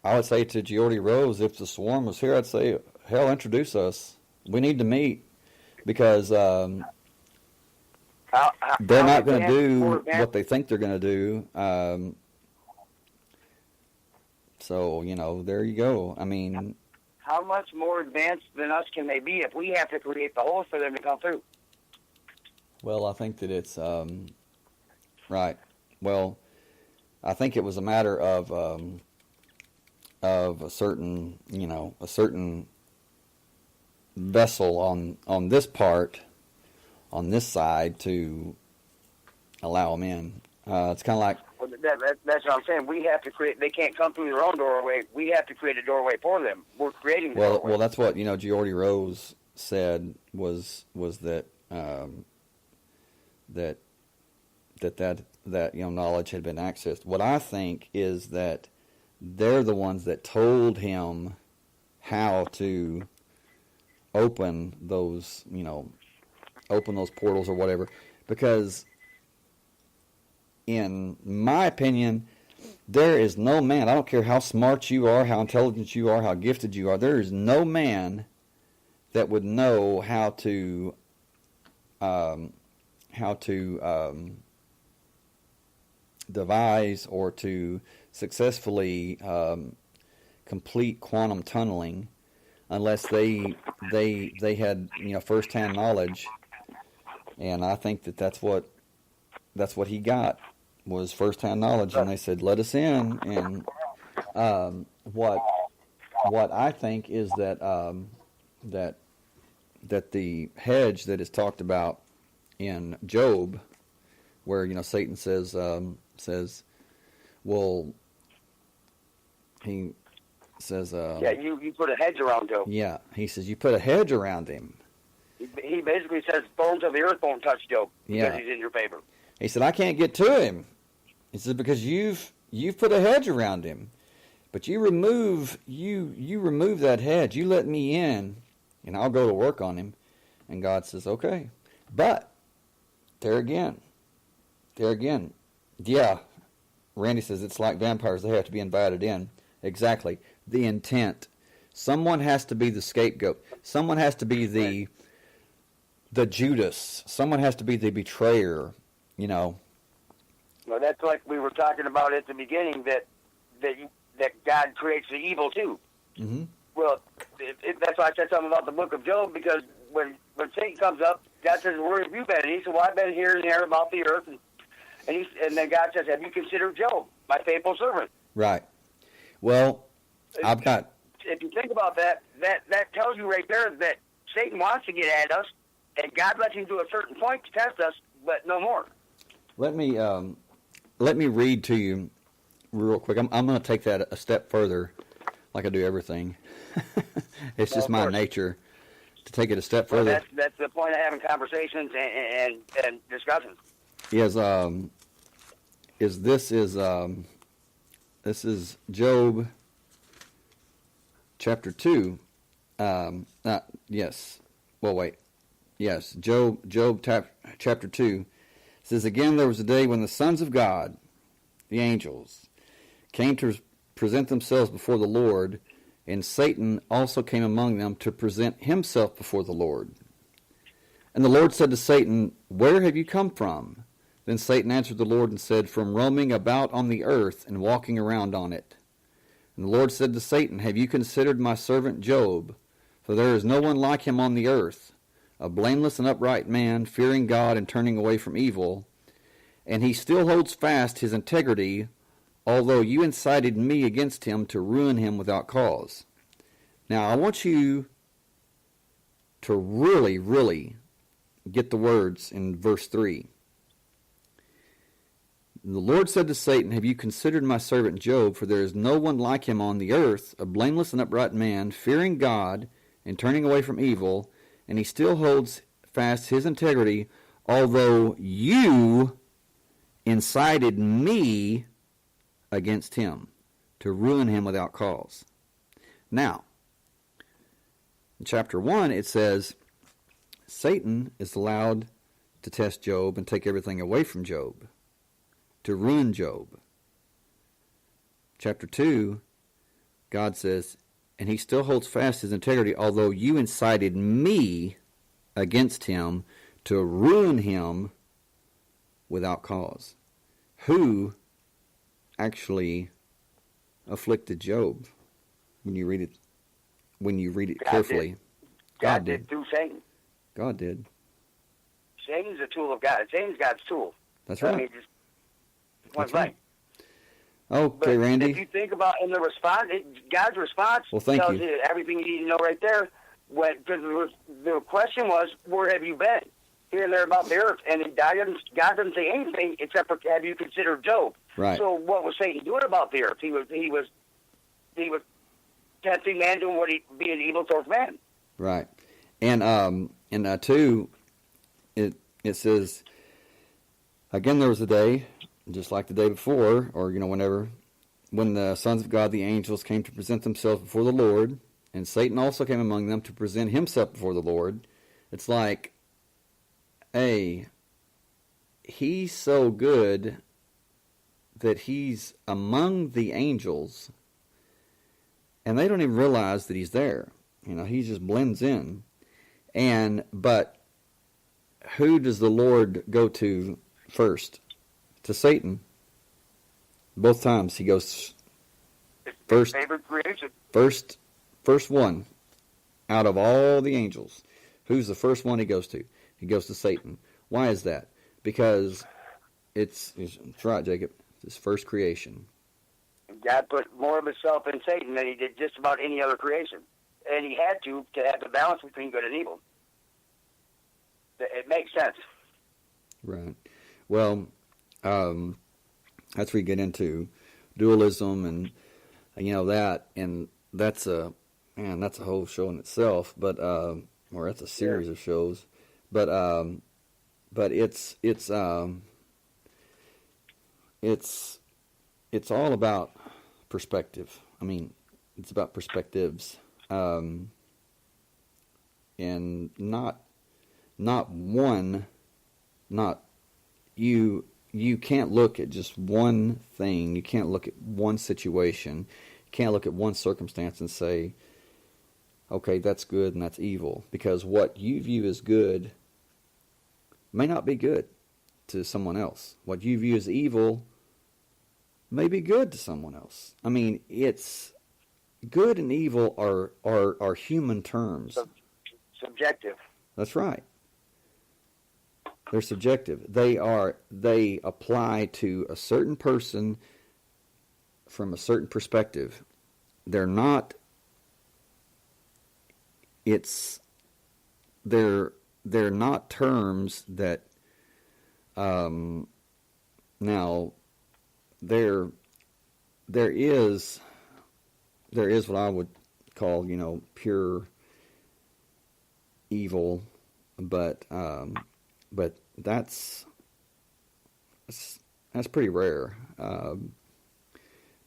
I would say to Geordie Rose, if the swarm was here, I'd say, hell, introduce us. We need to meet, because they're not going to do what they think they're going to do. So, there you go. I mean, how much more advanced than us can they be if we have to create the holes for them to come through? Well, I think that it's right. Well, I think it was a matter of a certain vessel on this part, on this side, to allow them in. It's kind of like. Well, that's what I'm saying. We have to create. They can't come through their own doorway. We have to create a doorway for them. We're creating the doorway. Well, that's what Geordie Rose said was that that knowledge had been accessed. What I think is that they're the ones that told him how to open those portals or whatever, because in my opinion, there is no man, I don't care how smart you are, how intelligent you are, how gifted you are, there is no man that would know how to devise or to successfully complete quantum tunneling unless they had first-hand knowledge. And I think that's what he got, was first-hand knowledge. And they said, let us in. And what I think is that the hedge that is talked about in Job, where Satan says, well, he says, you put a hedge around Job. Yeah, he says you put a hedge around him. He basically says bones of the earth won't touch Job because he's in your favor. He said, I can't get to him. He said, because you've put a hedge around him, but you remove that hedge. You let me in, and I'll go to work on him. And God says, okay, but there again, yeah. Randy says it's like vampires; they have to be invited in. Exactly. The intent. Someone has to be the scapegoat. Someone has to be the Judas. Someone has to be the betrayer. Well, that's like we were talking about at the beginning, that God creates the evil too. Mm-hmm. Well, that's why I said something about the book of Job, because when Satan comes up, God says, "Where have you been?" And he said, "Well, I've been here and there about the earth." And then God says, "Have you considered Job, my faithful servant?" Right. Well, I've got. If you think about that tells you right there that Satan wants to get at us, and God lets him do a certain point to test us, but no more. Let me read to you real quick. I'm going to take that a step further, like I do everything. It's just my nature to take it a step further. Well, that's the point of having conversations and discussions. This is Job chapter 2. Yes. Well, wait. Yes, Job chapter 2 says, again, there was a day when the sons of God, the angels, came to present themselves before the Lord, and Satan also came among them to present himself before the Lord. And the Lord said to Satan, where have you come from? Then Satan answered the Lord and said, from roaming about on the earth and walking around on it. And the Lord said to Satan, have you considered my servant Job? For there is no one like him on the earth, a blameless and upright man, fearing God and turning away from evil. And he still holds fast his integrity, although you incited me against him to ruin him without cause. Now, I want you to really, really get the words in verse 3. The Lord said to Satan, have you considered my servant Job? For there is no one like him on the earth, a blameless and upright man, fearing God and turning away from evil, and he still holds fast his integrity, although you incited me against him to ruin him without cause. Now, in chapter 1, it says, Satan is allowed to test Job and take everything away from Job, to ruin Job. Chapter 2, God says, and he still holds fast his integrity, although you incited me against him to ruin him without cause. Who actually afflicted Job? When you read it God carefully. Did. God did through Satan. God did. Satan's a tool of God. Satan's God's tool. That's right. I mean, just one That's right. thing. Okay, But Randy. if you think about in the response, God's response Thank tells you. you everything you need to know right there. Because the question was, where have you been? Here and there about the earth. And God doesn't say anything except for, have you considered Job? Right. So what was Satan doing about the earth? He was tempting man, doing being evil towards man. Right. And 2, it says, again there was a day, just like the day before, or whenever, when the sons of God, the angels, came to present themselves before the Lord, and Satan also came among them to present himself before the Lord. It's like, hey, he's so good that he's among the angels, and they don't even realize that he's there. He just blends in. But who does the Lord go to first? To Satan. Both times he goes first. Favorite creation. First one out of all the angels. Who's the first one he goes to? He goes to Satan. Why is that? Because it's right, Jacob. It's his first creation. God put more of himself in Satan than he did just about any other creation. And he had to have the balance between good and evil. It makes sense. Right. Well, that's where you get into dualism and that, and that's a whole show in itself. But or that's a series of shows. But it's all about perspective. I mean, it's about perspectives, and not one. Not you. You can't look at just one thing. You can't look at one situation. You can't look at one circumstance and say, okay, that's good and that's evil. Because what you view as good may not be good to someone else. What you view as evil may be good to someone else. I mean, it's good and evil are human terms. Subjective. That's right. They're subjective. They apply to a certain person from a certain perspective. They're not. They're not terms that. Now, there is what I would call pure evil, but that's pretty rare.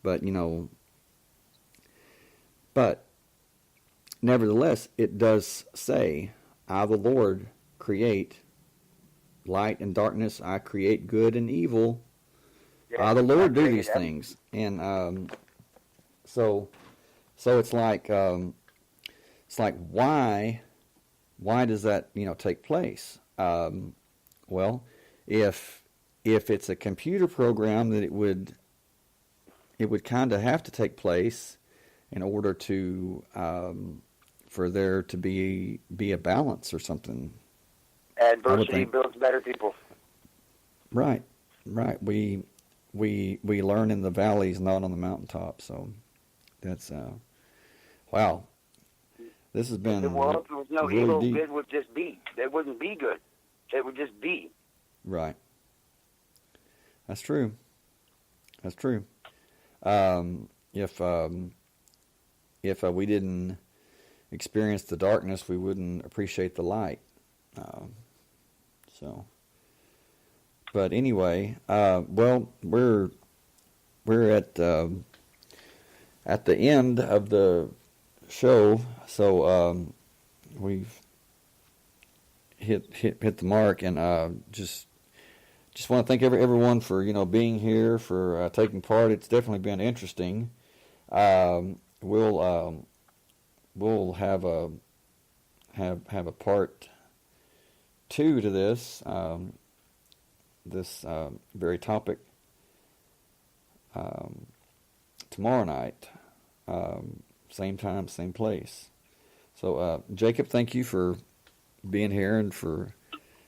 But nevertheless, it does say, "I, the Lord, create light and darkness. I create good and evil. Yeah, The Lord I do created these them. things, and so it's like why does that take place? Well, if it's a computer program, that it would kind of have to take place in order to for there to be a balance or something. Adversity builds better people. Right. We learn in the valleys, not on the mountaintop. So that's wow. This has been If the world was no really evil, deep. good would just be. It wouldn't be good. It would just be. Right. That's true. If we didn't experience the darkness, we wouldn't appreciate the light. But anyway, well, we're at the end of the show, so we've hit the mark, and just want to thank everyone for being here, for taking part. It's definitely been interesting. We'll have a part 2 to this very topic tomorrow night, same time, same place. So Jacob, thank you for being here and for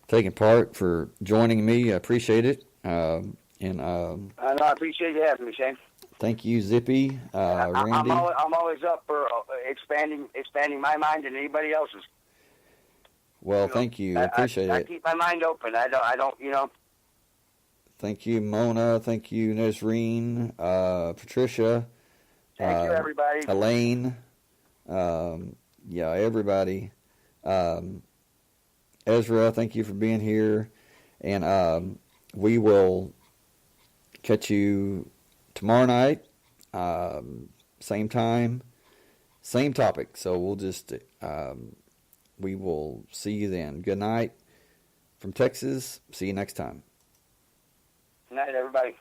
taking part, for joining me. I appreciate it. I appreciate you having me, Shane. Thank you, Zippy, Randy. I'm always up for expanding my mind and anybody else's. Well, thank you. I appreciate I it. keep my mind open. I don't. Thank you, Mona. Thank you, Nazreen, Patricia. Thank you, everybody. Elaine. Everybody. Ezra, thank you for being here. And we will catch you tomorrow night, same time, same topic. So we'll just, we will see you then. Good night from Texas. See you next time. Good night, everybody.